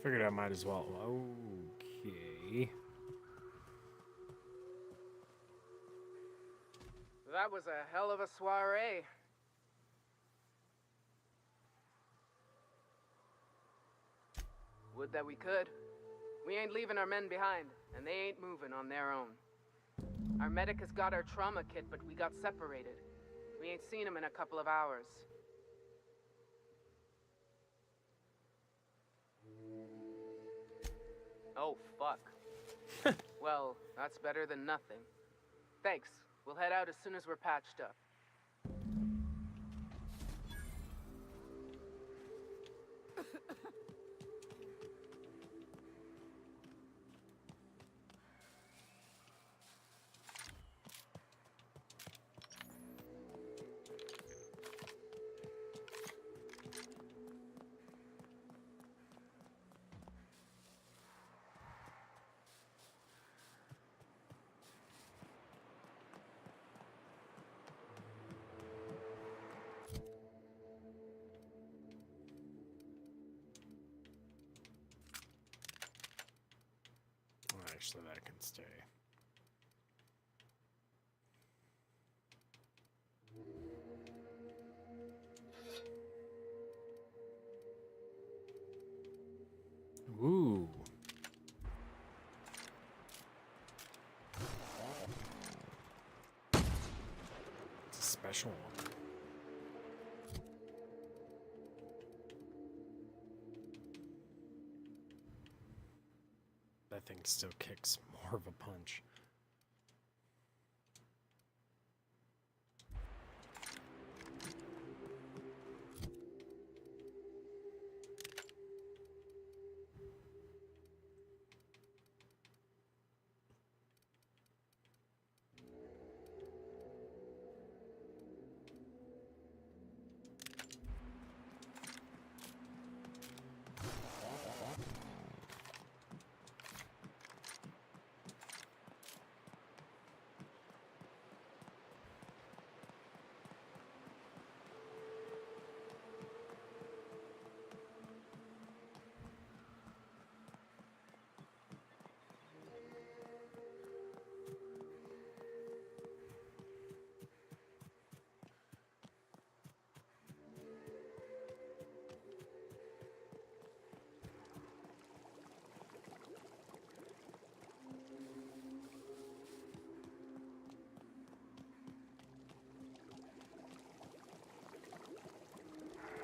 Figured I might as well. Okay. That was a hell of a soiree. Would that we could. We ain't leaving our men behind, and they ain't moving on their own. Our medic has got our trauma kit, but we got separated. We ain't seen him in a couple of hours. Oh, fuck. Well, that's better than nothing. Thanks. We'll head out as soon as we're patched up. Actually, that can stay. Ooh. It's a special one. That thing still kicks more of a punch.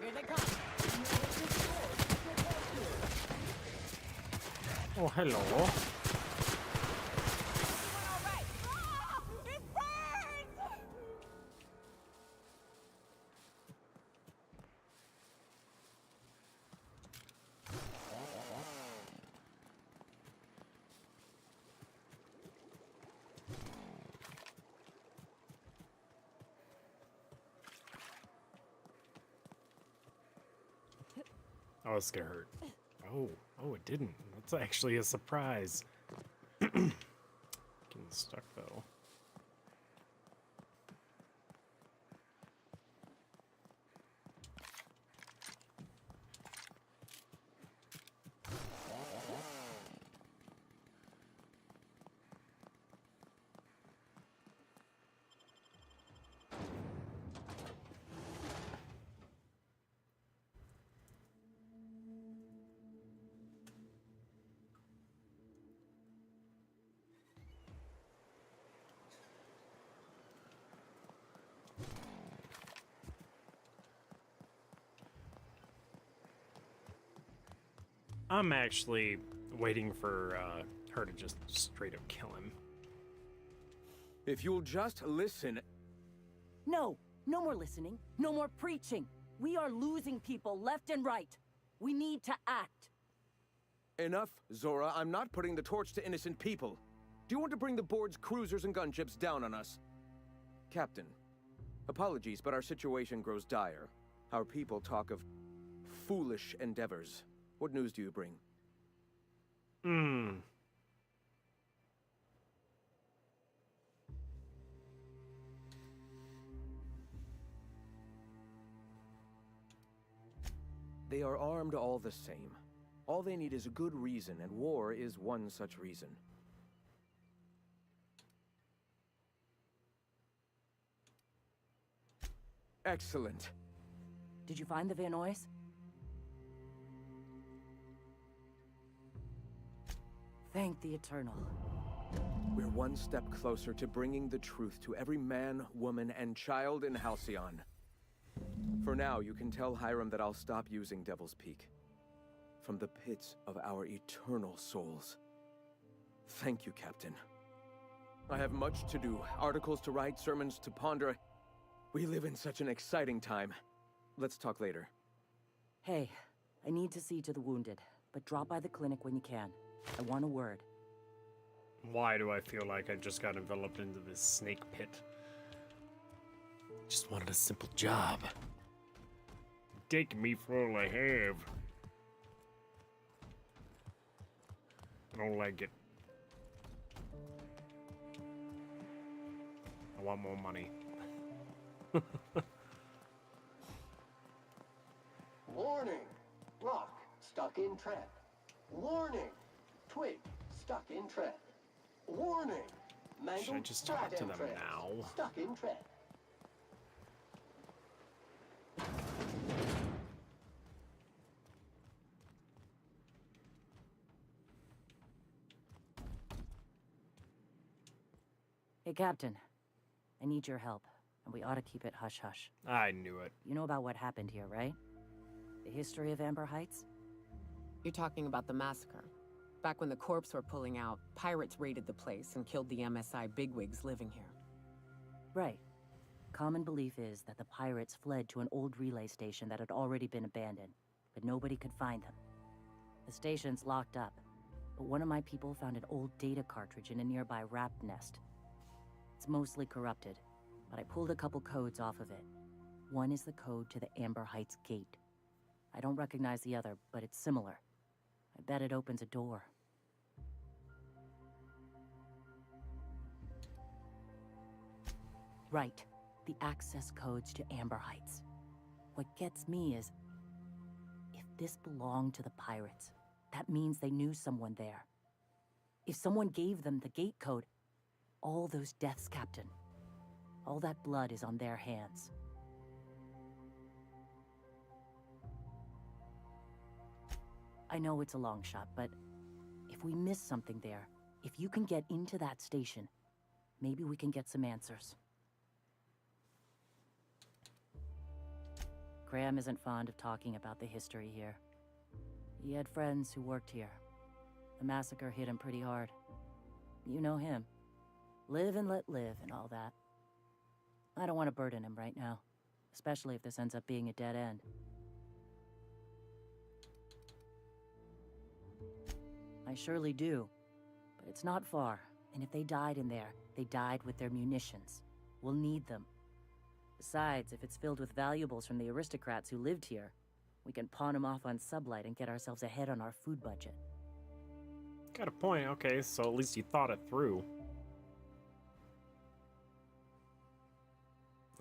Here they come. Oh, hello. Oh, it's gonna hurt. Oh, it didn't. That's actually a surprise. Getting stuck though. I'm actually waiting for her to just straight up kill him. If you'll just listen. No, no more listening. No more preaching. We are losing people left and right. We need to act. Enough, Zora. I'm not putting the torch to innocent people. Do you want to bring the board's cruisers and gunships down on us? Captain, apologies, but our situation grows dire. Our people talk of foolish endeavors. What news do you bring? They are armed all the same. All they need is a good reason, and war is one such reason. Excellent. Did you find the Vanois? Thank the Eternal. We're one step closer to bringing the truth to every man, woman, and child in Halcyon. For now, you can tell Hiram that I'll stop using Devil's Peak. From the pits of our eternal souls. Thank you, Captain. I have much to do, articles to write, sermons to ponder. We live in such an exciting time. Let's talk later. Hey, I need to see to the wounded, but drop by the clinic when you can. I want a word. Why do I feel like I just got enveloped into this snake pit? Just wanted a simple job. Take me for all I have. I don't like it. I want more money. Warning! Rock stuck in trap. Warning! Twig stuck in trap. Warning! Mangled Should I just talk to them trap now? Stuck in trap. Hey, Captain. I need your help, and we ought to keep it hush-hush. I knew it. You know about what happened here, right? The history of Amber Heights? You're talking about the massacre. Back when the Corps were pulling out, pirates raided the place and killed the MSI bigwigs living here. Right. Common belief is that the pirates fled to an old relay station that had already been abandoned, but nobody could find them. The station's locked up, but one of my people found an old data cartridge in a nearby rat nest. It's mostly corrupted, but I pulled a couple codes off of it. One is the code to the Amber Heights gate. I don't recognize the other, but it's similar. I bet it opens a door. Right. The access codes to Amber Heights. What gets me is, if this belonged to the pirates, that means they knew someone there. If someone gave them the gate code, all those deaths, Captain, all that blood is on their hands. I know it's a long shot, but if we miss something there, if you can get into that station, maybe we can get some answers. Graham isn't fond of talking about the history here. He had friends who worked here. The massacre hit him pretty hard. You know him. Live and let live and all that. I don't want to burden him right now, especially if this ends up being a dead end. I surely do, but it's not far, and if they died in there, they died with their munitions. We'll need them. Besides, if it's filled with valuables from the aristocrats who lived here, we can pawn them off on Sublight and get ourselves ahead on our food budget. Got a point. Okay, so at least you thought it through.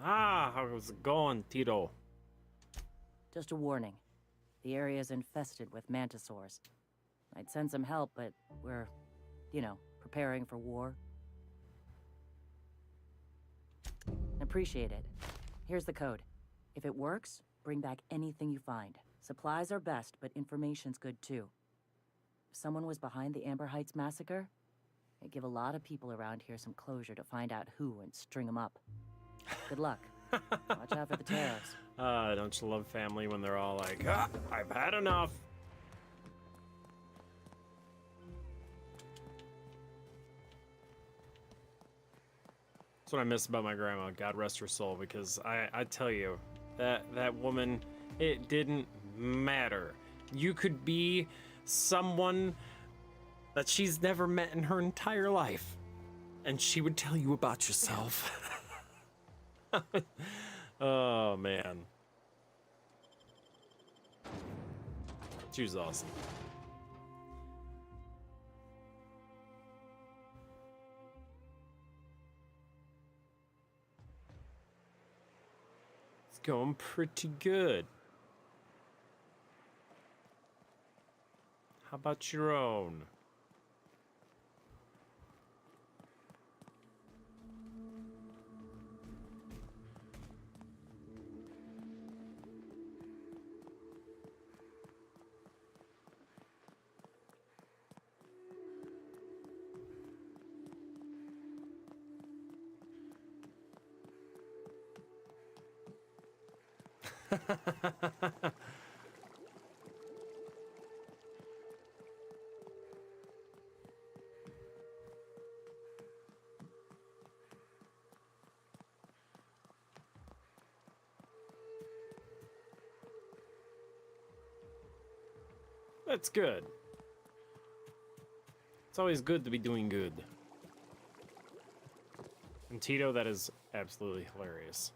Ah, how's it going, Tito? Just a warning. The area's infested with mantisaurs. I'd send some help, but we're, preparing for war. Appreciate it. Here's the code. If it works, bring back anything you find. Supplies are best, but information's good too. If someone was behind the Amber Heights massacre, it'd give a lot of people around here some closure to find out who and string them up. Good luck. Watch out for the tariffs. Don't you love family when they're all like, I've had enough. That's what I miss about my grandma, God rest her soul, because I tell you, that woman, it didn't matter. You could be someone that she's never met in her entire life, and she would tell you about yourself. Oh, man. She was awesome. It's going pretty good. about your own? That's good. It's always good to be doing good. And Tito, that is absolutely hilarious.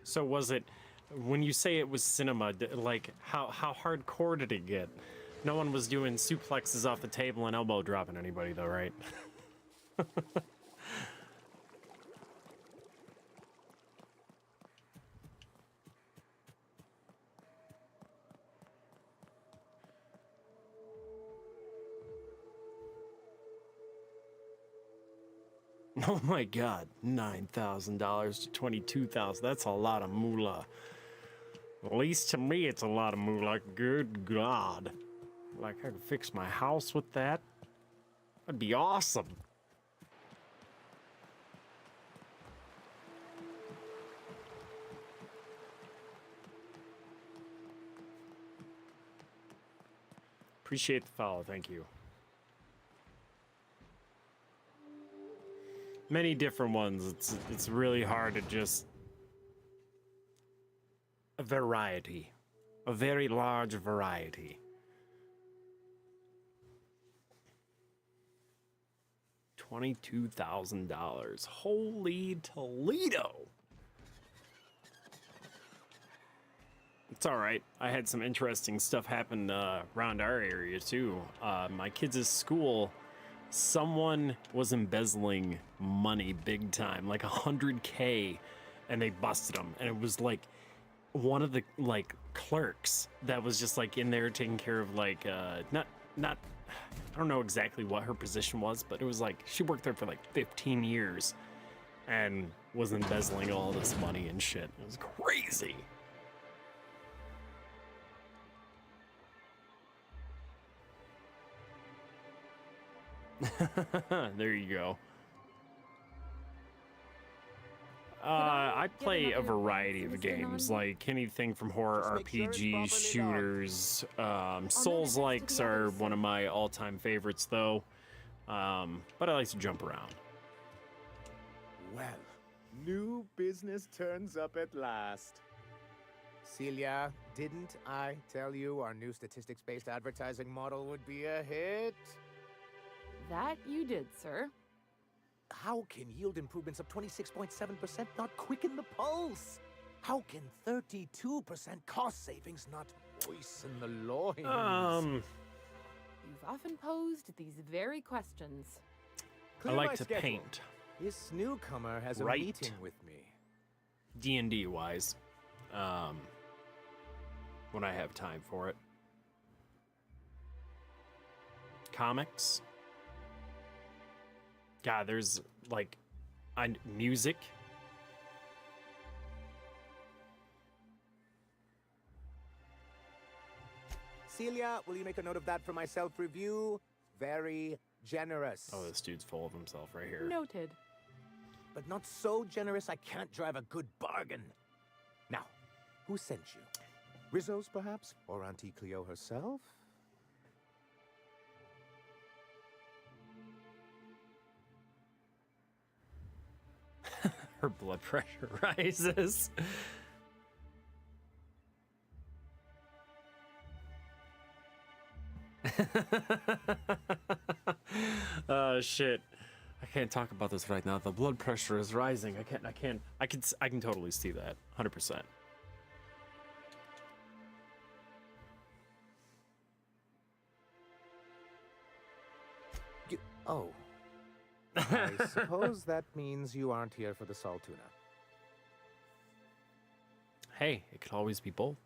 So was it, when you say it was cinema, like how hardcore did it get? No one was doing suplexes off the table and elbow dropping anybody though, right? Oh my God, $9,000 to $22,000. That's a lot of moolah. At least to me, it's a lot of moolah. Good God. Like, I could fix my house with that. That'd be awesome. Appreciate the follow, thank you. Many different ones. It's really hard to just... A variety. A very large variety. $22,000. Holy Toledo! It's alright. I had some interesting stuff happen around our area too. My kids' school, someone was embezzling money big time, like $100K, and they busted them. And it was like one of the like clerks that was just like in there taking care of like not I don't know exactly what her position was, but it was like she worked there for like 15 years and was embezzling all this money and shit. It was crazy. There you go. I play a variety of games, like anything from horror RPGs, shooters. Souls-likes are one of my all-time favorites, though. But I like to jump around. Well, new business turns up at last. Celia, didn't I tell you our new statistics-based advertising model would be a hit? That you did, sir. How can yield improvements of 26.7% not quicken the pulse? How can 32% cost savings not moisten the loins? You've often posed these very questions. I like to paint. This newcomer has a Right. meeting with me. D&D wise, when I have time for it. Comics. God, there's like music. Celia, will you make a note of that for my self-review? Very generous. Oh, this dude's full of himself right here. Noted. But not so generous I can't drive a good bargain. Now, who sent you? Rizzo's, perhaps? Or Auntie Cleo herself? Her blood pressure rises. Shit. I can't talk about this right now. The blood pressure is rising. I can totally see that. 100%. Oh. I suppose that means you aren't here for the Saltuna. hey, it could always be both.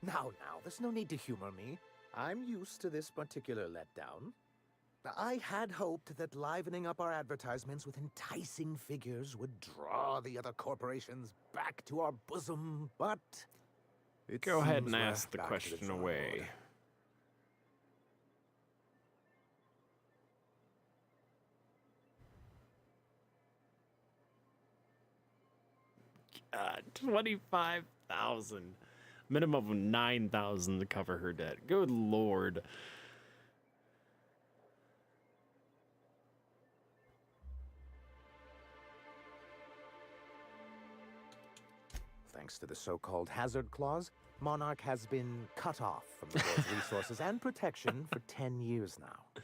Now, there's no need to humor me. I'm used to this particular letdown. I had hoped that livening up our advertisements with enticing figures would draw the other corporations back to our bosom, but... Go ahead and seems we're ask the back to question drawing away. God, 25,000. Minimum of 9,000 to cover her debt. Good lord. Thanks to the so-called hazard clause, Monarch has been cut off from the board's resources and protection for 10 years now.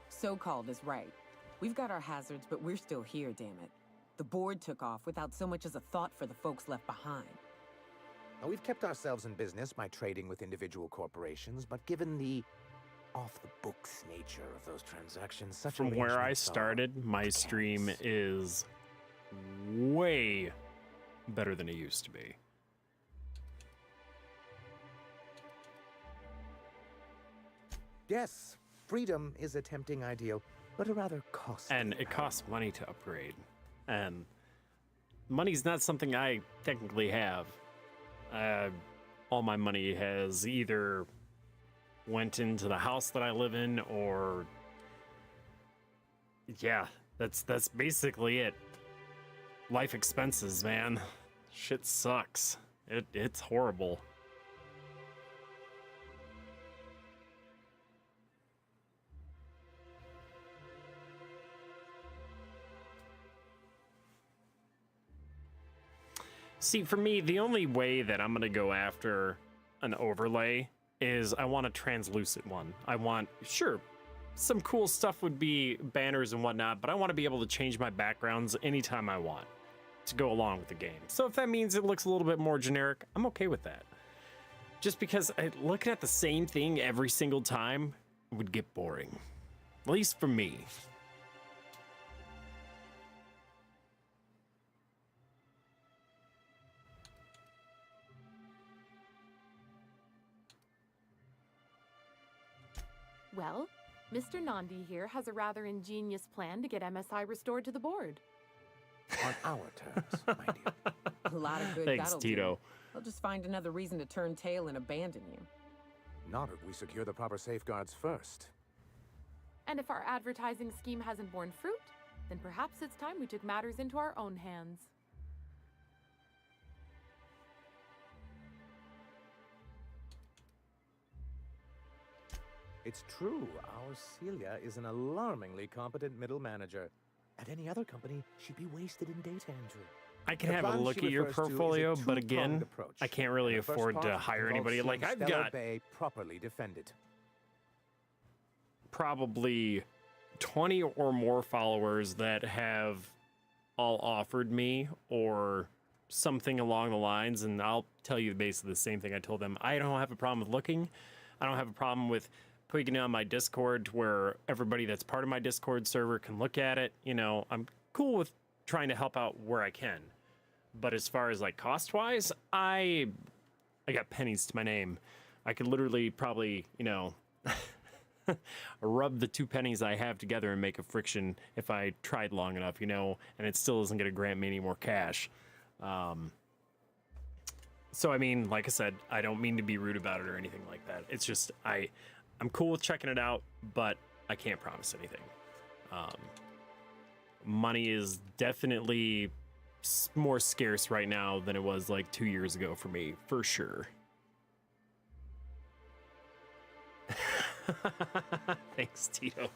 So-called is right. We've got our hazards, but we're still here, damn it. The board took off without so much as a thought for the folks left behind. Now, we've kept ourselves in business by trading with individual corporations, but given the off-the-books nature of those transactions, such From where I arrangements are started, my stream is way better than it used to be. Yes, freedom is a tempting ideal, but a rather costly. And it costs money to upgrade. And money's not something I technically have. All my money has either went into the house that I live in, or yeah, that's basically it. Life expenses, man. Shit sucks. It's horrible. See, for me, the only way that I'm gonna go after an overlay is I want a translucent one. I want, sure, some cool stuff would be banners and whatnot, but I want to be able to change my backgrounds anytime I want to go along with the game. So if that means it looks a little bit more generic, I'm okay with that. Just because looking at the same thing every single time would get boring. At least for me. Well, Mr. Nandi here has a rather ingenious plan to get MSI restored to the board. On our terms, my dear. A lot of good. Thanks, that'll Tito. do. They'll just find another reason to turn tail and abandon you. Not if we secure the proper safeguards first. And if our advertising scheme hasn't borne fruit, then perhaps it's time we took matters into our own hands. It's true, our Celia is an alarmingly competent middle manager. At any other company, she'd be wasted in data entry. I can The have a plan look she at your refers to is a portfolio, but two-pronged again, approach. I can't really And the first afford to part hire involves anybody. Like, seeing I've Stellar got Bay properly defended. probably 20 or more followers that have all offered me or something along the lines, and I'll tell you basically the same thing I told them. I don't have a problem with looking. I don't have a problem with putting it on my Discord to where everybody that's part of my Discord server can look at it. You know, I'm cool with trying to help out where I can. But as far as like cost-wise, I got pennies to my name. I could literally probably, you know, rub the 2 pennies I have together and make a friction if I tried long enough, you know, and it still isn't going to grant me any more cash. So, I mean, like I said, I don't mean to be rude about it or anything like that. It's just, I'm cool with checking it out, but I can't promise anything. Money is definitely more scarce right now than it was like 2 years ago for me, for sure. Thanks, Tito.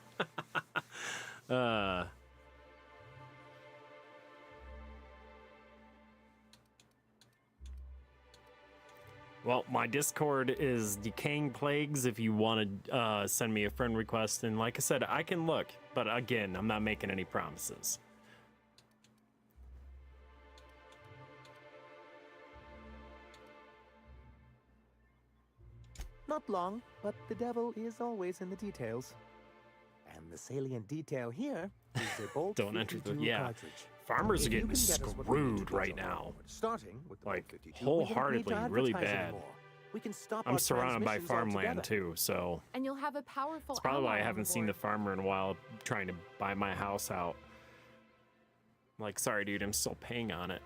Well, my Discord is Decaying Plagues if you want to send me a friend request. And like I said, I can look, but again, I'm not making any promises. Not long, but the devil is always in the details. And the salient detail here is a bolt Don't enter the 52 yeah. cartridge. Farmers are If you getting can get us what we need to screwed close right on now. onward, starting with the Like, 52, wholeheartedly, we don't need to really advertise bad. anymore. We can stop I'm our surrounded by transmissions farmland altogether. too, so And you'll have a powerful it's probably why I ally on haven't seen the board. farmer in a while, trying to buy my house out. I'm like, sorry, dude, I'm still paying on it.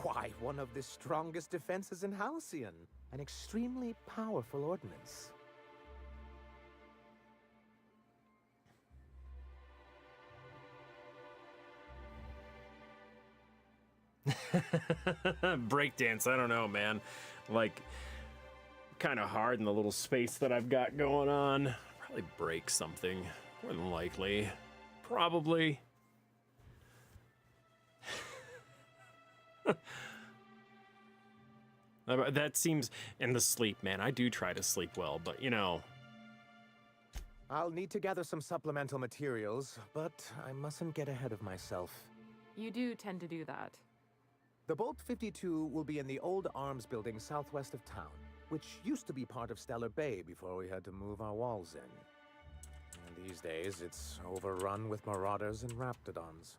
Why, one of the strongest defenses in Halcyon. An extremely powerful ordnance. Breakdance, I don't know, man. Like, kind of hard in the little space that I've got going on. Probably break something, more than likely. Probably. That seems in the sleep, man. I do try to sleep well, but you know. I'll need to gather some supplemental materials, but I mustn't get ahead of myself. You do tend to do that. The Bolt 52 will be in the old arms building southwest of town, which used to be part of Stellar Bay before we had to move our walls in. And these days, it's overrun with marauders and raptidons.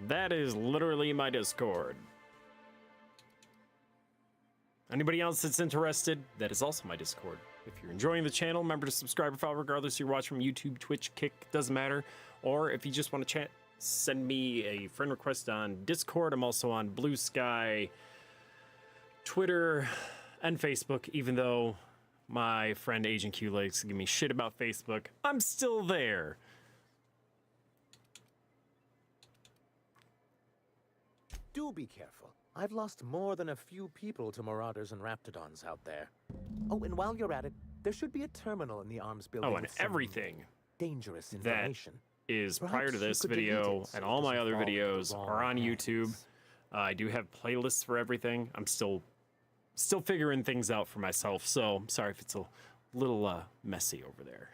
That is literally my Discord. Anybody else that's interested, that is also my Discord. If you're enjoying the channel, remember to subscribe or follow regardless if you're watching from YouTube, Twitch, Kick, doesn't matter. Or if you just want to chat, send me a friend request on Discord. I'm also on Blue Sky, Twitter, and Facebook, even though my friend Agent Q likes to give me shit about Facebook. I'm still there. Do be careful. I've lost more than a few people to marauders and raptidons out there. Oh, and while you're at it, there should be a terminal in the arms building. Oh, and with some everything dangerous that information. is Perhaps prior to you this could delete video it so and it all my doesn't other fall into videos the are wrong on YouTube. I do have playlists for everything. I'm still figuring things out for myself, so I'm sorry if it's a little messy over there.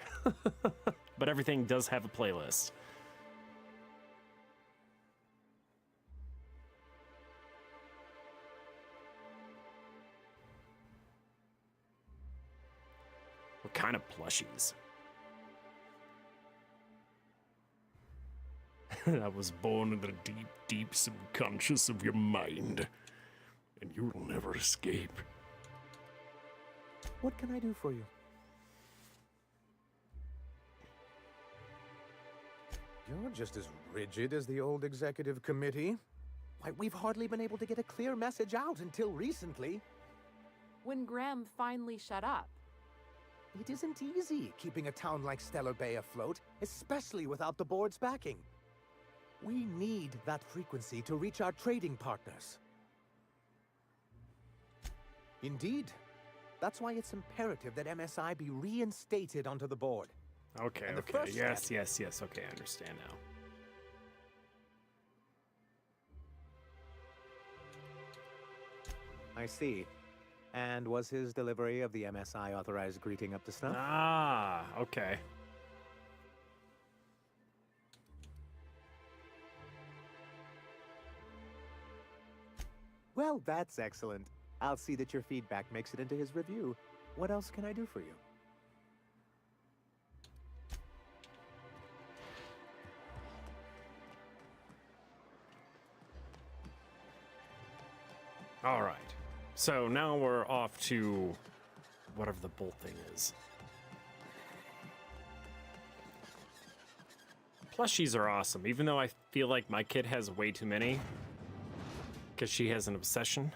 But everything does have a playlist. What kind of plushies? I was born in the deep, deep subconscious of your mind, and you will never escape. What can I do for you? You're just as rigid as the old executive committee. Why, we've hardly been able to get a clear message out until recently. When Graham finally shut up. It isn't easy keeping a town like Stellar Bay afloat, especially without the board's backing. We need that frequency to reach our trading partners. Indeed. That's why it's imperative that MSI be reinstated onto the board. Okay, And the okay. first Yes, step- yes. Okay, I understand now. I see. And was his delivery of the MSI authorized greeting up to snuff? Ah, okay. Well, that's excellent. I'll see that your feedback makes it into his review. What else can I do for you? All right. So now we're off to whatever the bolt thing is. Plushies are awesome, even though I feel like my kid has way too many because she has an obsession.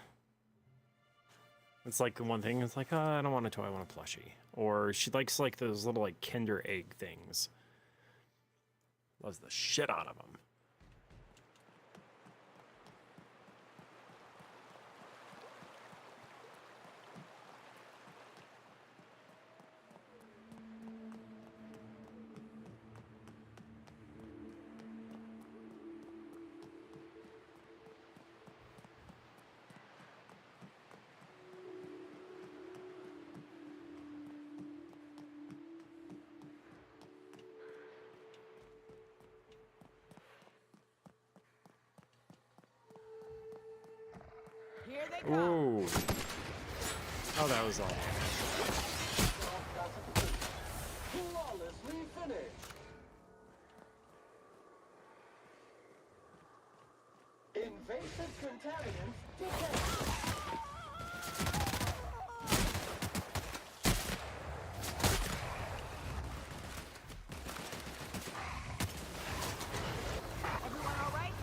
It's like the one thing, it's like, oh, I don't want a toy, I want a plushie. Or she likes like those little like Kinder Egg things. Loves the shit out of them. Ooh. Oh, that was all. Flawlessly finished. Invasive contaminants detected. Everyone all right?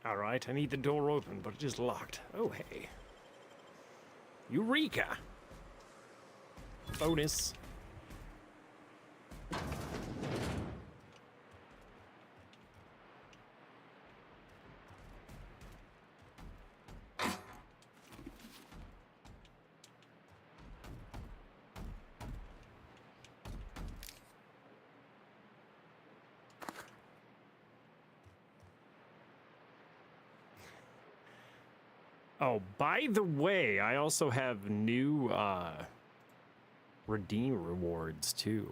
All right, I need the door open, but it is locked. Oh, hey. Eureka! Bonus. Oh, by the way, I also have new redeem rewards too.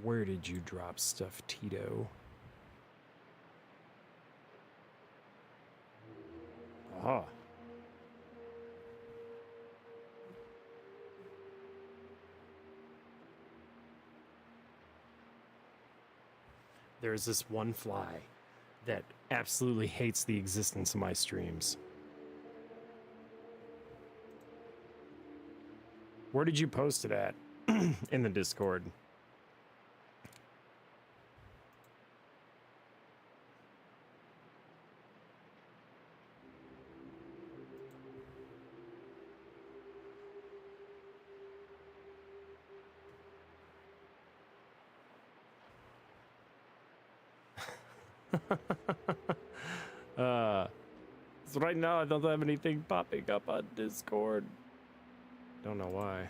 Where did you drop stuff, Tito? Ah. There's this one fly that absolutely hates the existence of my streams. Where did you post it at? In the Discord. So right now I don't have anything popping up on Discord. Don't know why.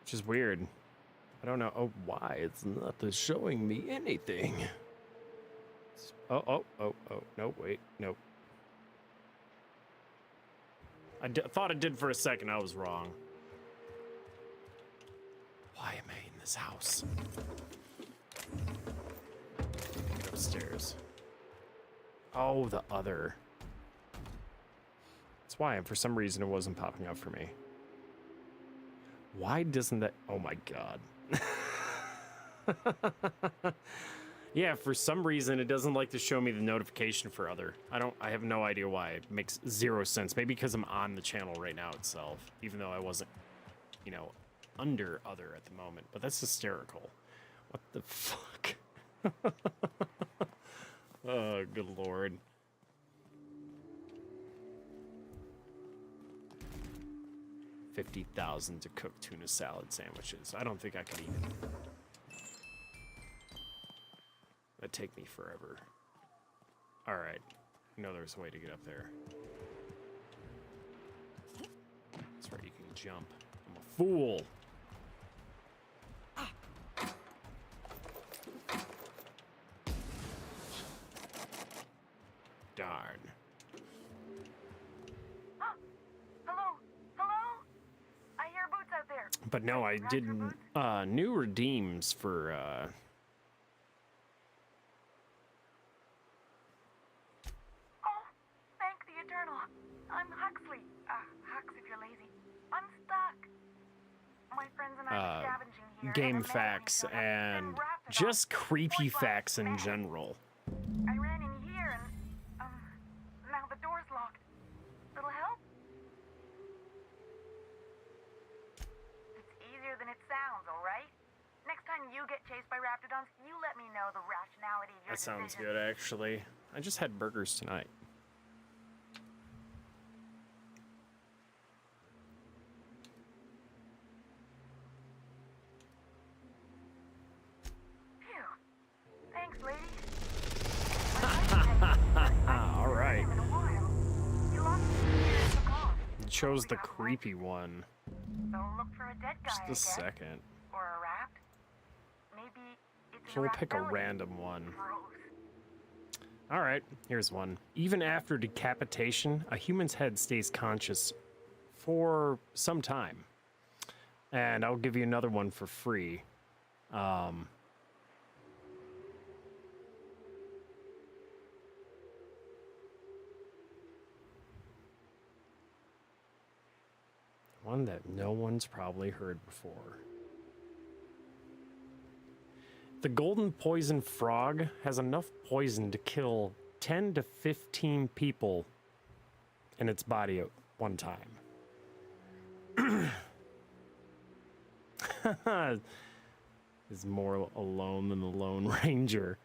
Which is weird. I don't know. Oh, why? It's not showing me anything. Oh, no, wait, nope. I thought it did for a second. I was wrong. Why am I in this house? Get upstairs. Oh, the other. That's why, for some reason, it wasn't popping up for me. Why doesn't that... Oh my god. Yeah, for some reason, it doesn't like to show me the notification for other. I have no idea why. It makes zero sense. Maybe because I'm on the channel right now itself, even though I wasn't, you know, under other at the moment. But that's hysterical. What the fuck? Oh, good lord. $50,000 to cook tuna salad sandwiches. I don't think I could eat it. That'd take me forever. All right. I know there's a way to get up there. That's right, you can jump. I'm a fool. Darn. Hello? Hello? I hear boots out there. But no, I did new redeems for Thank the Eternal. I'm Huxley. Hux if you're lazy. I'm stuck. My friends and I are scavenging here. game facts and just creepy facts in general. I ran in here and now the door's locked. Little help? It's easier than it sounds, all right? Next time you get chased by raptidons, you let me know the rationality of your That sounds decision. good, actually. I just had burgers tonight. Phew. Thanks, lady. All right. You lost me here in the car. You chose the creepy one. So look for a dead guy, Just I a guess. second. Or a rat. maybe it's So we'll pick a random one. All right, here's one. Even after decapitation, a human's head stays conscious for some time. And I'll give you another one for free. One that no one's probably heard before. The golden poison frog has enough poison to kill 10 to 15 people in its body at one time. Is more alone than the Lone Ranger.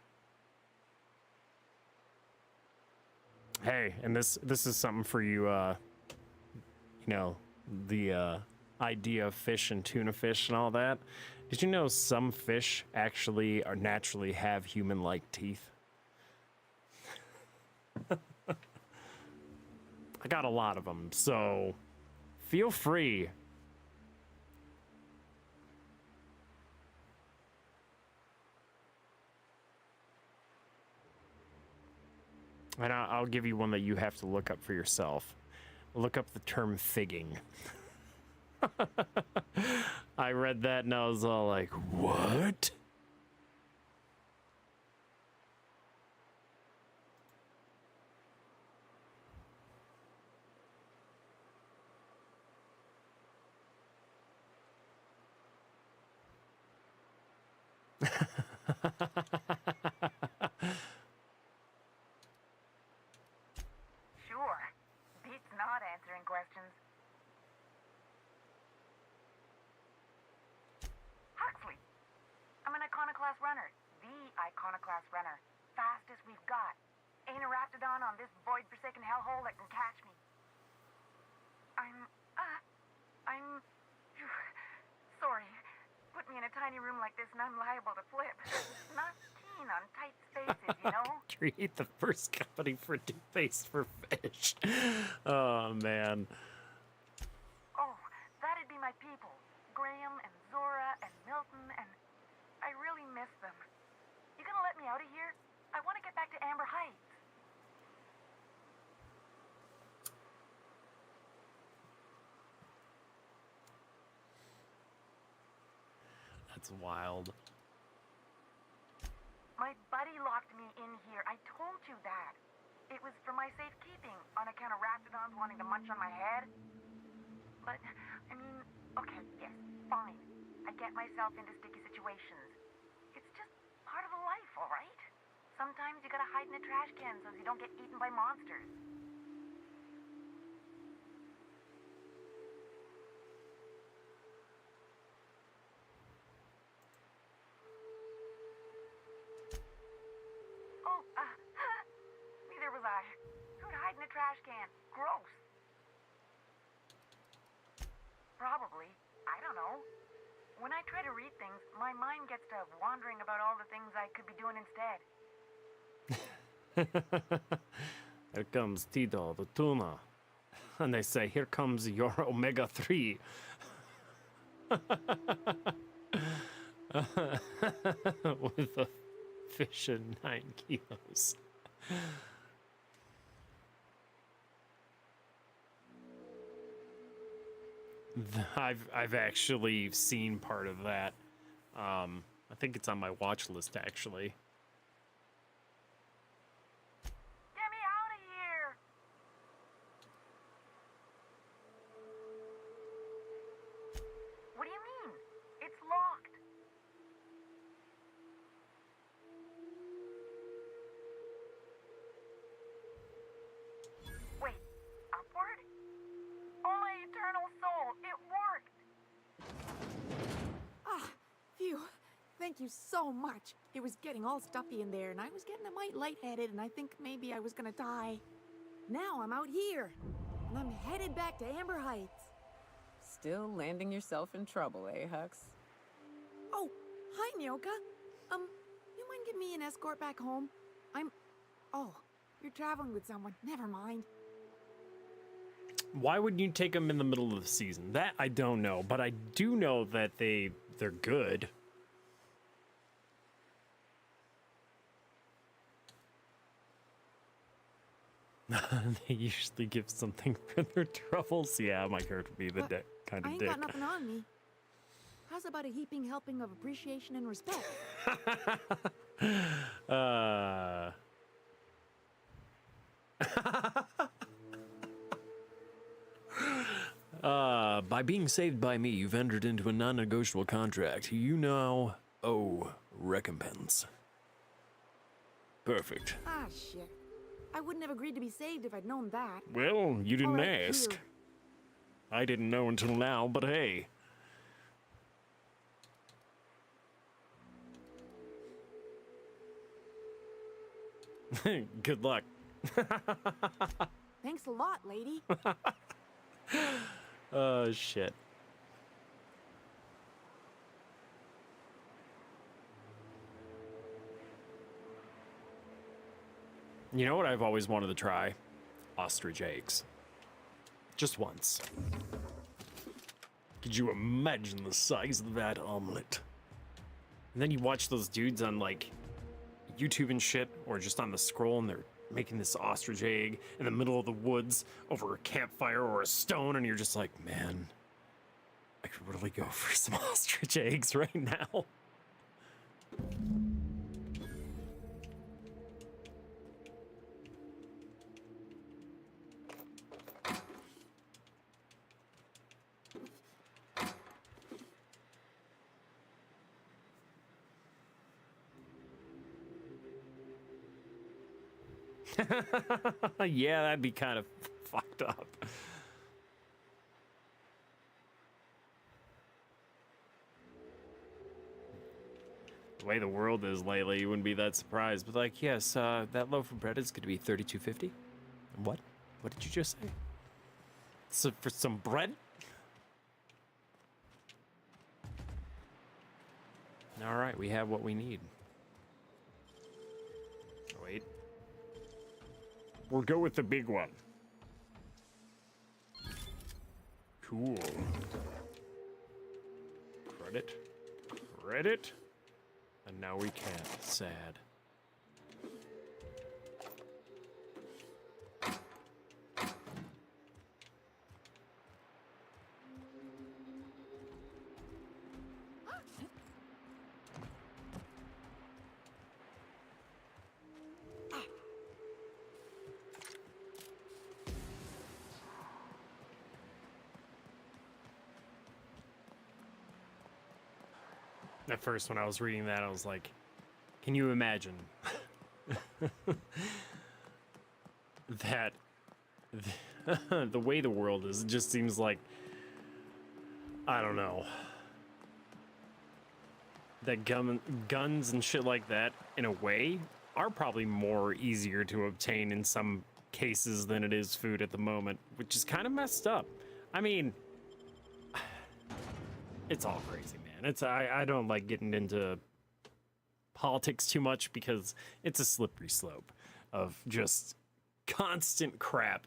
Hey, and this is something for you, you know, the idea of fish and tuna fish and all that. Did you know some fish actually are naturally have human-like teeth? I got a lot of them, so feel free. And I'll give you one that you have to look up for yourself. Look up the term figging. I read that and I was all like, what? Sure. Beats not answering questions. Huxley. I'm an Iconoclast runner. The Iconoclast runner. Fastest we've got. Ain't a raptidon on this void-forsaken hellhole that can catch me. I'm sorry. Put me in a tiny room like this and I'm liable to flip. Not keen on tight spaces, you know? Create the first company for toothpaste for fish. Oh, man. Oh, that'd be my people. Graham and Zora and Milton, and I really miss them. You gonna let me out of here? I want to get back to Amber Heights. That's wild. My buddy locked me in here. I told you that. It was for my safekeeping, on account of raptidons wanting to munch on my head. But, I mean, okay, yes, fine. I get myself into sticky situations. It's just part of the life, all right? Sometimes you gotta hide in a trash can so you don't get eaten by monsters. Oh, neither was I. Who'd hide in a trash can? Gross. Probably. I don't know. When I try to read things, my mind gets to wandering about all the things I could be doing instead. Here comes Tito, the tuna. And they say, here comes your omega-3. With a fish of 9 kilos. I've actually seen part of that. I think it's on my watch list, actually. Get me out of here! What do you mean? It's locked. Wait, upward? Oh, my eternal soul, it worked! Ah, phew. Thank you so much. It was getting all stuffy in there, and I was getting a mite lightheaded, and I think maybe I was gonna die. Now I'm out here, and I'm headed back to Amber Heights. Still landing yourself in trouble, eh, Hux? Oh, hi, Nyoka. You mind giving me an escort back home? Oh, you're traveling with someone. Never mind. Why would you take them in the middle of the season? That I don't know, but I do know that they're good. They usually give something for their troubles. Yeah, my character would be the kind I of ain't dick. got nothing on me. How's about a heaping helping of appreciation and respect? By being saved by me, you've entered into a non-negotiable contract. You now owe recompense. Perfect. Ah, shit. I wouldn't have agreed to be saved if I'd known that. Well, you didn't All right, ask. here. I didn't know until now, but hey. Good luck. Thanks a lot, lady. Oh, shit. You know what I've always wanted to try? Ostrich eggs. Just once. Could you imagine the size of that omelet? And then you watch those dudes on like YouTube and shit, or just on the scroll, and they're making this ostrich egg in the middle of the woods over a campfire or a stone, and you're just like, man, I could really go for some ostrich eggs right now. Yeah, that'd be kind of fucked up. The way the world is lately, you wouldn't be that surprised. But like, yes, that loaf of bread is going to be $32.50. What? What did you just say? So for some bread? All right, we have what we need. Wait. We'll go with the big one. Cool. Credit. Credit. And now we can't. Sad. At first, when I was reading that, I was like, can you imagine that the way the world is, it just seems like, I don't know, that guns and shit like that, in a way, are probably more easier to obtain in some cases than it is food at the moment, which is kind of messed up. I mean, it's all crazy, man. I don't like getting into politics too much because it's a slippery slope of just constant crap.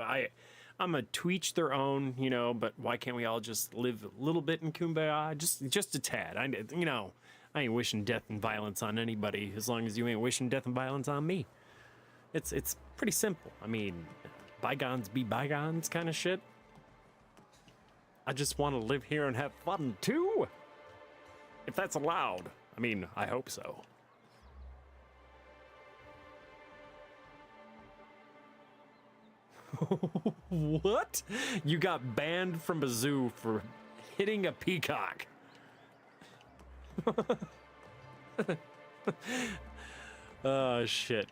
I'm a to each their own, you know, but why can't we all just live a little bit in kumbaya? Just a tad. I ain't wishing death and violence on anybody as long as you ain't wishing death and violence on me. It's pretty simple. I mean, bygones be bygones kind of shit. I just want to live here and have fun too. If that's allowed. I mean, I hope so. What? You got banned from a zoo for hitting a peacock. Oh, shit.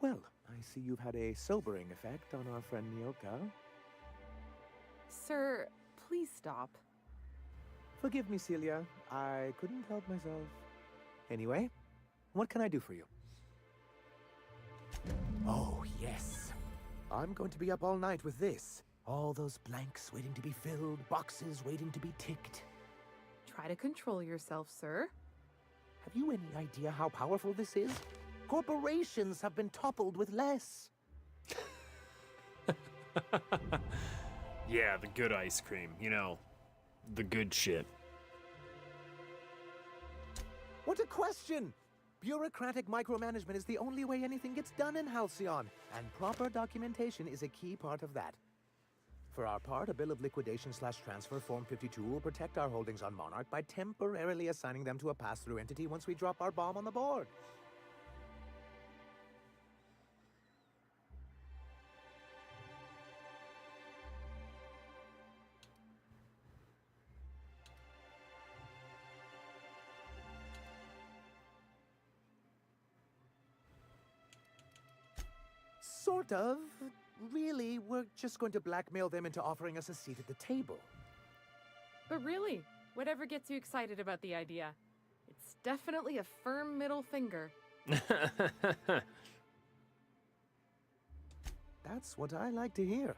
Well, I see you've had a sobering effect on our friend Nyoka. Sir, please stop. Forgive me, Celia. I couldn't help myself. Anyway, what can I do for you? Oh, yes. I'm going to be up all night with this. All those blanks waiting to be filled, boxes waiting to be ticked. Try to control yourself, sir. Have you any idea how powerful this is? Corporations have been toppled with less. Yeah, the good ice cream, you know, the good shit. What a question! Bureaucratic micromanagement is the only way anything gets done in Halcyon, and proper documentation is a key part of that. For our part, a bill of liquidation/transfer Form 52 will protect our holdings on Monarch by temporarily assigning them to a pass-through entity once we drop our bomb on the board. Sort of. Really, we're just going to blackmail them into offering us a seat at the table. But really, whatever gets you excited about the idea? It's definitely a firm middle finger. That's what I like to hear.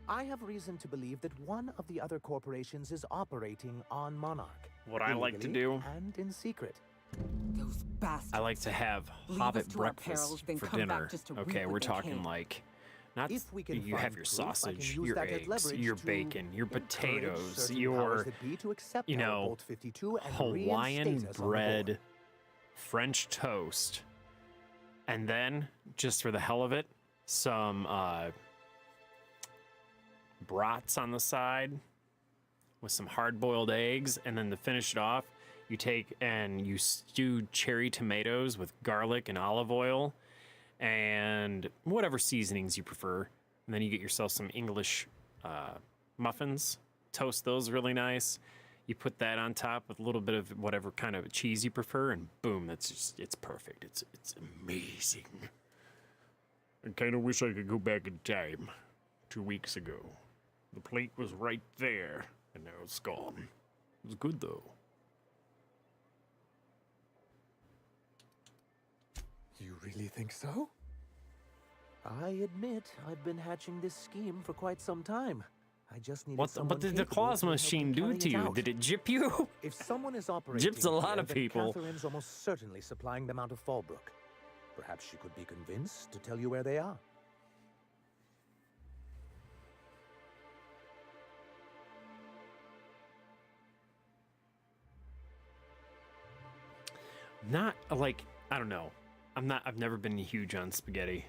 I have reason to believe that one of the other corporations is operating on Monarch. What I like to do, and in secret. Those bastards. I like to have Leave Hobbit us to our breakfast perils, then for come back dinner. just to Okay, reap we're what they talking can. like, not If we can you have find your proof, I can sausage, use your that as eggs, leverage your to bacon, your encourage potatoes, certain your, powers that be to accept you our know, Bolt 52 and Hawaiian reinstate us on the bread, board. French toast, and then, just for the hell of it, some brats on the side with some hard-boiled eggs, and then to finish it off, you take and you stew cherry tomatoes with garlic and olive oil and whatever seasonings you prefer. And then you get yourself some English muffins, toast those really nice. You put that on top with a little bit of whatever kind of cheese you prefer, and boom, that's just, it's perfect. It's amazing. I kind of wish I could go back in time 2 weeks ago. The plate was right there, and now it's gone. It was good, though. You really think so? I admit I've been hatching this scheme for quite some time. I just needed someone What did the capable claws to help me machine do carry to it you? out. Did it gyp you? If someone is operating Gyps a lot here, of then people. Catherine's almost certainly supplying them out of Fallbrook. Perhaps she could be convinced to tell you where they are. Not like, I don't know. I've never been huge on spaghetti.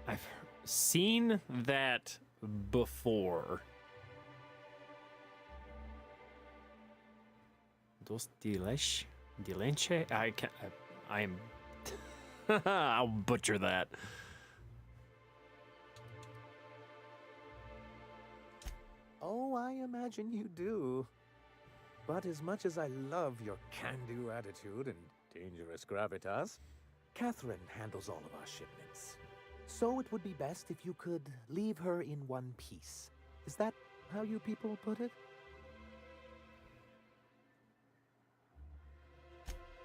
I've seen that before. Dos delish? Dilenche? I am... I'll butcher that. Oh, I imagine you do. But as much as I love your can-do attitude and dangerous gravitas, Catherine handles all of our shipments. So it would be best if you could leave her in one piece. Is that how you people put it?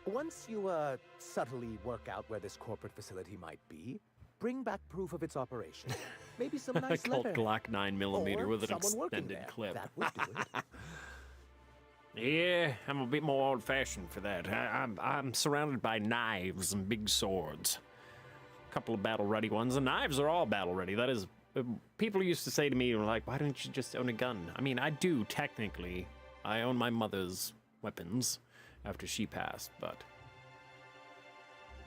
Once you, subtly work out where this corporate facility might be, bring back proof of its operation. Maybe some nice Called leather. Glock 9mm Or with an someone working extended there. clip. That would do it. Yeah, I'm a bit more old-fashioned for that. I'm surrounded by knives and big swords. A couple of battle-ready ones. The knives are all battle-ready. That is, people used to say to me, like, why don't you just own a gun? I mean, I do, technically. I own my mother's weapons after she passed, but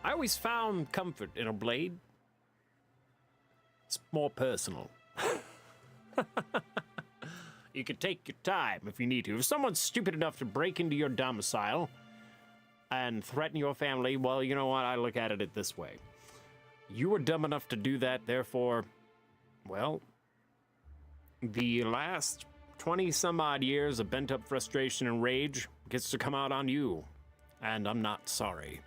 I always found comfort in a blade. It's more personal. You can take your time if you need to. If someone's stupid enough to break into your domicile and threaten your family, well, you know what? I look at it this way. You were dumb enough to do that, therefore, well, the last 20-some-odd years of bent-up frustration and rage gets to come out on you. And I'm not sorry.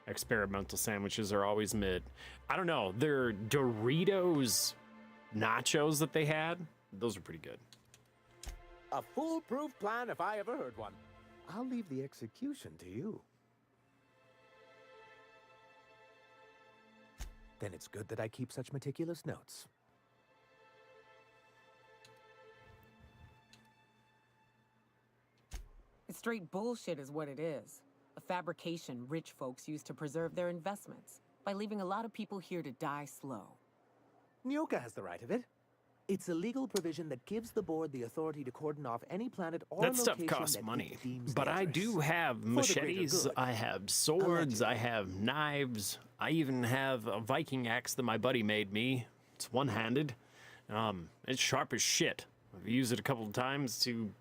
Experimental sandwiches are always mid. I don't know. Their Doritos nachos that they had, those are pretty good. A foolproof plan if I ever heard one. I'll leave the execution to you. Then it's good that I keep such meticulous notes. It's straight bullshit is what it is. A fabrication rich folks use to preserve their investments by leaving a lot of people here to die slow. Nyoka has the right of it. It's a legal provision that gives the board the authority to cordon off any planet or That stuff location costs that money. it deems But I dangerous. do have For the greater machetes, good. I have swords, I have knives, I even have a Viking axe that my buddy made me. It's one-handed. It's sharp as shit. I've used it a couple of times to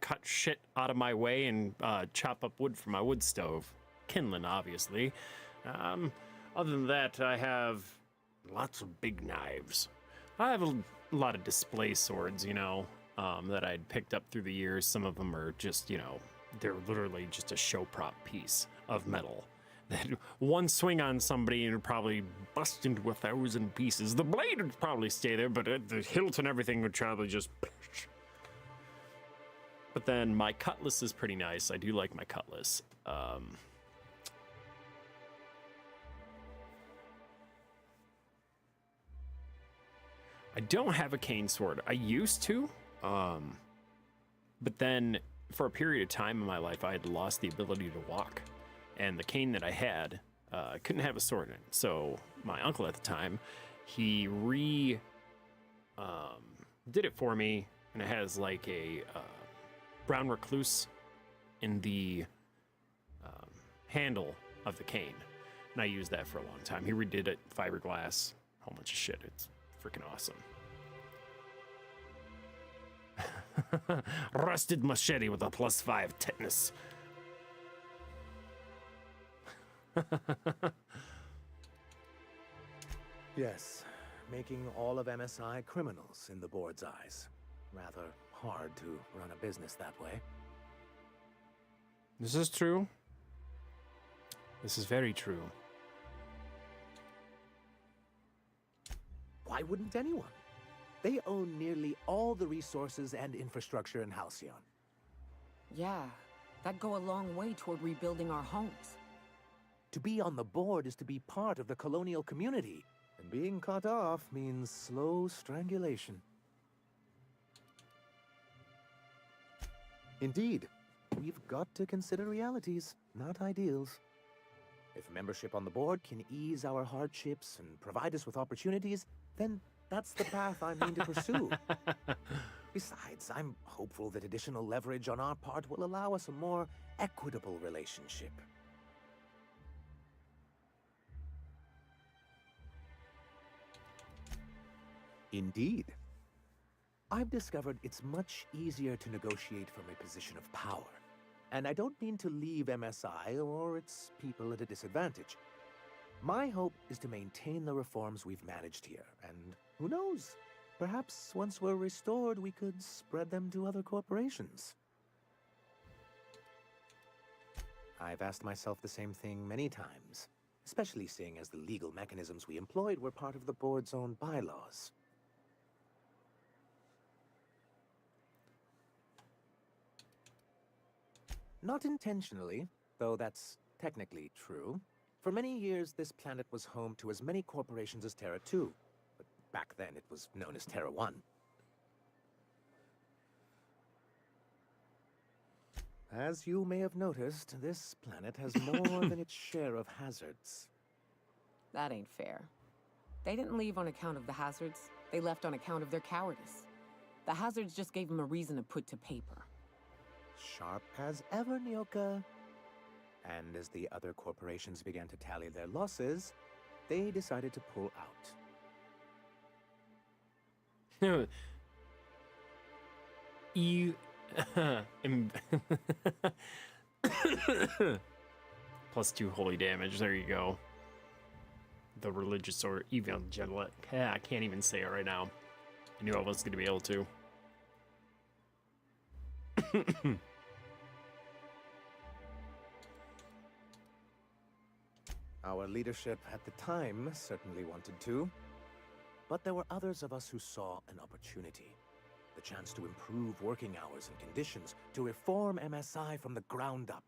cut shit out of my way and chop up wood for my wood stove. Kindling, obviously. Other than that, I have lots of big knives. I have a lot of display swords, you know, that I'd picked up through the years. Some of them are just, you know, they're literally just a show prop piece of metal. That one swing on somebody and it'd probably bust into 1,000 pieces. The blade would probably stay there, but the hilt and everything would probably just... But then my cutlass is pretty nice. I do like my cutlass. I don't have a cane sword. I used to, but then for a period of time in my life, I had lost the ability to walk, and the cane that I had, I couldn't have a sword in it. So my uncle at the time, he did it for me, and it has like a brown recluse in the handle of the cane, and I used that for a long time. He redid it, fiberglass, a whole bunch of shit. It's freaking awesome. Rusted machete with a +5 tetanus. Yes, making all of MSI criminals in the board's eyes. Rather hard to run a business that way. This is true. This is very true. Why wouldn't anyone? They own nearly all the resources and infrastructure in Halcyon. Yeah, that'd go a long way toward rebuilding our homes. To be on the board is to be part of the colonial community, and being cut off means slow strangulation. Indeed, we've got to consider realities, not ideals. If membership on the board can ease our hardships and provide us with opportunities, then that's the path I mean to pursue. Besides, I'm hopeful that additional leverage on our part will allow us a more equitable relationship. Indeed. I've discovered it's much easier to negotiate from a position of power. And I don't mean to leave MSI or its people at a disadvantage. My hope is to maintain the reforms we've managed here, and who knows? Perhaps once we're restored, we could spread them to other corporations. I've asked myself the same thing many times, especially seeing as the legal mechanisms we employed were part of the board's own bylaws. Not intentionally, though that's technically true. For many years, this planet was home to as many corporations as Terra 2, but back then it was known as Terra 1. As you may have noticed, this planet has more than its share of hazards. That ain't fair. They didn't leave on account of the hazards. They left on account of their cowardice. The hazards just gave them a reason to put to paper. Sharp as ever, Nyoka. And as the other corporations began to tally their losses, they decided to pull out. +2 holy damage. There you go. The religious or evangelic. I can't even say it right now. I knew I wasn't going to be able to. Our leadership at the time certainly wanted to, but there were others of us who saw an opportunity. The chance to improve working hours and conditions, to reform MSI from the ground up.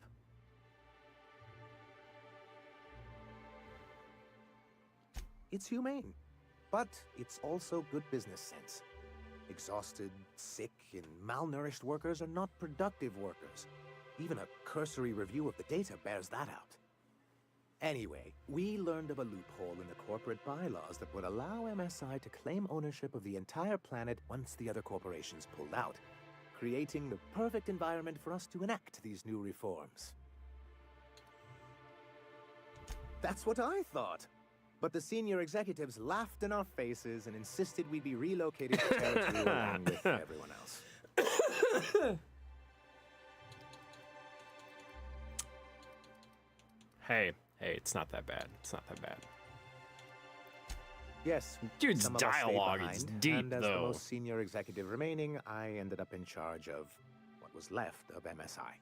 It's humane, but it's also good business sense. Exhausted, sick, and malnourished workers are not productive workers. Even a cursory review of the data bears that out. Anyway, we learned of a loophole in the corporate bylaws that would allow MSI to claim ownership of the entire planet once the other corporations pulled out, creating the perfect environment for us to enact these new reforms. That's what I thought. But the senior executives laughed in our faces and insisted we be relocated to territory along with everyone else. Hey, it's not that bad. It's not that bad. Yes, dude's some of us stayed dialogue is behind, deep, and as the though. most senior executive remaining, I ended up in charge of what was left of MSI.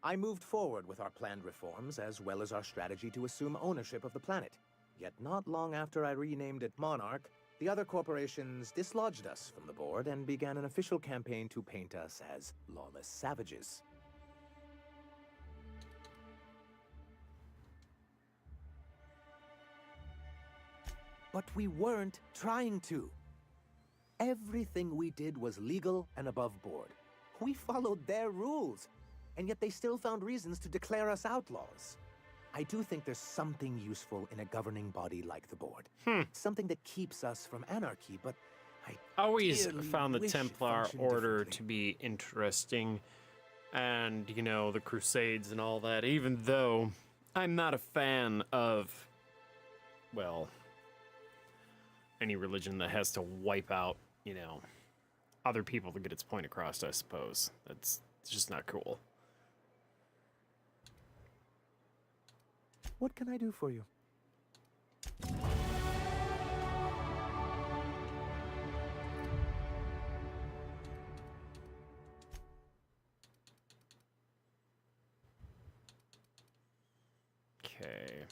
I moved forward with our planned reforms, as well as our strategy to assume ownership of the planet. Yet not long after I renamed it Monarch, the other corporations dislodged us from the board and began an official campaign to paint us as lawless savages. But we weren't trying to. Everything we did was legal and above board. We followed their rules, and yet they still found reasons to declare us outlaws. I do think there's something useful in a governing body like the board. Something that keeps us from anarchy, but I always dearly found the wish it Templar functioned Order to be interesting, and, you know, the Crusades and all that, even though I'm not a fan of, well, any religion that has to wipe out, you know, other people to get its point across, I suppose. It's just not cool. What can I do for you? Okay.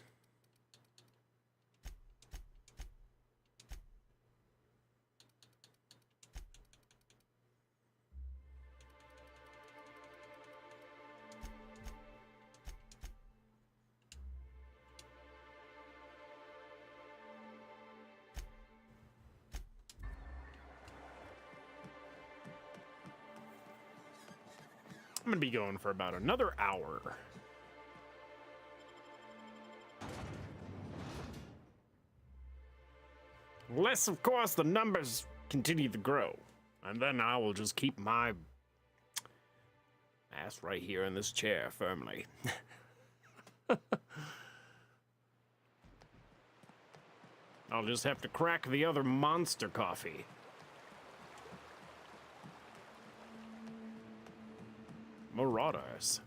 I'm gonna be going for about another hour. Unless, of course, the numbers continue to grow. And then I will just keep my ass right here in this chair firmly. I'll just have to crack the other monster coffee. Marauders.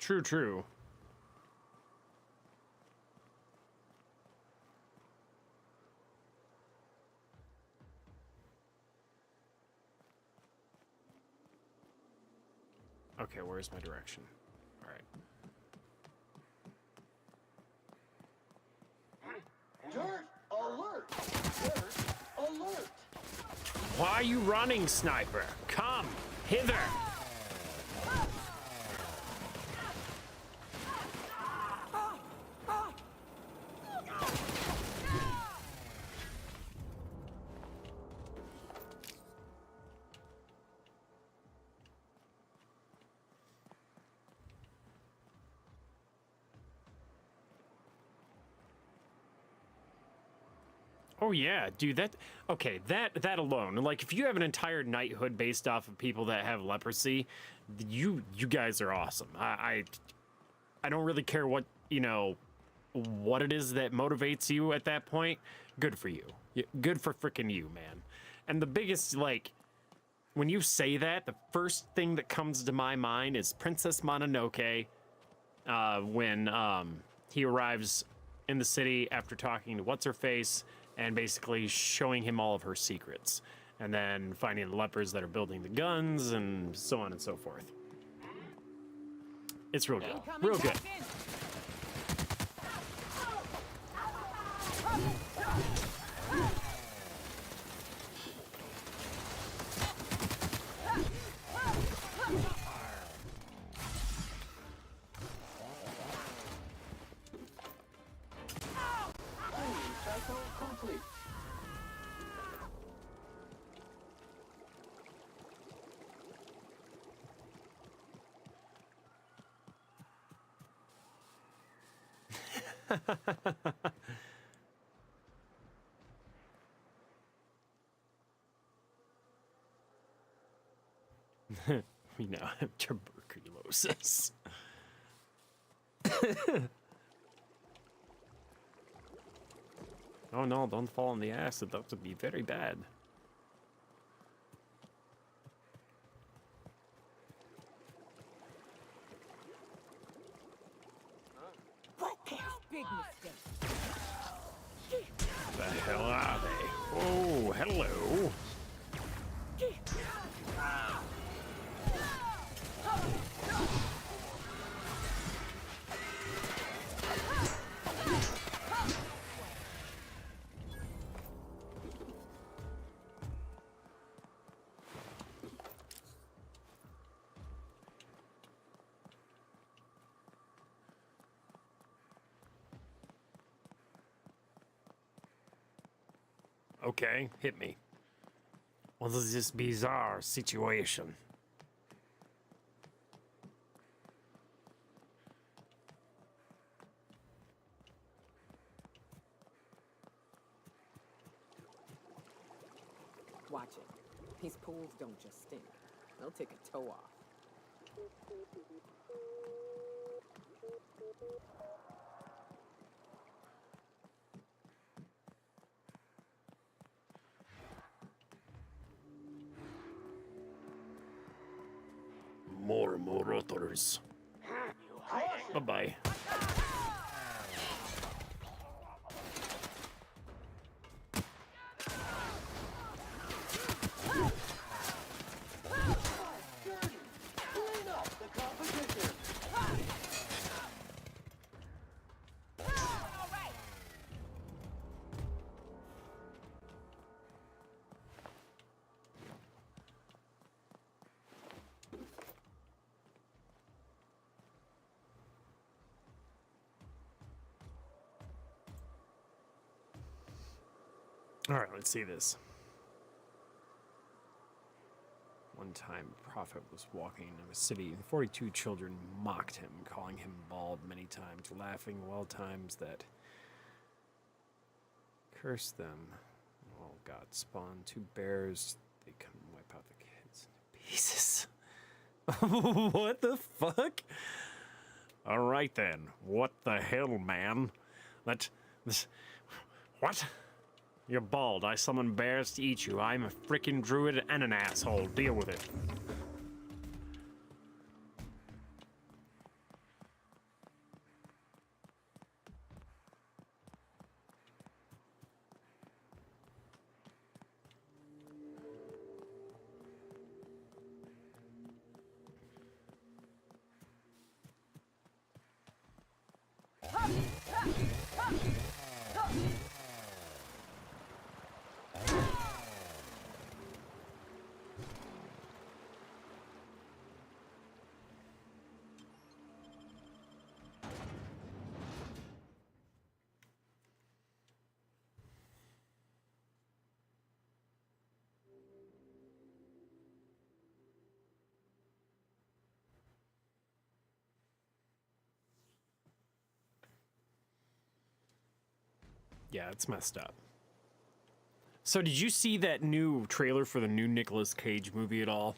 True, true. Okay, where's my direction? All right. Dirt alert! Dirt alert! Why are you running, sniper? Come hither! Oh yeah, dude, that alone, like if you have an entire knighthood based off of people that have leprosy, you guys are awesome. I don't really care what, you know, what it is that motivates you at that point. Good for you. Good for frickin' you, man. And the biggest, like, when you say that, the first thing that comes to my mind is Princess Mononoke, when he arrives in the city after talking to what's-her-face, and basically showing him all of her secrets, and then finding the lepers that are building the guns, and so on and so forth. It's real good. Real good. Cycle complete. We now have tuberculosis. Oh no, don't fall in the acid. That would be very bad. Big mistake. The hell are they? Oh, hello. Okay, hit me. What is this bizarre situation? Watch it. These pools don't just stink. They'll take a toe off. More marauders. Bye-bye. Clean up the competition. All right, let's see this. One time, a prophet was walking in a city, and 42 children mocked him, calling him bald many times, laughing well times that cursed them. Oh, God spawned 2 bears. They couldn't wipe out the kids into pieces. What the fuck? All right, then. What the hell, man? What? You're bald. I summon bears to eat you. I'm a freaking druid and an asshole. Deal with it. Yeah, it's messed up. So did you see that new trailer for the new Nicolas Cage movie at all?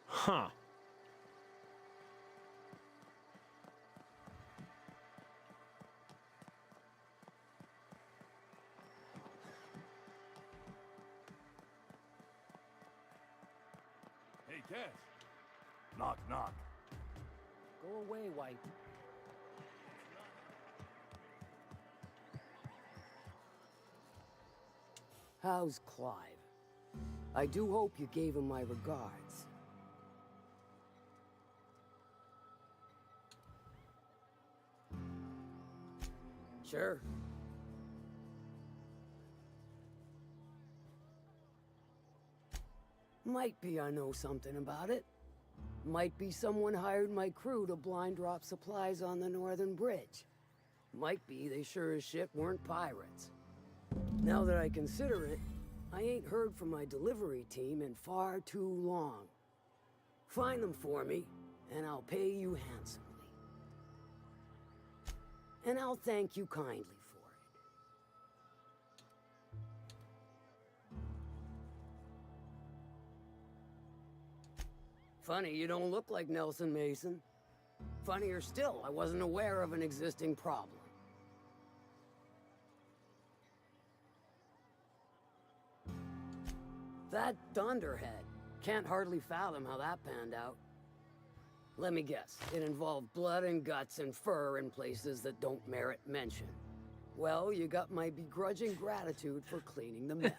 Huh. Hey, Cass. Knock, knock. Go away, White. How's Clive? I do hope you gave him my regards. Sure. Might be I know something about it. Might be someone hired my crew to blind drop supplies on the Northern Bridge. Might be they sure as shit weren't pirates. Now that I consider it, I ain't heard from my delivery team in far too long. Find them for me, and I'll pay you handsomely. And I'll thank you kindly for it. Funny you don't look like Nelson Mason. Funnier still, I wasn't aware of an existing problem. That Dunderhead. Can't hardly fathom how that panned out. Let me guess, it involved blood and guts and fur in places that don't merit mention. Well, you got my begrudging gratitude for cleaning the mess.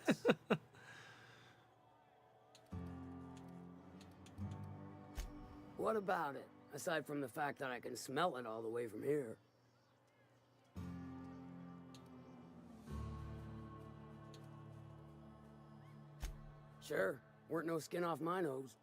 What about it, aside from the fact that I can smell it all the way from here? Sure, weren't no skin off my nose.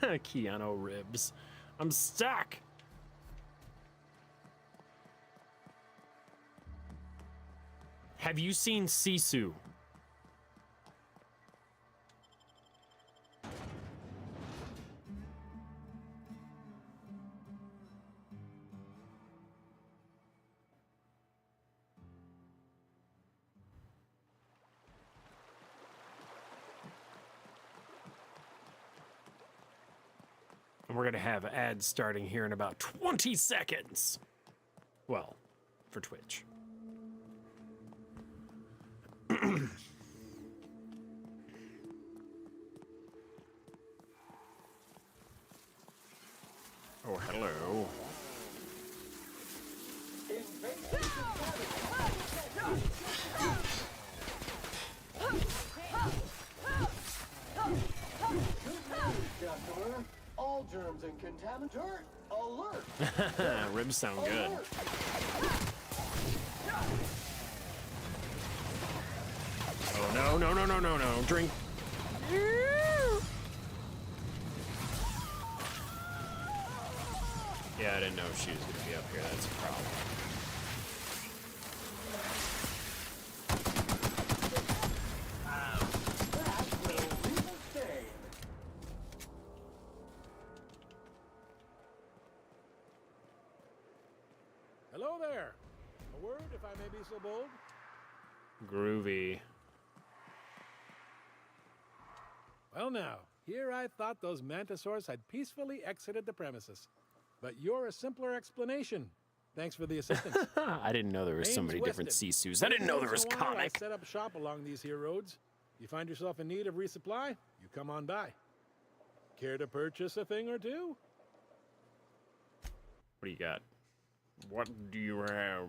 Keanu ribs. I'm stuck. Have you seen Sisu? And we're gonna have ads starting here in about 20 seconds. Well, for Twitch. Oh, hello. Customer, all germs and contaminants alert. Ribs sound good. Oh no, no, no, no, no, no. Drink. Yeah, I didn't know she was gonna be up here. That's a problem. Hello there. A word, if I may be so bold. Groovy. Well now, here I thought those mantisaurs had peacefully exited the premises. But you're a simpler explanation. Thanks for the assistance. I didn't know there were so many different Sisus. I didn't know there was comic. I set up shop along these here roads. You find yourself in need of resupply, you come on by. Care to purchase a thing or two? What do you got? What do you have?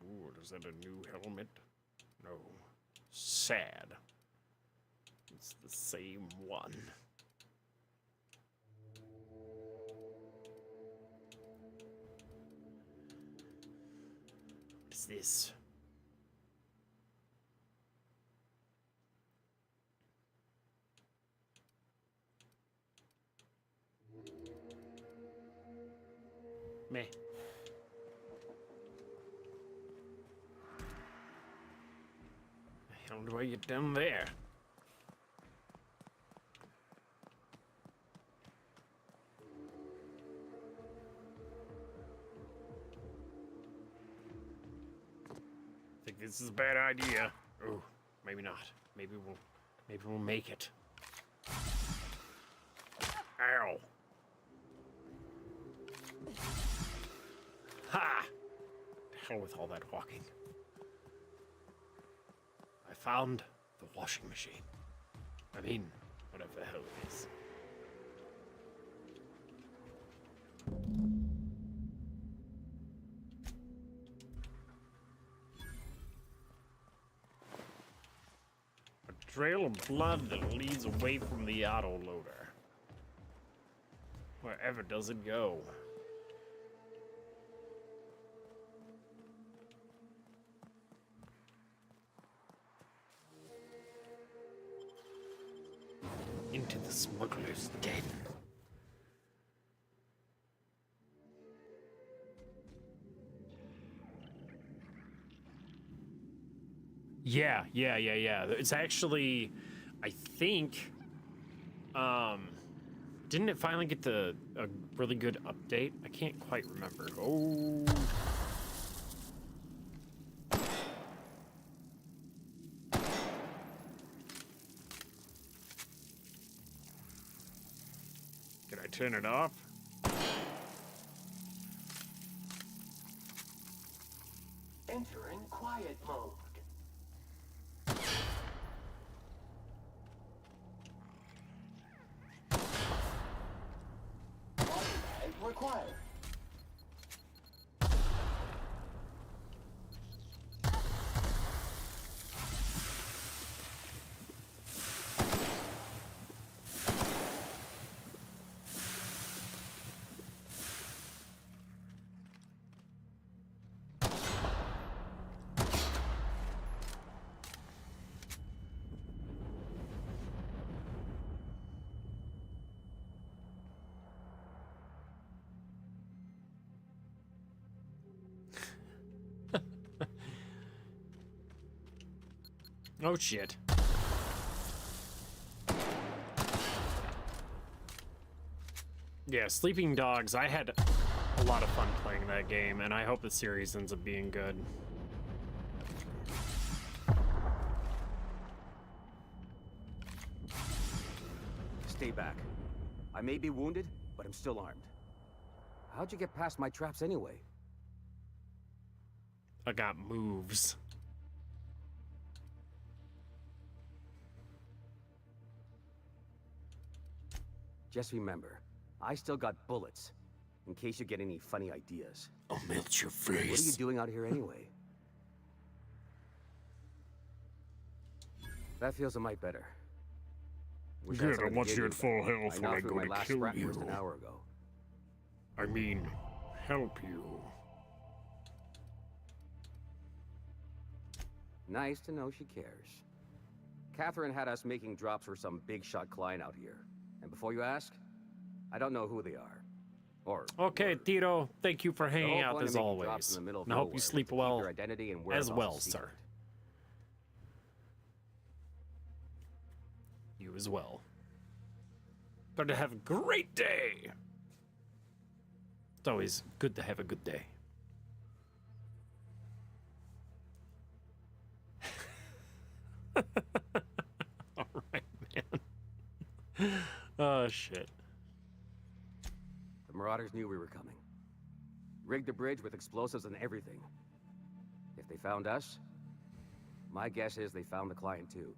Ooh, is that a new helmet? No. Sad. It's the same one. What is this? Meh. How do I get down there? I think this is a bad idea. Oh, maybe not. Maybe we'll make it. Ow. Ha! hell with all that walking. I found the washing machine. I mean, whatever the hell it is. A trail of blood that leads away from the autoloader. Wherever does it go? Into the smuggler's den. Yeah. It's actually, I think, didn't it finally get a really good update? I can't quite remember. Oh. Can I turn it off? Entering quiet mode. Body bag required. Oh shit. Yeah, Sleeping Dogs, I had a lot of fun playing that game, and I hope the series ends up being good. Stay back. I may be wounded, but I'm still armed. How'd you get past my traps anyway? I got moves. Just remember, I still got bullets, in case you get any funny ideas. I'll melt your face. What are you doing out here anyway? That feels a mite better. Wish I had Good, I something to want give you at but full health I when I knocked through go my to last kill scrap you. just an hour ago. I mean, help you. Nice to know she cares. Catherine had us making drops for some big shot client out here. And before you ask, I don't know who they are. Or Okay, Tito, thank you for the hanging whole out point of as making drops always. in the middle of And I hope nowhere you is sleep to keep well their identity and as whereabouts well, a secret. sir. You as well. Better have a great day. It's always good to have a good day. All right, man. Oh, shit. The Marauders knew we were coming. Rigged the bridge with explosives and everything. If they found us, my guess is they found the client too.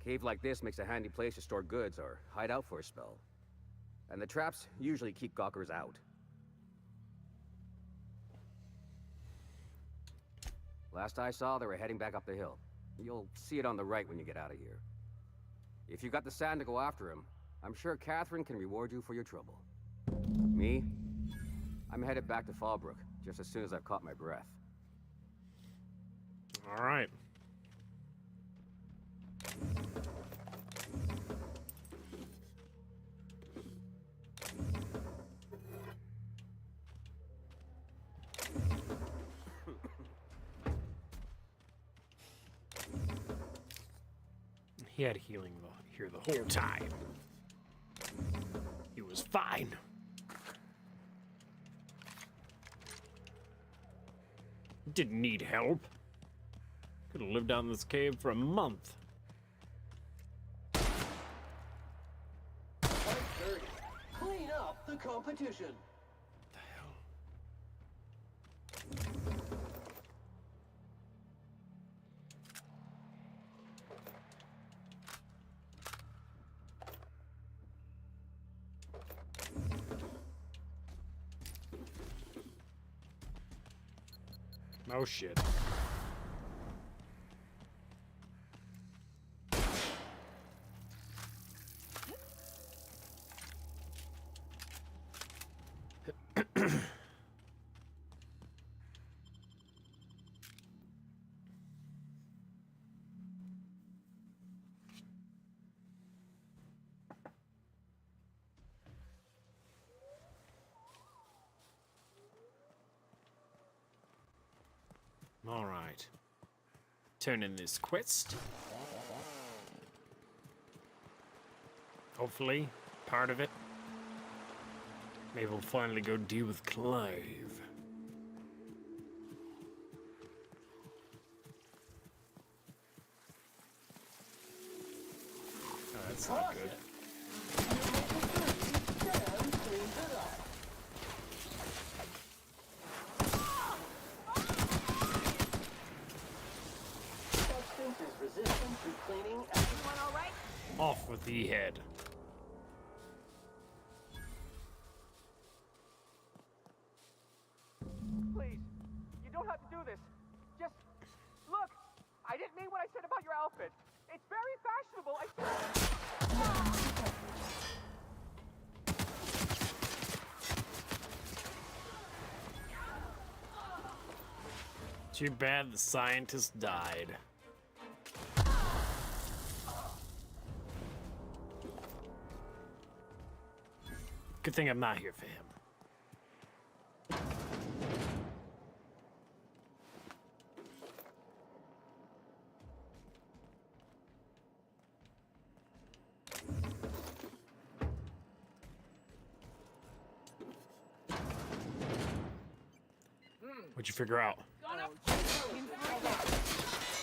Cave like this makes a handy place to store goods or hide out for a spell. And the traps usually keep gawkers out. Last I saw, they were heading back up the hill. You'll see it on the right when you get out of here. If you got the sand to go after him, I'm sure Catherine can reward you for your trouble. Me? I'm headed back to Fallbrook, just as soon as I've caught my breath. All right. He had healing here the whole time. He was fine. Didn't need help. Could have lived down this cave for a month. Clean up the competition. Oh shit. All right. Turn in this quest. Hopefully, part of it. Maybe we'll finally go deal with Clive. Oh, that's not good. Off with the head. Please, you don't have to do this. Just look. I didn't mean what I said about your outfit. It's very fashionable. Too bad the scientist died. Good thing I'm not here for him. What'd you figure out?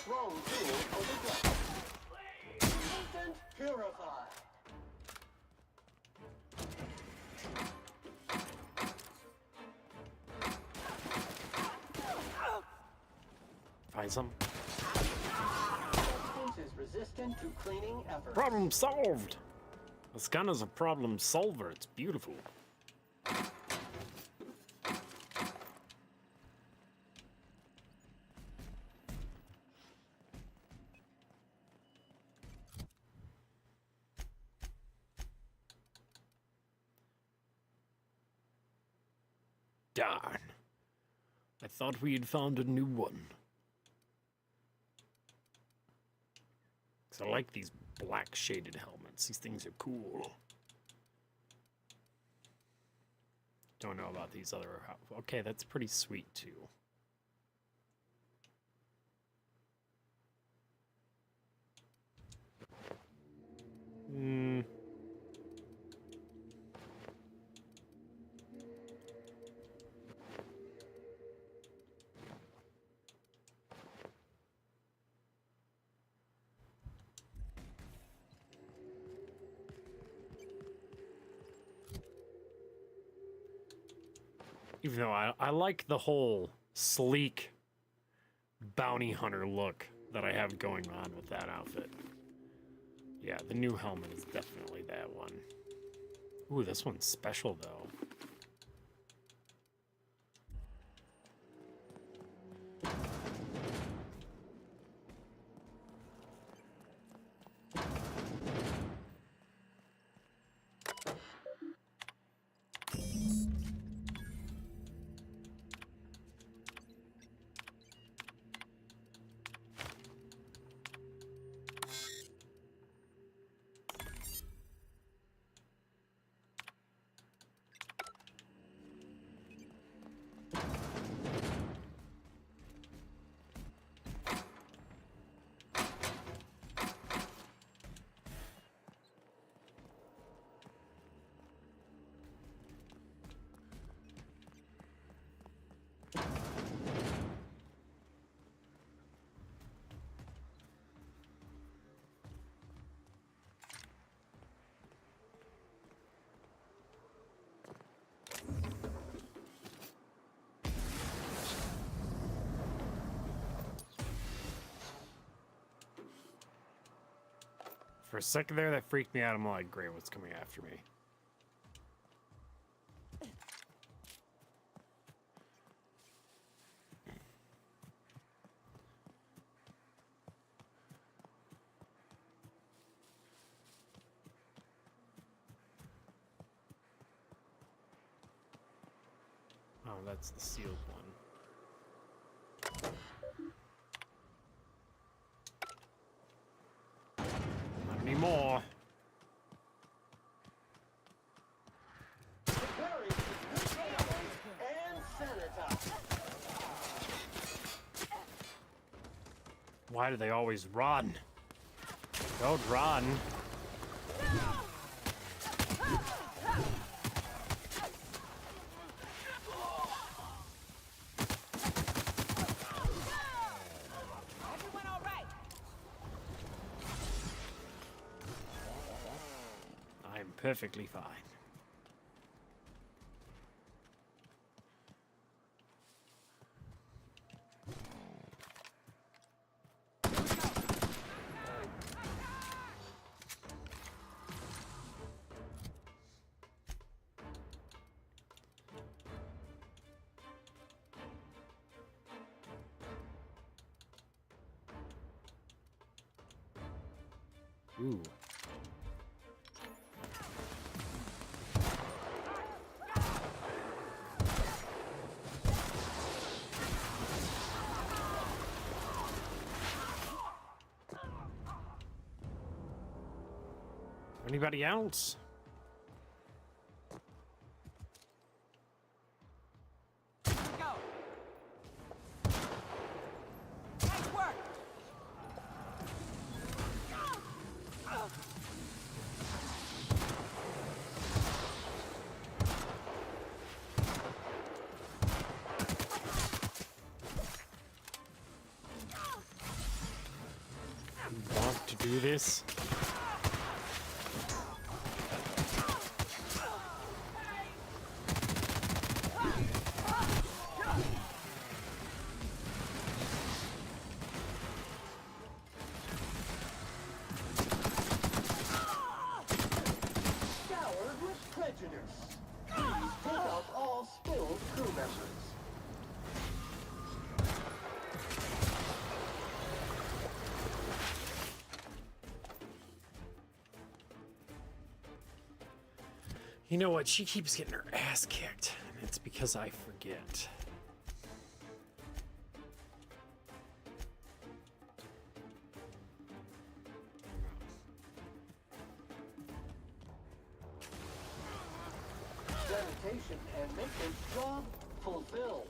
Wrong tool overrun. Mutant purify. Find some. Substance is resistant to cleaning efforts. Problem solved! This gun is a problem solver. It's beautiful. Darn. I thought we had found a new one. 'Cause I like these black shaded helmets. These things are cool. Don't know about these other... Okay, that's pretty sweet too. Even though I like the whole sleek bounty hunter look that I have going on with that outfit. Yeah, the new helmet is definitely that one. Ooh, this one's special though. For a second there, that freaked me out. I'm like, great, what's coming after me? Oh, that's the sealed one. Not anymore. And sanitize. Why do they always run? Don't run. Everyone all right? I'm perfectly fine. Ooh. Anybody else? Go. Nice work. Want to do this? Scoured with prejudice. Please take out all spilled crew members. You know what? She keeps getting her ass kicked, and it's because I forget. Sanitation and maintenance job fulfilled.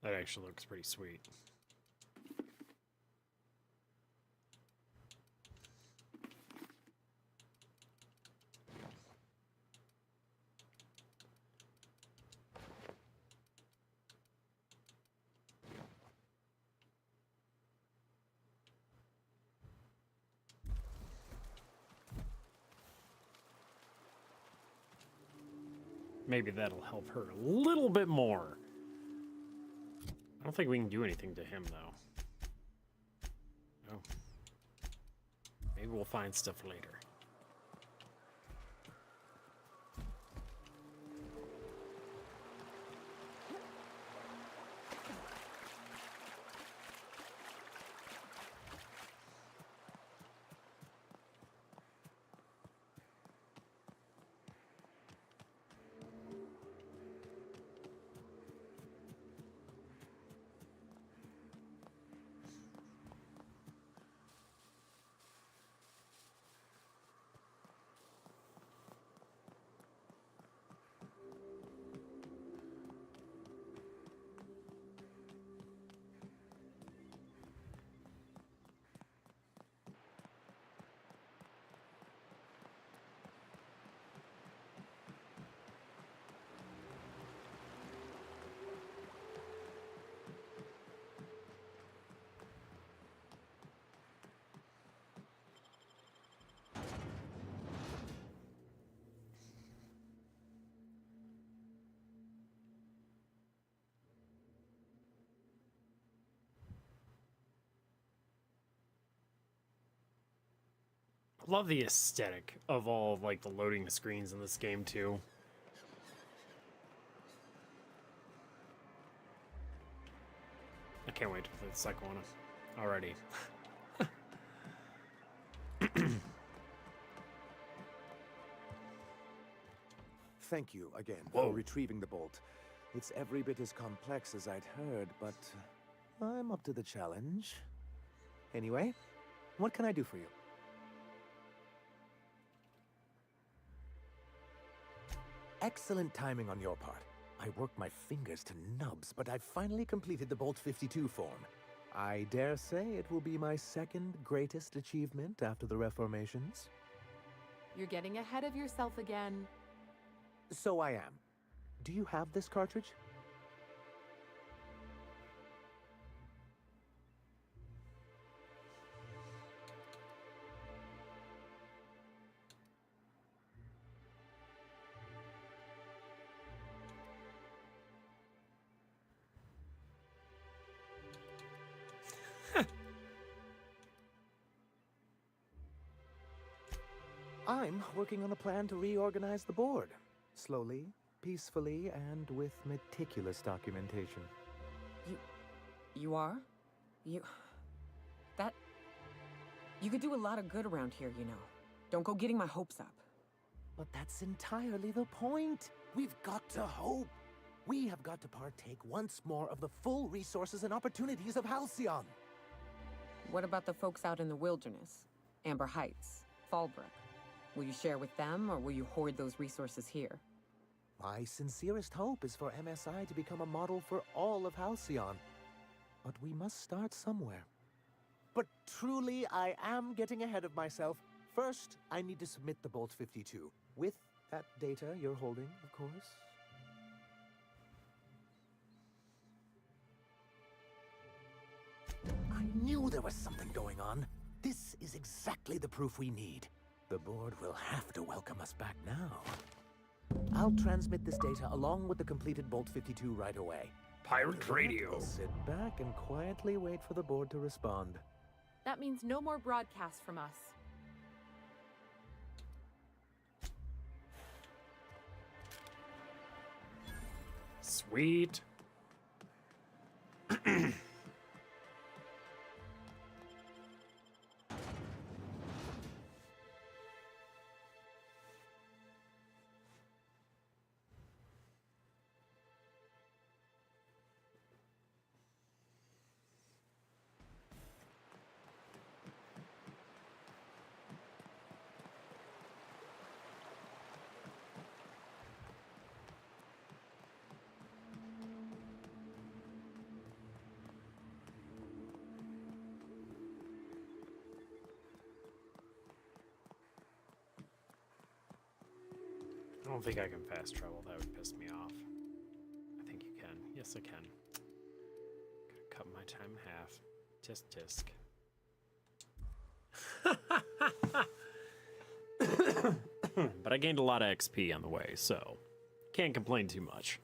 That actually looks pretty sweet. Maybe that'll help her a little bit more. I don't think we can do anything to him, though. Oh. Maybe we'll find stuff later. Love the aesthetic of all of, like, the loading screens in this game, too. I can't wait to play the second one already. Thank you again for retrieving the bolt. It's every bit as complex as I'd heard, but I'm up to the challenge. Anyway, what can I do for you? Excellent timing on your part. I worked my fingers to nubs, but I've finally completed the Bolt 52 form. I dare say it will be my second greatest achievement after the Reformations. You're getting ahead of yourself again. So I am. Do you have this cartridge? I'm working on a plan to reorganize the board. Slowly, peacefully, and with meticulous documentation. You are? You could do a lot of good around here, you know. Don't go getting my hopes up. But that's entirely the point. We've got to hope. We have got to partake once more of the full resources and opportunities of Halcyon. What about the folks out in the wilderness? Amber Heights, Fallbrook. Will you share with them, or will you hoard those resources here? My sincerest hope is for MSI to become a model for all of Halcyon. But we must start somewhere. But truly, I am getting ahead of myself. First, I need to submit the Bolt 52. With that data you're holding, of course. I knew there was something going on. This is exactly the proof we need. The board will have to welcome us back now. I'll transmit this data along with the completed Bolt 52 right away. Pirate Radio. Sit back and quietly wait for the board to respond. That means no more broadcasts from us. Sweet. I don't think I can fast travel. That would piss me off. I think you can. Yes, I can. Gotta cut my time in half. Tisk tisk. But I gained a lot of XP on the way, so can't complain too much.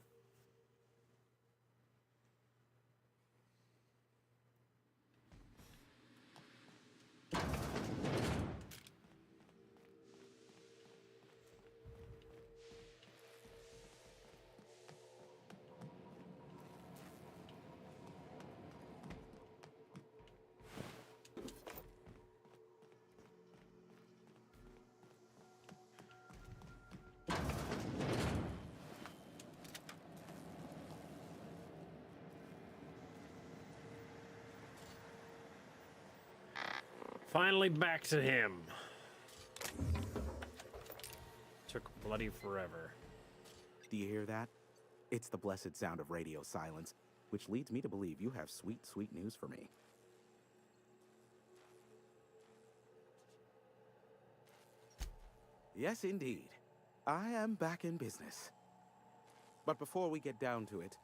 Finally back to him. Took bloody forever. Do you hear that? It's the blessed sound of radio silence, which leads me to believe you have sweet, sweet news for me. Yes, indeed. I am back in business. But before we get down to it,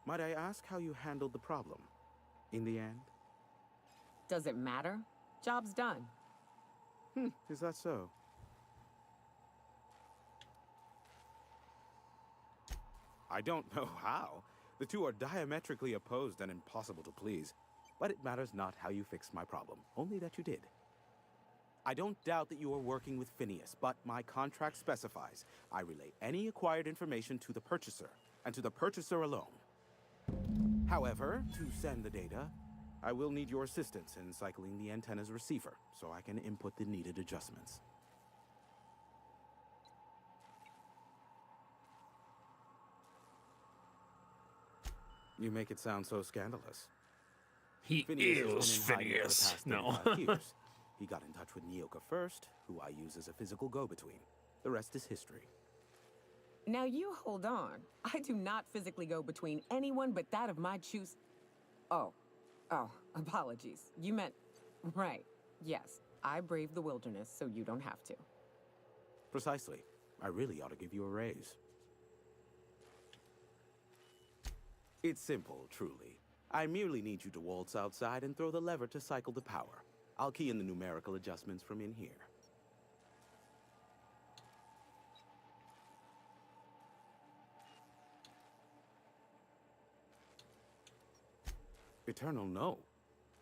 might I ask how you handled the problem in the end? Does it matter? Job's done. Is that so? I don't know how. The two are diametrically opposed and impossible to please. But it matters not how you fixed my problem, only that you did. I don't doubt that you are working with Phineas, but my contract specifies I relay any acquired information to the purchaser, and to the purchaser alone. However, to send the data, I will need your assistance in cycling the antenna's receiver, so I can input the needed adjustments. You make it sound so scandalous. He Phineas is has been in hiding for the Phineas. past No. 35 years. He got in touch with Nyoka first, who I use as a physical go-between. The rest is history. Now you hold on. I do not physically go between anyone but that of my choose. Oh, apologies. You meant, right. Yes, I braved the wilderness, so you don't have to. Precisely. I really ought to give you a raise. It's simple, truly. I merely need you to waltz outside and throw the lever to cycle the power. I'll key in the numerical adjustments from in here. Eternal, no.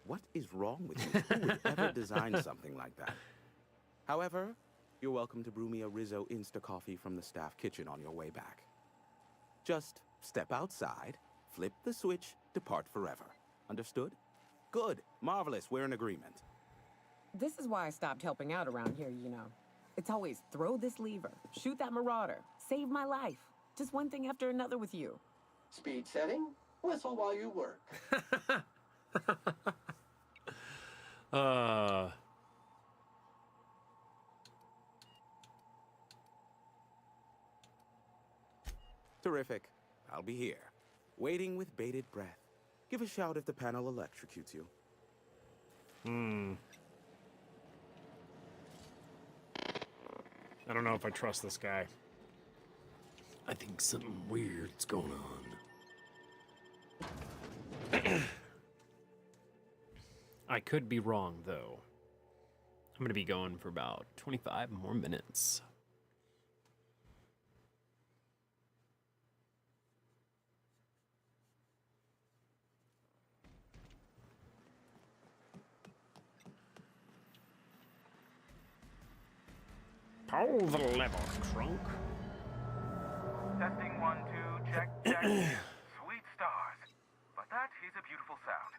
What is wrong with you? Who would ever design something like that? However, you're welcome to brew me a Rizzo Insta coffee from the staff kitchen on your way back. Just step outside, flip the switch, depart forever. Understood? Good. Marvelous. We're in agreement. This is why I stopped helping out around here, you know. It's always throw this lever, shoot that marauder, save my life. Just one thing after another with you. Speed setting, whistle while you work. Terrific. I'll be here, waiting with bated breath. Give a shout if the panel electrocutes you. I don't know if I trust this guy. I think something weird's going on. I could be wrong, though. I'm going to be going for about 25 more minutes. Pull the lever, trunk. Testing 1, 2, check, check. Sweet stars. But that is a beautiful sound.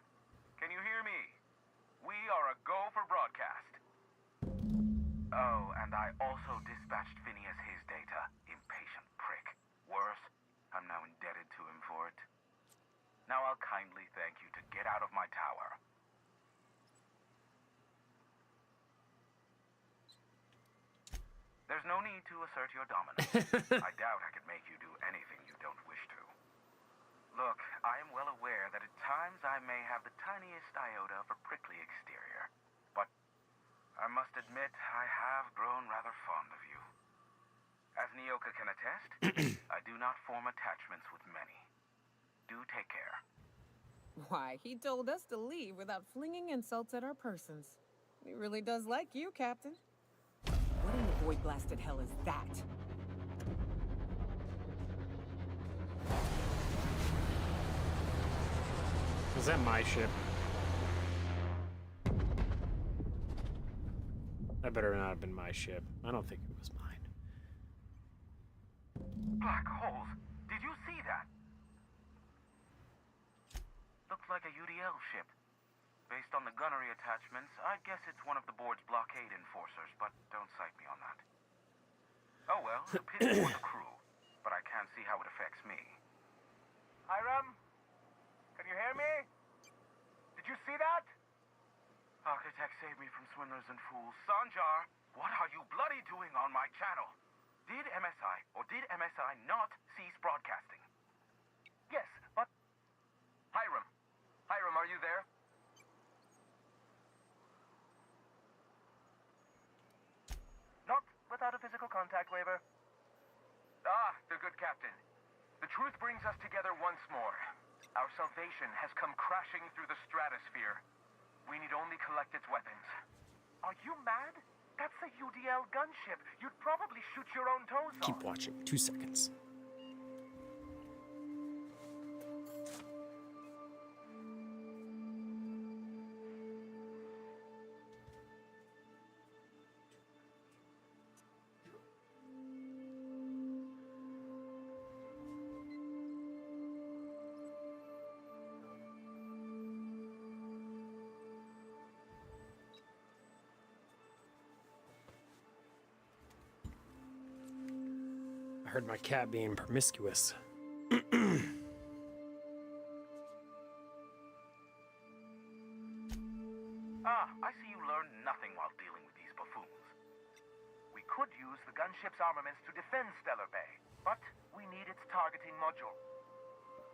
Can you hear me? We are a go for broadcast. Oh, and I also dispatched Phineas his data. Impatient prick. Worse, I'm now indebted to him for it. Now I'll kindly thank you to get out of my tower. There's no need to assert your dominance. I doubt I could make you do anything you don't wish to. Look, I am well aware that at times I may have the tiniest iota of a prickly exterior, but I must admit I have grown rather fond of you. As Nyoka can attest, I do not form attachments with many. Do take care. Why, he told us to leave without flinging insults at our persons. He really does like you, Captain. What in the void-blasted hell is that? Is that my ship? That better not have been my ship. I don't think it was mine. Black holes! Did you see that? Looks like a UDL ship. Based on the gunnery attachments, I'd guess it's one of the board's blockade enforcers, but don't cite me on that. Oh well, a pity for the crew, but I can't see how it affects me. Hiram? Can you hear me? Did you see that? Architect, save me from swindlers and fools. Sanjar, what are you bloody doing on my channel? Did MSI, or did MSI not cease broadcasting? Yes, but... Hiram. Hiram, are you there? Not without a physical contact waiver. Ah, the good captain. The truth brings us together once more. Our salvation has come crashing through the stratosphere. We need only collect its weapons. Are you mad? That's a UDL gunship. You'd probably shoot your own toes off. Keep watching. 2 seconds. heard my cat being promiscuous. I see you learned nothing while dealing with these buffoons. We could use the gunship's armaments to defend Stellar Bay, but we need its targeting module.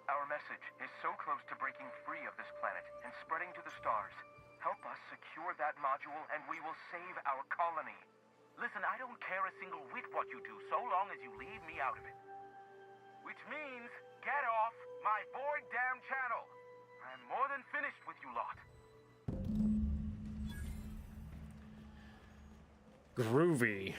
Our message is so close to breaking free of this planet and spreading to the stars. Help us secure that module and we will save our colony. Listen, I don't care a single whit what you do, so long as you leave me out of it. Which means, get off my void damn channel. I'm more than finished with you lot. Groovy.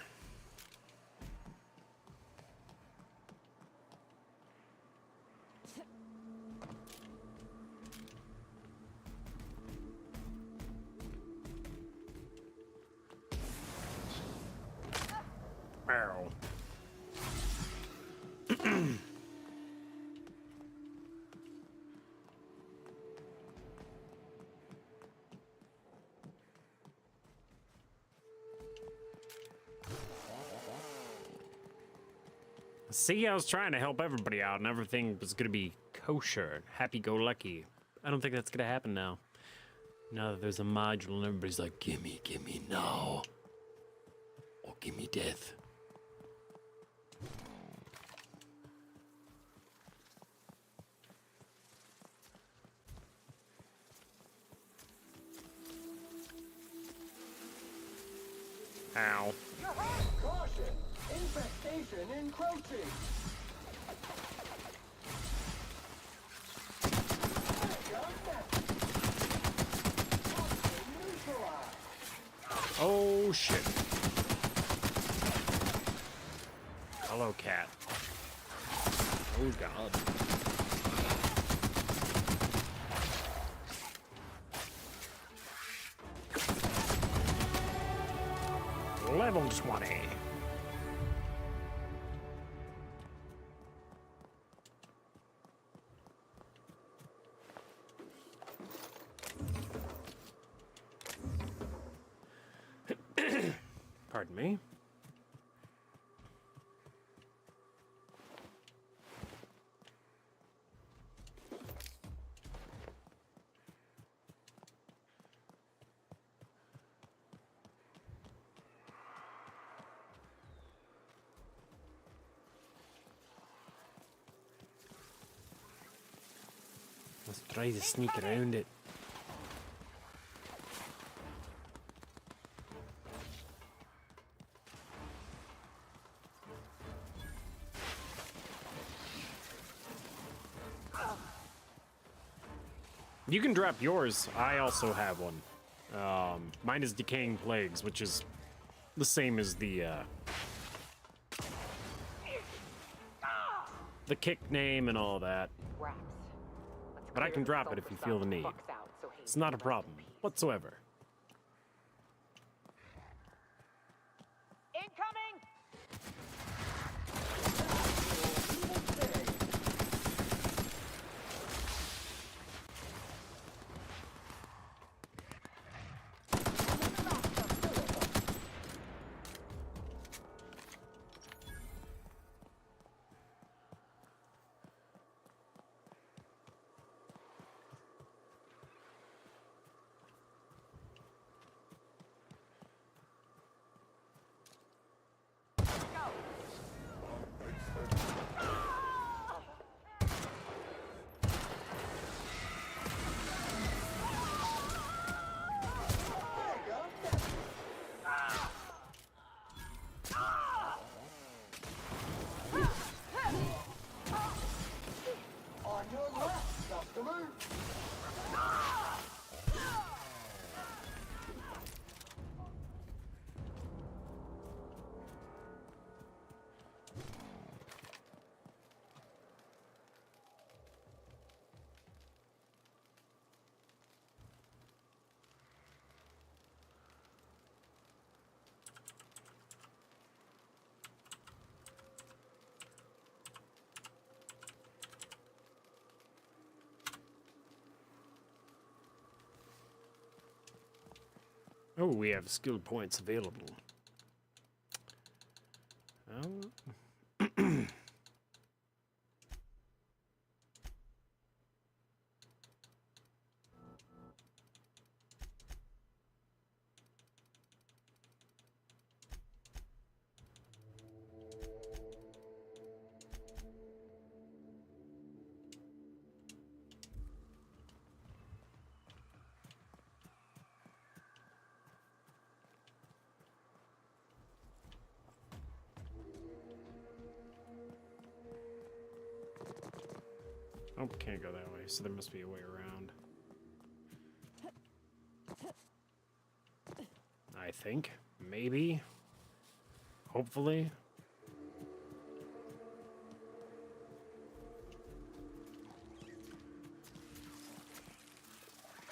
Ow. See, I was trying to help everybody out and everything was gonna be kosher, happy-go-lucky. I don't think that's gonna happen now. Now that there's a module and everybody's like, gimme now. Or gimme death. Ow. Caution! Infestation encroaching! Oh shit. Hello, cat. Oh god. Level 20. Pardon me. Let's try to sneak around it. You can drop yours. I also have one. Mine is Decaying Plagues, which is the same as the kick name and all that. But I can drop it if you feel the need. It's not a problem whatsoever. Incoming! On your left, customer! Oh, we have skill points available. Oh, can't go that way, so there must be a way around. I think. Maybe. Hopefully.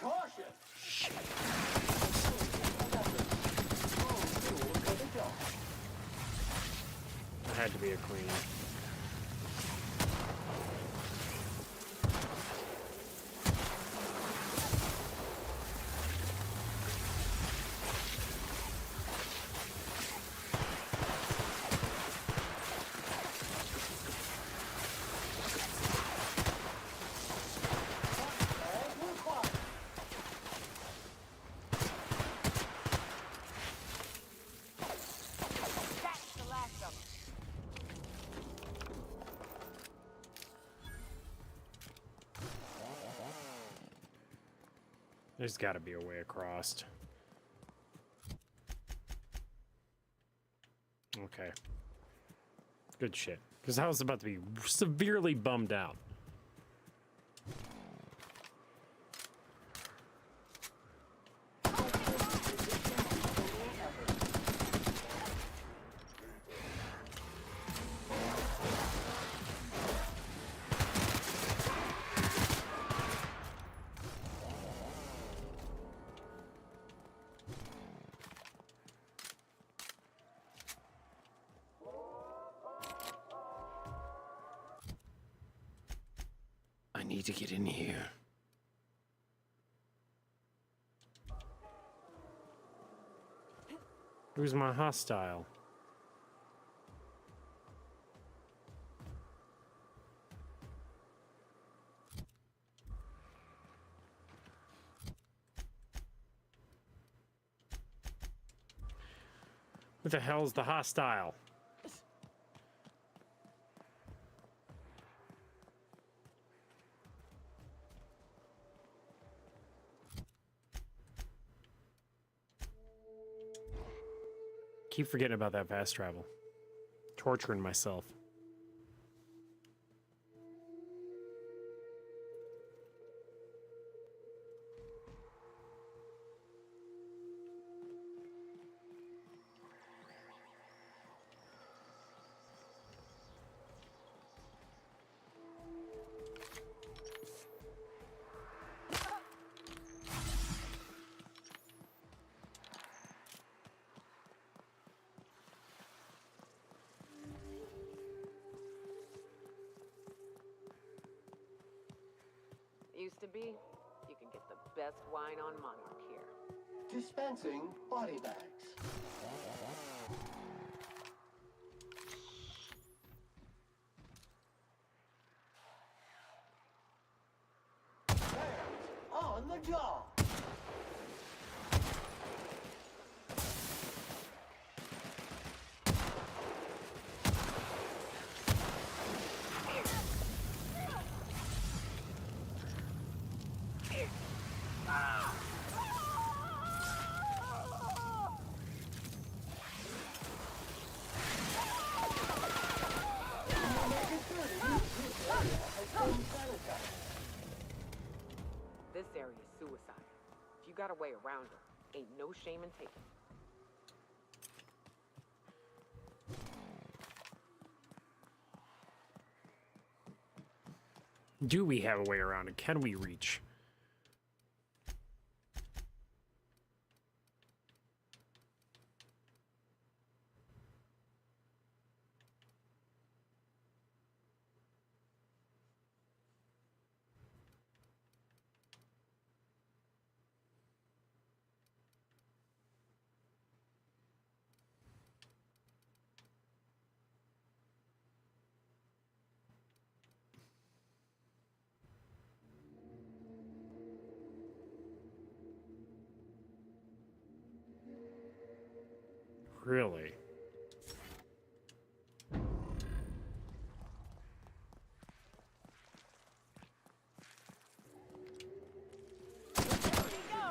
Caution! Shit. That had to be a queen. That's the last of them. There's got to be a way across. Okay. Good shit. Because I was about to be severely bummed out. I need to get in here. Who's my hostile? What the hell's the hostile? Keep forgetting about that fast travel. Torturing myself. Used to be, you can get the best wine on Monarch here. Dispensing body bags. Hands on the job. This area is suicide. If you got a way around her, ain't no shame in taking. Do we have a way around it? Can we reach? Really?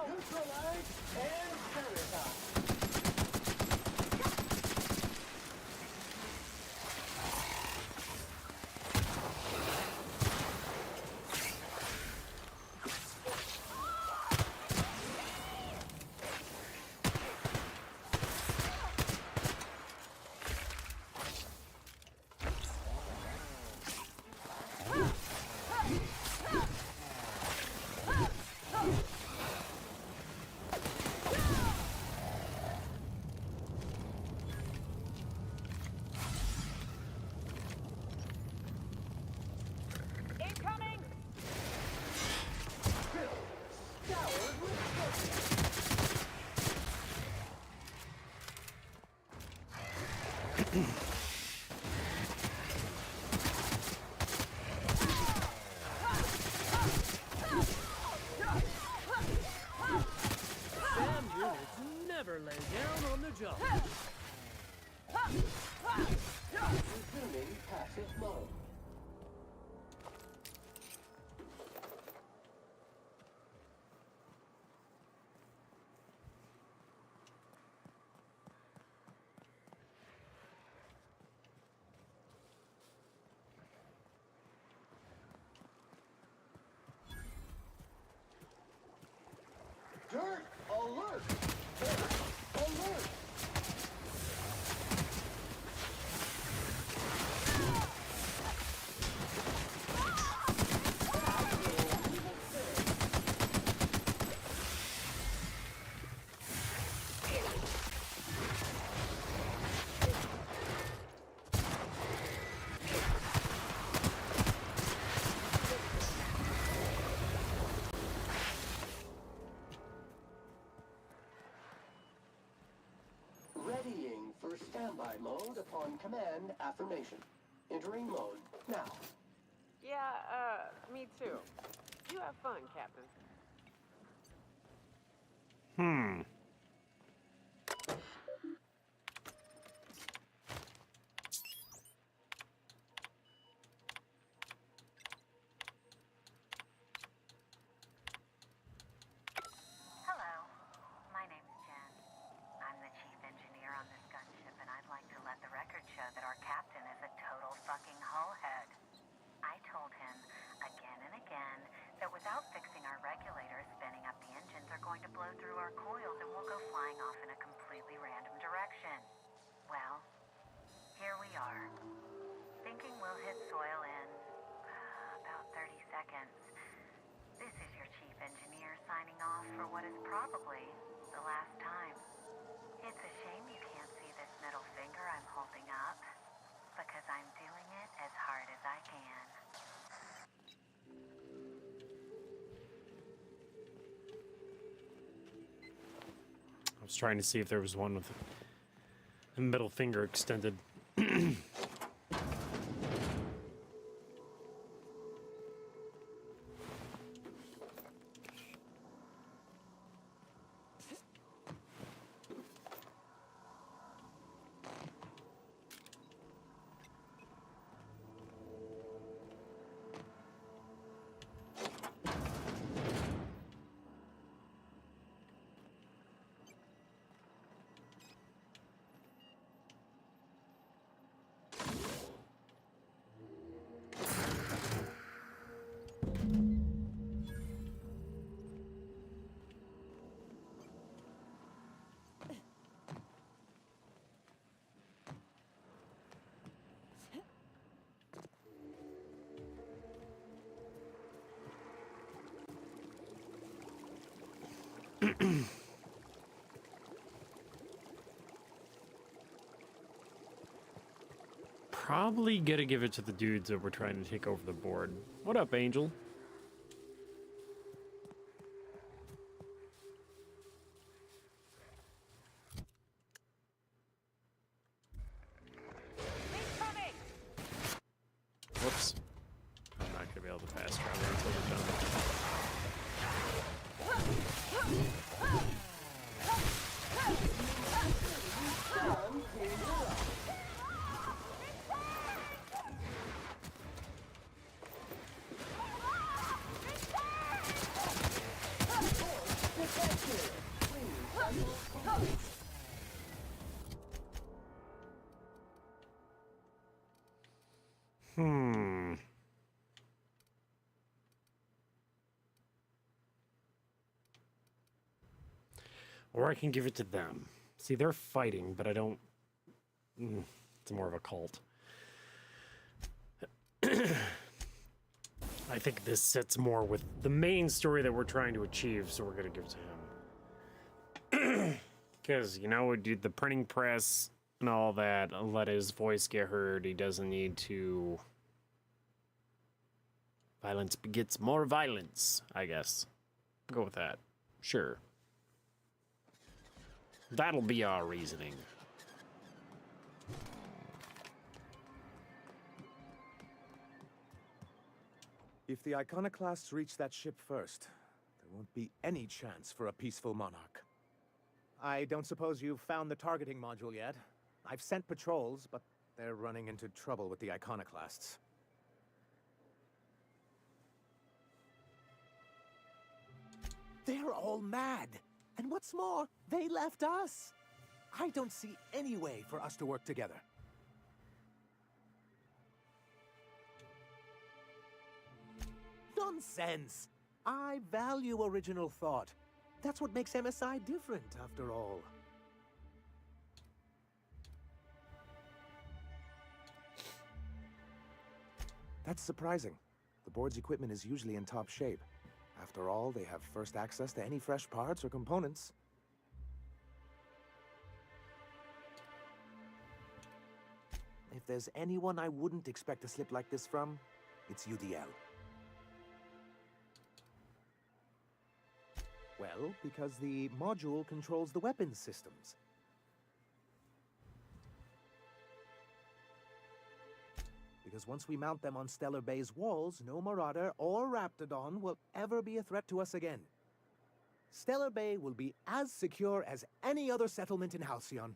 Neutralize and sanitize. upon command affirmation. Entering mode now. Yeah, me too. You have fun, Captain. Hello, my name's Jen. I'm the chief engineer on this gunship, and I'd like to let the record show that our captain is a total fucking hullhead. I told him again and again that without fixing our regulators, spinning up the engines are going to blow through our coils and we'll go flying off in a completely random direction. Well, here we are. Thinking we'll hit soil in about 30 seconds. This is your chief engineer signing off for what is probably the last time. It's a shame you can't see this middle finger I'm holding up, because I'm doing it as hard as I can. I was trying to see if there was one with a middle finger extended. Probably gonna give it to the dudes that were trying to take over the board. What up, Angel? Whoops. I'm not gonna be able to fast travel until we're done. Or I can give it to them. See, they're fighting, but I don't... It's more of a cult. I think this sits more with the main story that we're trying to achieve, so we're gonna give it to him. Because, you know, dude, the printing press and all that, let his voice get heard. He doesn't need to... Violence begets more violence, I guess. Go with that. Sure. That'll be our reasoning. If the Iconoclasts reach that ship first, there won't be any chance for a peaceful monarch. I don't suppose you've found the targeting module yet. I've sent patrols, but they're running into trouble with the Iconoclasts. They're all mad! And what's more, they left us! I don't see any way for us to work together. Nonsense! I value original thought. That's what makes MSI different, after all. That's surprising. The board's equipment is usually in top shape. After all, they have first access to any fresh parts or components. If there's anyone I wouldn't expect a slip like this from, it's UDL. Well, because the module controls the weapons systems. because once we mount them on Stellar Bay's walls, no Marauder or Raptidon will ever be a threat to us again. Stellar Bay will be as secure as any other settlement in Halcyon.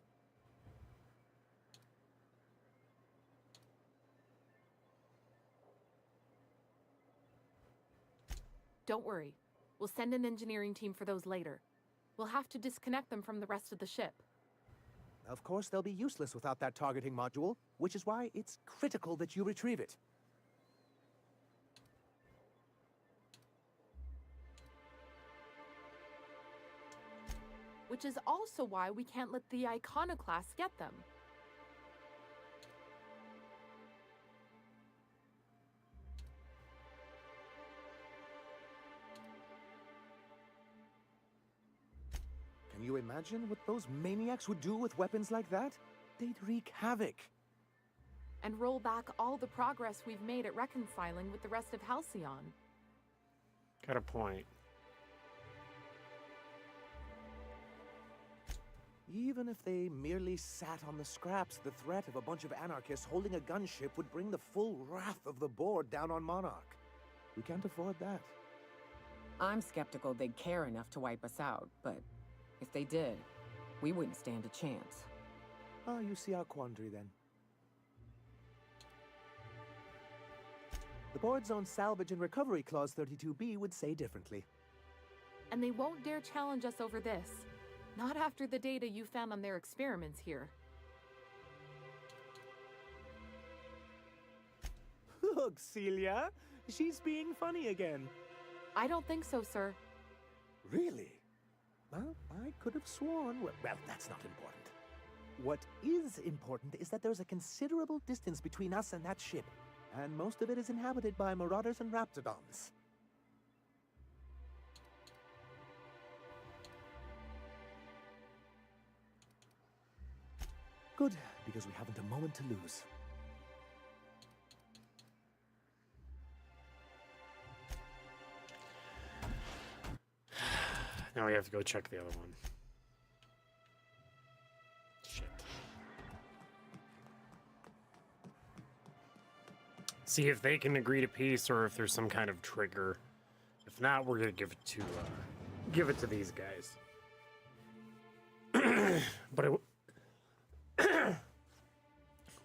Don't worry. We'll send an engineering team for those later. We'll have to disconnect them from the rest of the ship. Of course, they'll be useless without that targeting module, which is why it's critical that you retrieve it. Which is also why we can't let the Iconoclasts get them. Can you imagine what those maniacs would do with weapons like that? They'd wreak havoc. And roll back all the progress we've made at reconciling with the rest of Halcyon. Got a point. Even if they merely sat on the scraps, the threat of a bunch of anarchists holding a gunship would bring the full wrath of the board down on Monarch. We can't afford that. I'm skeptical they'd care enough to wipe us out, but if they did, we wouldn't stand a chance. Ah, you see our quandary then. The board's own salvage and recovery clause 32B would say differently. And they won't dare challenge us over this. Not after the data you found on their experiments here. Look, Celia, she's being funny again. I don't think so, sir. Really? Well, I could have sworn... Well, that's not important. What is important is that there's a considerable distance between us and that ship, and most of it is inhabited by Marauders and Raptidons. Good, because we haven't a moment to lose. Now we have to go check the other one. Shit. See if they can agree to peace or if there's some kind of trigger. If not, we're gonna give it to these guys. But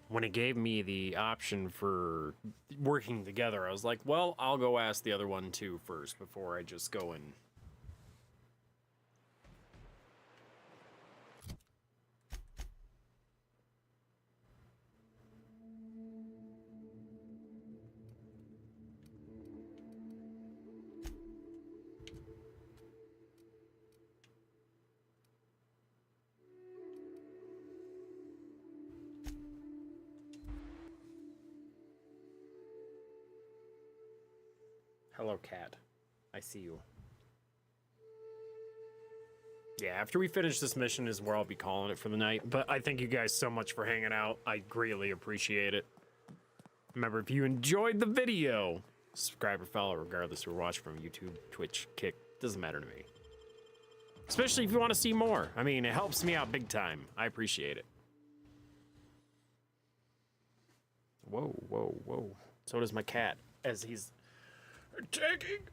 when it gave me the option for working together, I was like, well, I'll go ask the other one too first before I just go and... Hello, cat. I see you. Yeah, after we finish this mission is where I'll be calling it for the night. But I thank you guys so much for hanging out. I greatly appreciate it. Remember, if you enjoyed the video, subscribe or follow, regardless if you're watching from YouTube, Twitch, Kick. Doesn't matter to me. Especially if you want to see more. I mean, it helps me out big time. I appreciate it. Whoa, whoa, whoa. So does my cat, as he's... attacking.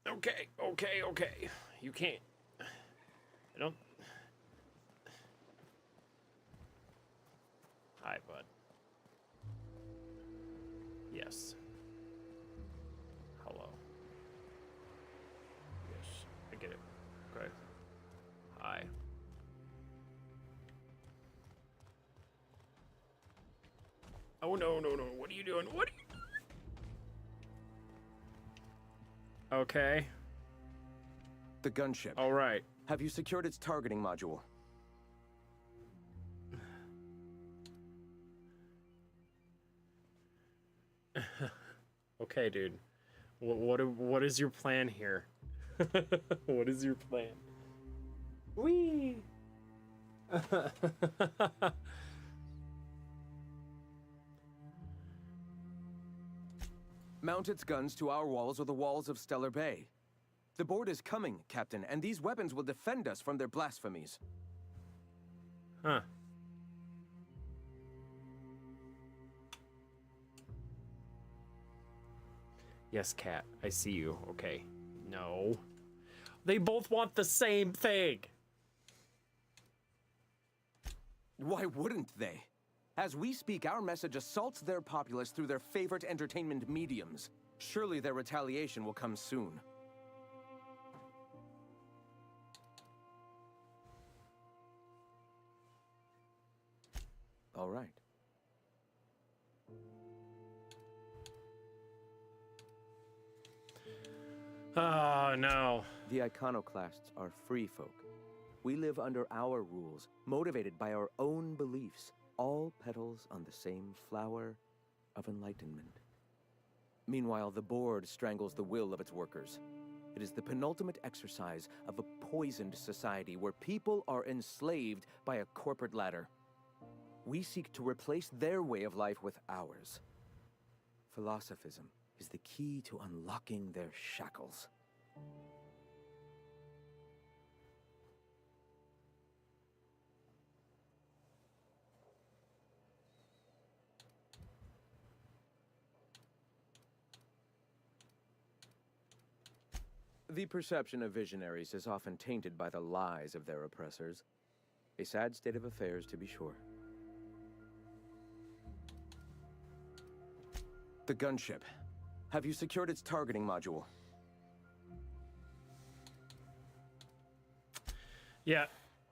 Okay, okay, okay. You can't. I don't. Hi, bud. Yes. Hello. Yes, I get it. Okay. Hi. Oh, no, no, no. What are you doing? What are you... Okay. The gunship. All right. Have you secured its targeting module? Okay, dude. What is your plan here? What is your plan? Whee! Mount its guns to our walls or the walls of Stellar Bay. The board is coming, Captain, and these weapons will defend us from their blasphemies. Huh. Yes, cat. I see you. Okay. No. They both want the same thing. Why wouldn't they? As we speak, our message assaults their populace through their favorite entertainment mediums. Surely their retaliation will come soon. All right. Oh, no. The iconoclasts are free folk. We live under our rules, motivated by our own beliefs, all petals on the same flower of enlightenment. Meanwhile, the board strangles the will of its workers. It is the penultimate exercise of a poisoned society where people are enslaved by a corporate ladder. We seek to replace their way of life with ours. Philosophism is the key to unlocking their shackles. The perception of visionaries is often tainted by the lies of their oppressors. A sad state of affairs, to be sure. The gunship. Have you secured its targeting module? Yeah,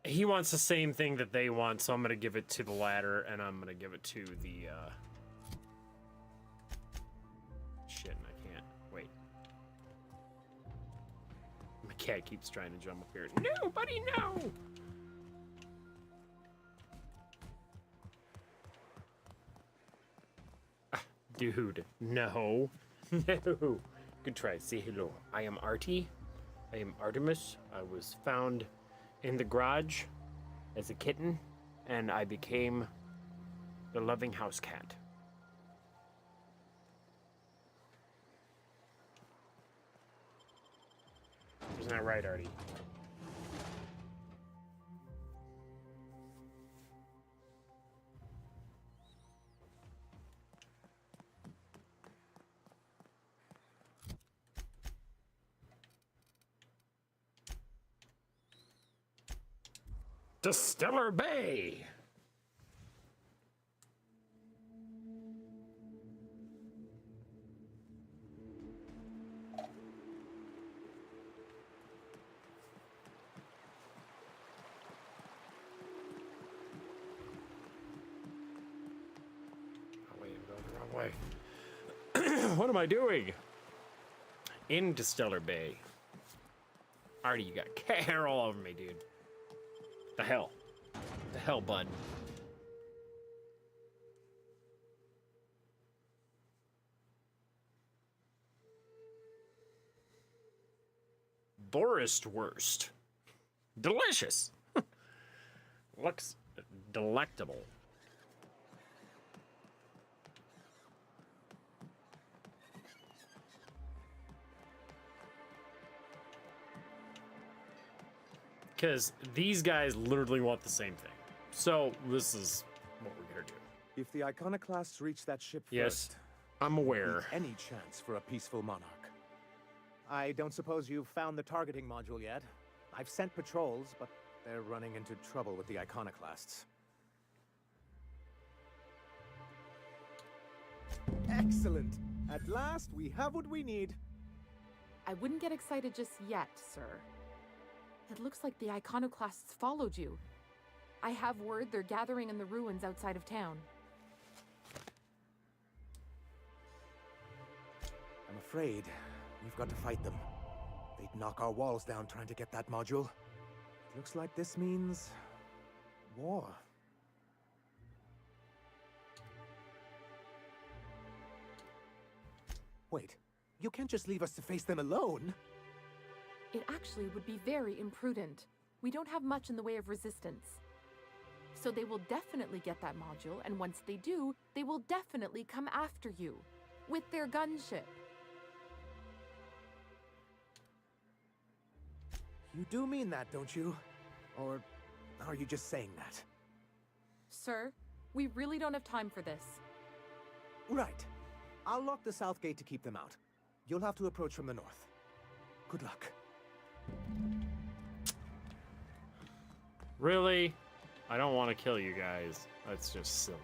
he wants the same thing that they want, so I'm gonna give it to the ladder, and I'm gonna give it to the, shit, and I can't. Wait. My cat keeps trying to jump up here. No, buddy, no! Dude, no. No. Good try. Say hello. I am Artie. I am Artemis. I was found in the garage as a kitten, and I became the loving house cat. Isn't that right, Artie? Distiller Bay. Oh, wait, I'm going the wrong way. What am I doing? In Distiller Bay. Artie, you got hair all over me, dude. The hell? The hell, bud? Boristwurst. Delicious. Looks delectable. Because these guys literally want the same thing. So this is what we're gonna do. If the iconoclasts reach that ship Yes, first, I'm aware. any chance for a peaceful monarch. I don't suppose you've found the targeting module yet. I've sent patrols, but they're running into trouble with the iconoclasts. Excellent! At last, we have what we need. I wouldn't get excited just yet, sir. It looks like the iconoclasts followed you. I have word they're gathering in the ruins outside of town. I'm afraid we've got to fight them. They'd knock our walls down trying to get that module. It looks like this means war. Wait, you can't just leave us to face them alone. It actually would be very imprudent. We don't have much in the way of resistance. So they will definitely get that module, and once they do, they will definitely come after you. With their gunship. You do mean that, don't you? Or are you just saying that? Sir, we really don't have time for this. Right. I'll lock the south gate to keep them out. You'll have to approach from the north. Good luck. Really? I don't want to kill you guys. That's just silly.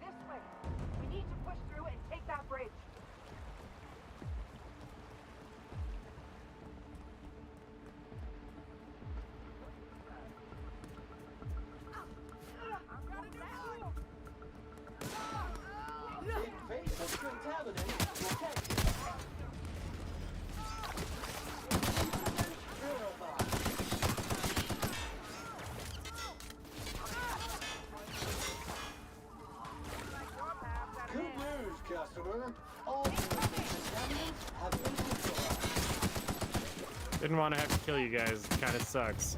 This way. We need to push through and take that bridge. In face of contaminant detected. Good news, customer. All contaminants have been neutralized. Didn't want to have to kill you guys. Kind of sucks.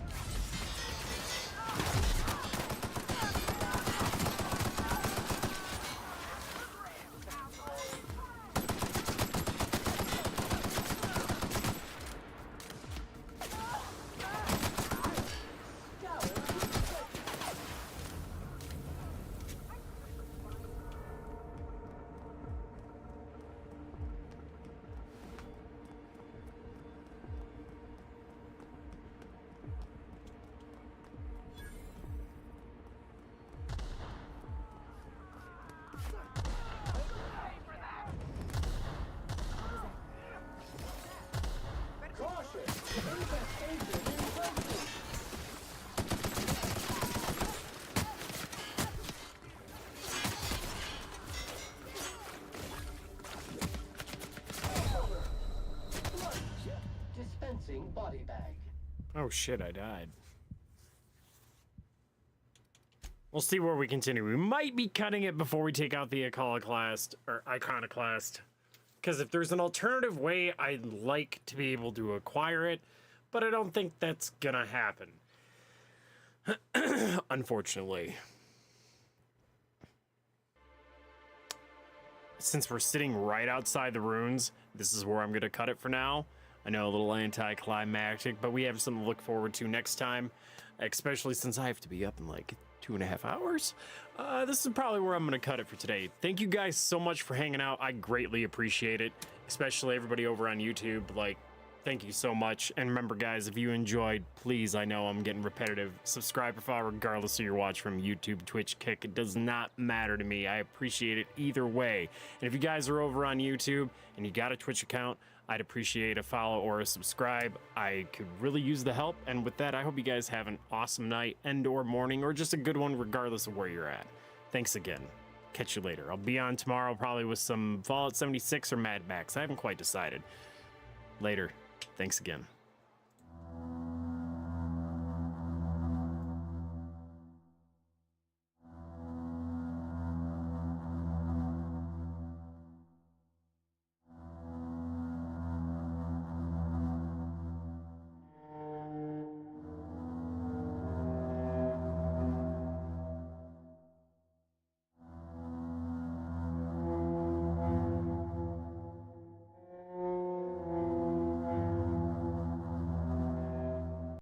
Caution! Infestation in progress. Blood jet dispensing body bag. Oh shit, I died. We'll see where we continue. We might be cutting it before we take out the iconoclast, or iconoclast. Because if there's an alternative way, I'd like to be able to acquire it, but I don't think that's gonna happen. Unfortunately. Since we're sitting right outside the ruins, this is where I'm gonna cut it for now. I know a little anticlimactic, but we have something to look forward to next time, especially since I have to be up in like 2.5 hours. This is probably where I'm gonna cut it for today. Thank you guys so much for hanging out. I greatly appreciate it, especially everybody over on YouTube. Like, thank you so much. And remember, guys, if you enjoyed, please, I know I'm getting repetitive, subscribe or follow regardless of your watch from YouTube, Twitch, Kick. It does not matter to me. I appreciate it either way. And if you guys are over on YouTube and you got a Twitch account, I'd appreciate a follow or a subscribe. I could really use the help. And with that, I hope you guys have an awesome night and or morning, or just a good one regardless of where you're at. Thanks again. Catch you later. I'll be on tomorrow probably with some Fallout 76 or Mad Max. I haven't quite decided. Later. Thanks again.